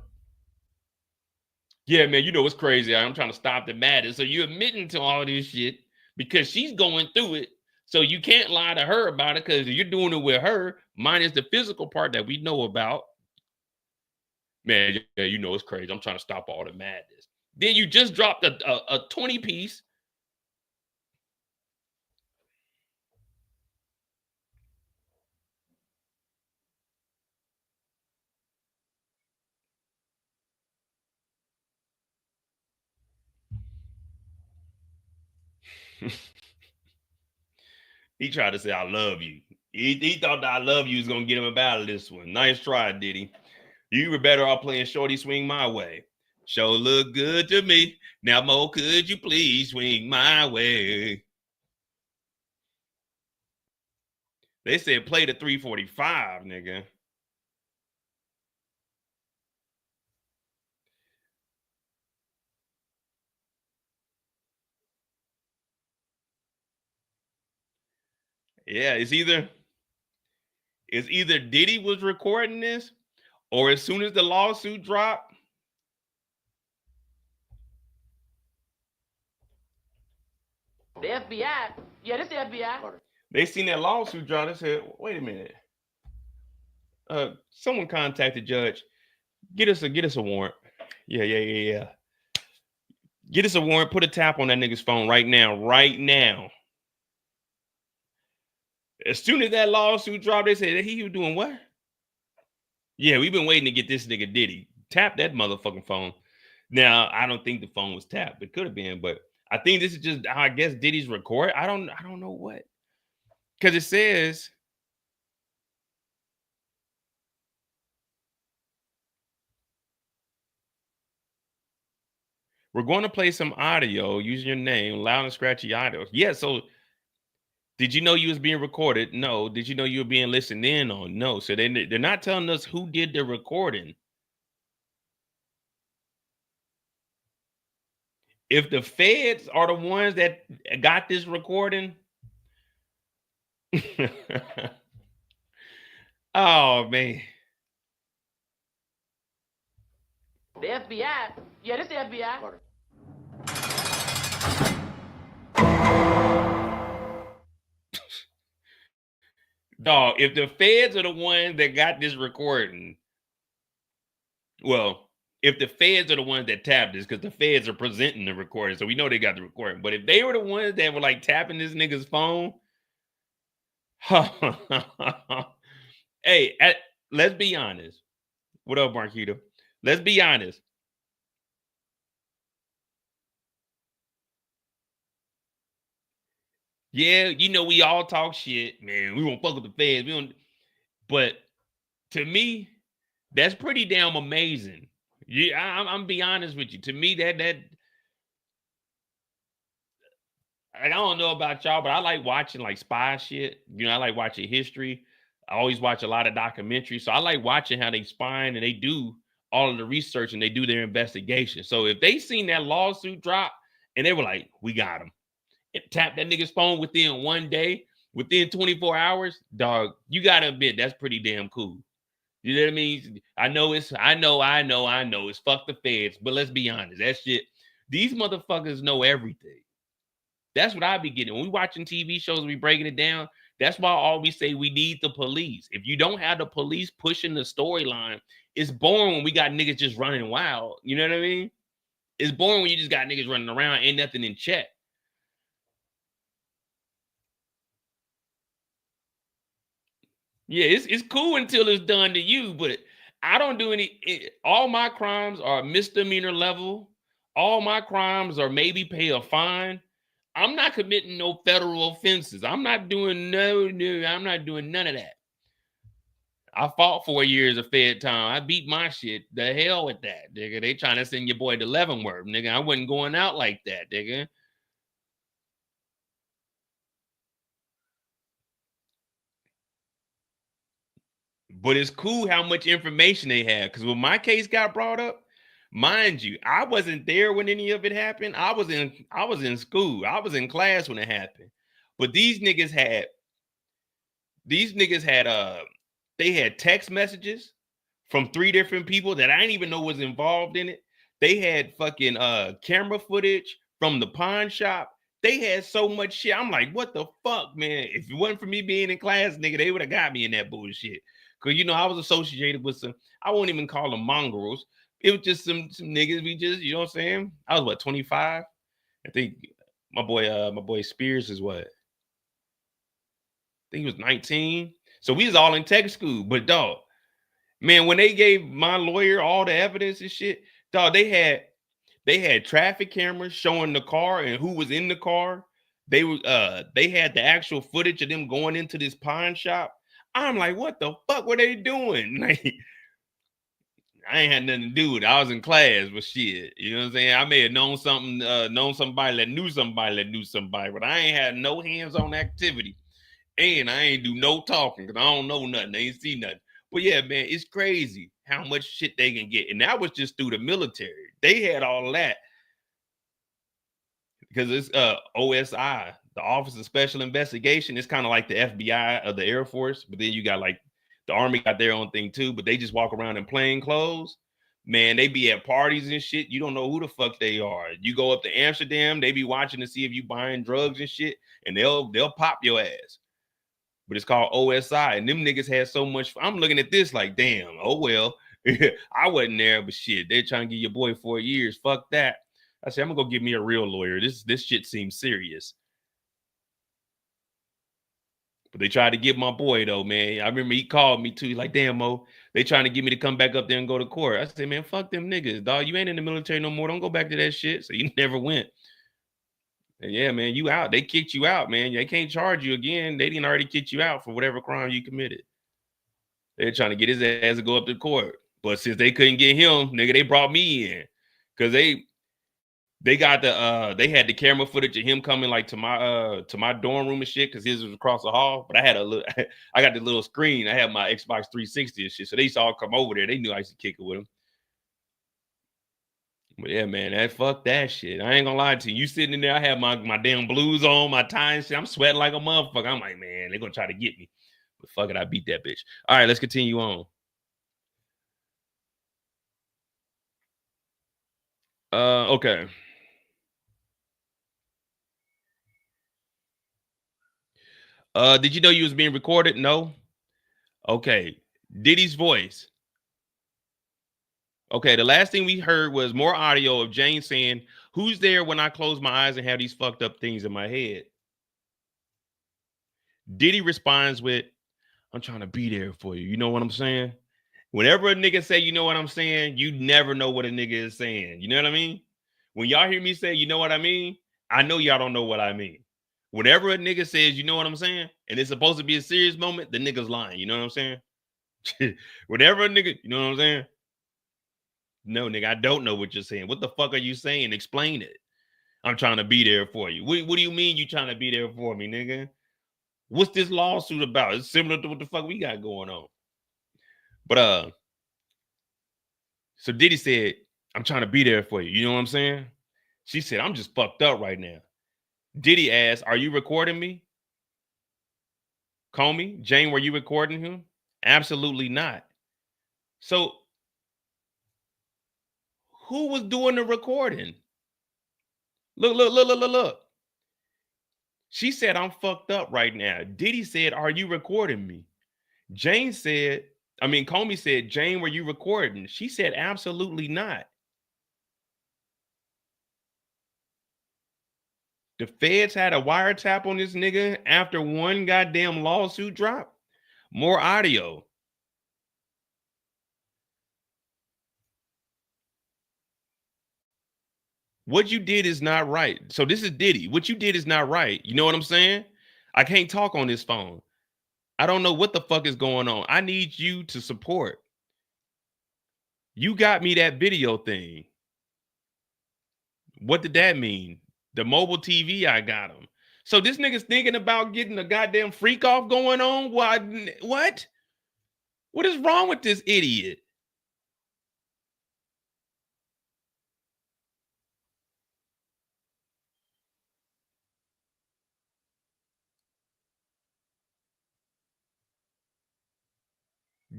Yeah, man, it's crazy. I'm trying to stop the madness. So you're admitting to all this shit because she's going through it. So you can't lie to her about it because you're doing it with her, minus the physical part that we know about. Man, yeah, it's crazy. I'm trying to stop all the madness. Then you just dropped a 20 piece. He tried to say, I love you. He thought that I love you was going to get him a battle this one. Nice try, Diddy. You were better off playing Shorty Swing My Way. Show look good to me. Now, Mo, could you please swing my way? They said play the 345, nigga. Yeah, it's either Diddy was recording this, or as soon as the lawsuit dropped, the FBI. Yeah, this the FBI. They seen that lawsuit drop. They said, wait a minute. Someone contacted Judge. Get us a warrant. Yeah. Get us a warrant. Put a tap on that nigga's phone right now. As soon as that lawsuit dropped, they said, he was doing what? Yeah, we've been waiting to get this nigga Diddy. Tap that motherfucking phone. Now, I don't think the phone was tapped. It could have been, but I think this is just how I guess Diddy's record. I don't know what. Because it says we're going to play some audio using your name, loud and scratchy audio. Yeah, so did you know you was being recorded? No. Did you know you were being listened in on? No. So they're not telling us who did the recording. If the feds are the ones that got this recording, oh man. The FBI. Yeah, this the FBI. Dog, if the feds are the ones that got this recording, well, if the feds are the ones that tapped this, because the feds are presenting the recording, so we know they got the recording. But if they were the ones that were like tapping this nigga's phone, hey, let's be honest. What up, Marquita? Let's be honest. Yeah, we all talk shit, man. We won't fuck with the feds. We don't. But to me, that's pretty damn amazing. Yeah, I'm be honest with you. To me, that I don't know about y'all, but I like watching like spy shit. You know, I like watching history. I always watch a lot of documentaries. So I like watching how they spying and they do all of the research and they do their investigation. So if they seen that lawsuit drop and they were like, we got him. It tapped that nigga's phone within 1 day, within 24 hours, dog, you gotta admit that's pretty damn cool. You know what I mean? I know it's fuck the feds, but let's be honest, that shit, these motherfuckers know everything. That's what I be getting. When we watching TV shows, we breaking it down. That's why I always say we need the police. If you don't have the police pushing the storyline, it's boring when we got niggas just running wild. You know what I mean? It's boring when you just got niggas running around, ain't nothing in check. Yeah, it's cool until it's done to you, but I don't do all my crimes are misdemeanor level. All my crimes are maybe pay a fine. I'm not committing no federal offenses. I'm not doing I'm not doing none of that. I fought 4 years of fed time. I beat my shit. The hell with that, nigga. They trying to send your boy to Leavenworth, nigga. I wasn't going out like that, nigga. But it's cool how much information they have. Because when my case got brought up, mind you, I wasn't there when any of it happened. I was in school. I was in class when it happened. But these niggas had they had text messages from 3 different people that I didn't even know was involved in it. They had fucking camera footage from the pawn shop. They had so much shit. I'm like, what the fuck, man? If it wasn't for me being in class, nigga, they would have got me in that bullshit. Cause you know, I was associated with some, I won't even call them mongrels. It was just some niggas. We just, you know what I'm saying? I was what, 25? I think my boy Spears is what? I think he was 19. So we was all in tech school. But dog, man, when they gave my lawyer all the evidence and shit, dog, they had traffic cameras showing the car and who was in the car. They had the actual footage of them going into this pawn shop. I'm like, what the fuck were they doing? Like, I ain't had nothing to do with it. I was in class, but shit, you know what I'm saying? I may have known something, known somebody that knew somebody, but I ain't had no hands-on activity. And I ain't do no talking because I don't know nothing. I ain't see nothing. But yeah, man, it's crazy how much shit they can get. And that was just through the military. They had all of that. Because it's OSI, the Office of Special Investigation. It's kind of like the FBI of the Air Force. But then you got like the Army got their own thing too. But they just walk around in plain clothes. Man, they be at parties and shit. You don't know who the fuck they are. You go up to Amsterdam, they be watching to see if you buying drugs and shit. And they'll pop your ass. But it's called OSI. And them niggas had so much. I'm looking at this like, damn, oh well. I wasn't there, but shit, they're trying to give your boy 4 years. Fuck that. I said, I'm gonna go get me a real lawyer. This shit seems serious. But they tried to get my boy though, man. I remember he called me too. He's like, damn, Mo, they trying to get me to come back up there and go to court. I said, man, fuck them niggas, dog. You ain't in the military no more. Don't go back to that shit. So you never went. And yeah, man, you out. They kicked you out, man. They can't charge you again. They didn't already kick you out for whatever crime you committed. They're trying to get his ass to go up to court. But since they couldn't get him, nigga, they brought me in. Because they got they had the camera footage of him coming like to my dorm room and shit, because his was across the hall. But I had I got the little screen. I had my Xbox 360 and shit. So they used to all come over there. They knew I used to kick it with him. But yeah, man, fuck that shit. I ain't gonna lie to you. You sitting in there, I have my damn blues on, my tie and shit. I'm sweating like a motherfucker. I'm like, man, they're gonna try to get me. But fuck it, I beat that bitch. All right, let's continue on. Okay. Did you know you was being recorded? No. Okay. Diddy's voice. Okay, the last thing we heard was more audio of Jane saying, "Who's there when I close my eyes and have these fucked up things in my head?" Diddy responds with, "I'm trying to be there for you." You know what I'm saying? Whenever a nigga say, you know what I'm saying, you never know what a nigga is saying. You know what I mean? When y'all hear me say, you know what I mean, I know y'all don't know what I mean. Whenever a nigga says, you know what I'm saying, and it's supposed to be a serious moment, the nigga's lying. You know what I'm saying? Whatever, nigga, you know what I'm saying? No, nigga, I don't know what you're saying. What the fuck are you saying? Explain it. I'm trying to be there for you. What do you mean you trying to be there for me, nigga? What's this lawsuit about? It's similar to what the fuck we got going on. But so Diddy said, I'm trying to be there for you. You know what I'm saying? She said, I'm just fucked up right now. Diddy asked, are you recording me? Comey, Jane, were you recording him? Absolutely not. So who was doing the recording? Look. She said, I'm fucked up right now. Diddy said, are you recording me? Comey said, Jane, were you recording? She said, absolutely not. The feds had a wiretap on this nigga after one goddamn lawsuit drop. More audio. What you did is not right. So this is Diddy. What you did is not right. You know what I'm saying? I can't talk on this phone. I don't know what the fuck is going on. I need you to support. You got me that video thing. What did that mean? The mobile TV, I got him. So this nigga's thinking about getting a goddamn freak off going on? What? What is wrong with this idiot?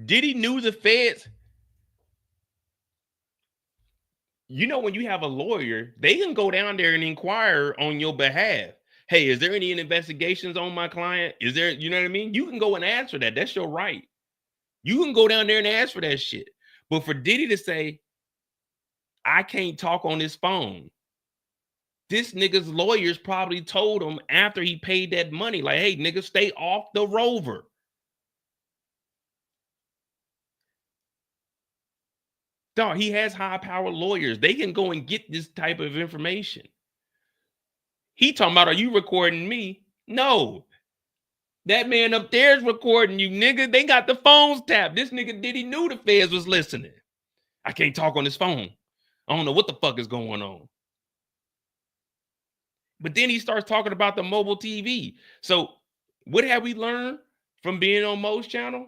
Diddy knew the feds. You know, when you have a lawyer, they can go down there and inquire on your behalf. Hey, is there any investigations on my client? Is there, you know what I mean? You can go and ask for that. That's your right. You can go down there and ask for that shit. But for Diddy to say, I can't talk on this phone. This nigga's lawyers probably told him after he paid that money, like, hey, nigga, stay off the rover. Dog, he has high-powered lawyers. They can go and get this type of information. He talking about, are you recording me? No. That man up there is recording you, nigga. They got the phones tapped. This nigga Diddy knew the feds was listening. I can't talk on this phone. I don't know what the fuck is going on. But then he starts talking about the mobile TV. So what have we learned from being on Mo's channel?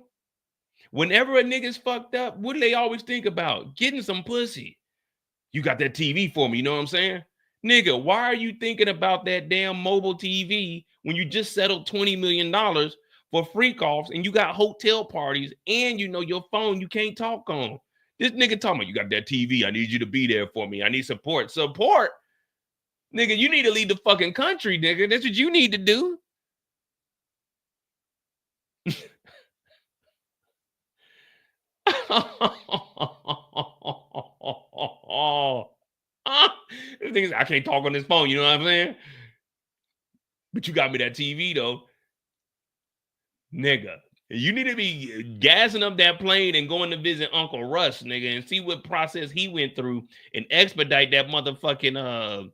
Whenever a nigga's fucked up, what do they always think about? Getting some pussy. You got that TV for me, you know what I'm saying? Nigga, why are you thinking about that damn mobile TV when you just settled $20 million for freak offs and you got hotel parties and you know your phone you can't talk on? This nigga talking about, you got that TV, I need you to be there for me. I need support. Support? Nigga, you need to leave the fucking country, nigga. That's what you need to do. The thing is, I can't talk on this phone, you know what I'm saying? But you got me that TV though. Nigga, you need to be gassing up that plane and going to visit Uncle Russ, nigga, and see what process he went through and expedite that motherfucking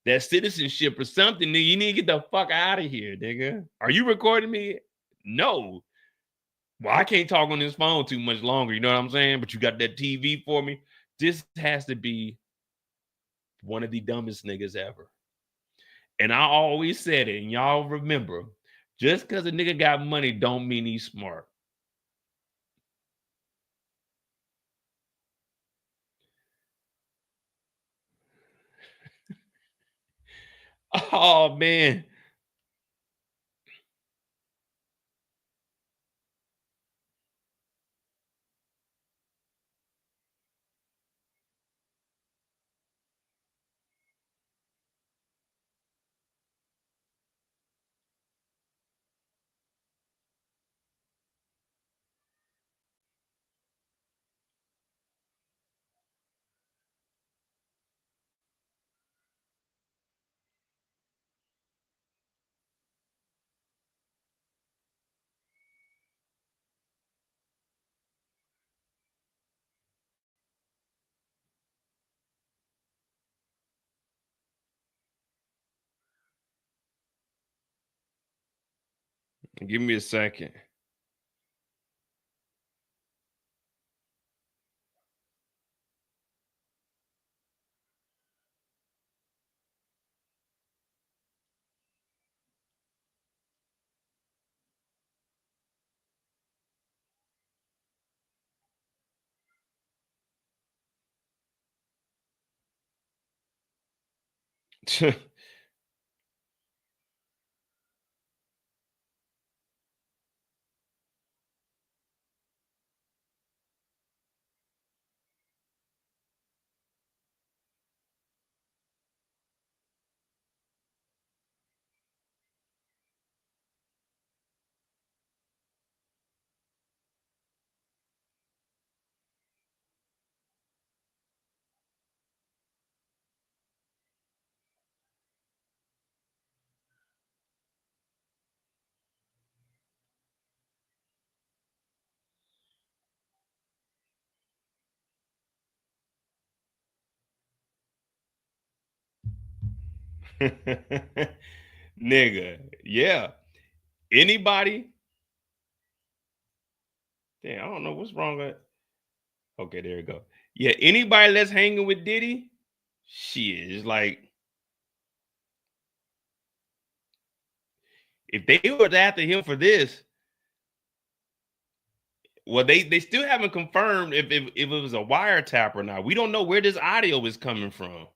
that citizenship or something, nigga. You need to get the fuck out of here, nigga. Are you recording me? No. Well, I can't talk on this phone too much longer, you know what I'm saying? But you got that TV for me. This has to be one of the dumbest niggas ever. And I always said it, and y'all remember, just because a nigga got money don't mean he's smart. Oh, man. Give me a second. Nigga, yeah. Anybody? Damn, I don't know what's wrong with. Okay, there we go. Yeah, anybody that's hanging with Diddy, shit, it's like if they were after him for this, well, they still haven't confirmed if it was a wiretap or not. We don't know where this audio is coming from.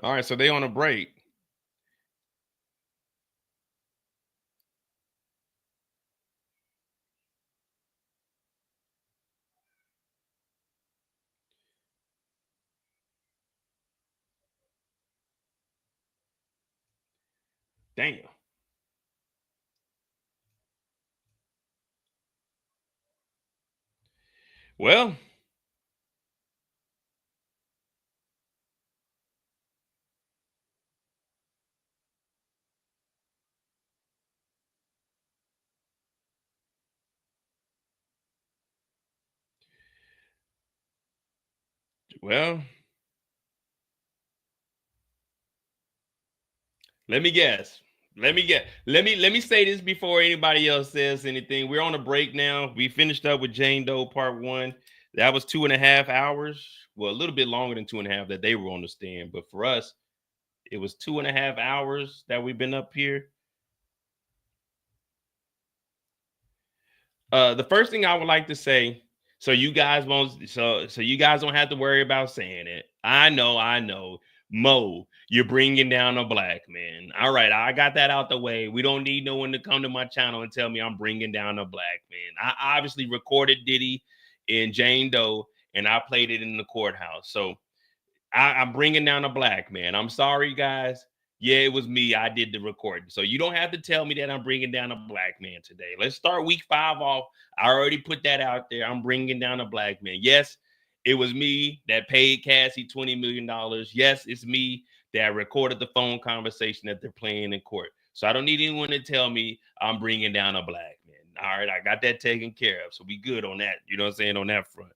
All right, so they on a break. Damn. Well, well, let me guess. Let me say this before anybody else says anything. We're on a break now. We finished up with Jane Doe Part 1. That was 2.5 hours. Well, a little bit longer than 2.5 that they were on the stand, but for us, it was 2.5 hours that we've been up here. The first thing I would like to say, so you guys don't have to worry about saying it. I know. Mo, you're bringing down a black man. All right, I got that out the way. We don't need no one to come to my channel and tell me I'm bringing down a black man. I obviously recorded Diddy and Jane Doe, and I played it in the courthouse. So I'm bringing down a black man. I'm sorry, guys. Yeah, it was me. I did the recording. So you don't have to tell me that I'm bringing down a black man today. Let's start week 5 off. I already put that out there. I'm bringing down a black man. Yes, it was me that paid Cassie $20 million. Yes, it's me that recorded the phone conversation that they're playing in court. So I don't need anyone to tell me I'm bringing down a black man. All right, I got that taken care of. So we good on that. You know what I'm saying? On that front.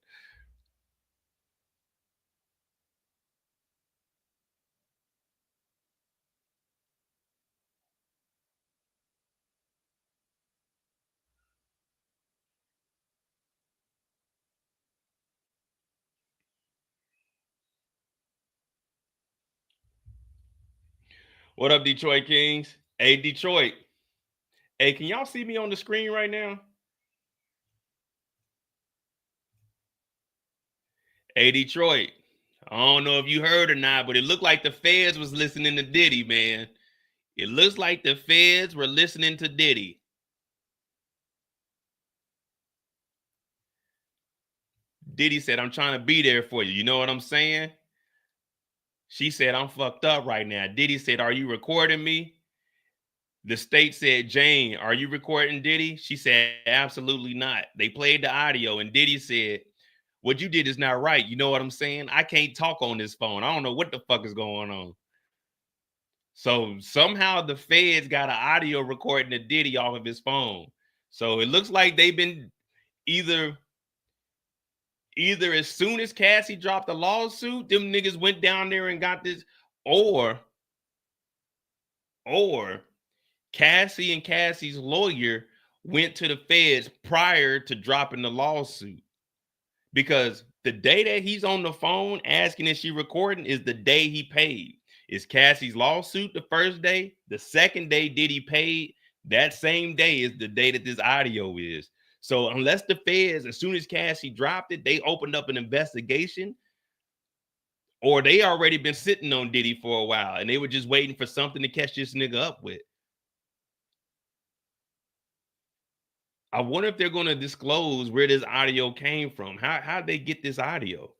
What up, Detroit Kings? Hey, Detroit. Hey, can y'all see me on the screen right now? Hey, Detroit. I don't know if you heard or not, but it looked like the feds was listening to Diddy, man. It looks like the feds were listening to Diddy. Diddy said, I'm trying to be there for you. You know what I'm saying? She said, I'm fucked up right now. Diddy said, are you recording me? The state said, Jane, are you recording Diddy? She said, absolutely not. They played the audio, and Diddy said, what you did is not right. You know what I'm saying? I can't talk on this phone. I don't know what the fuck is going on. So somehow the feds got an audio recording of Diddy off of his phone. So it looks like they've been either as soon as Cassie dropped the lawsuit, them niggas went down there and got this, or Cassie and Cassie's lawyer went to the feds prior to dropping the lawsuit. Because the day that he's on the phone asking is she recording is the day he paid. Is Cassie's lawsuit the first day? The second day Diddy paid, that same day is the day that this audio is. So unless the feds, as soon as Cassie dropped it, they opened up an investigation, or they already been sitting on Diddy for a while and they were just waiting for something to catch this nigga up with. I wonder if they're going to disclose where this audio came from. How'd they get this audio?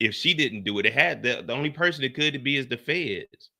If she didn't do it, it had the only person it could be is the feds.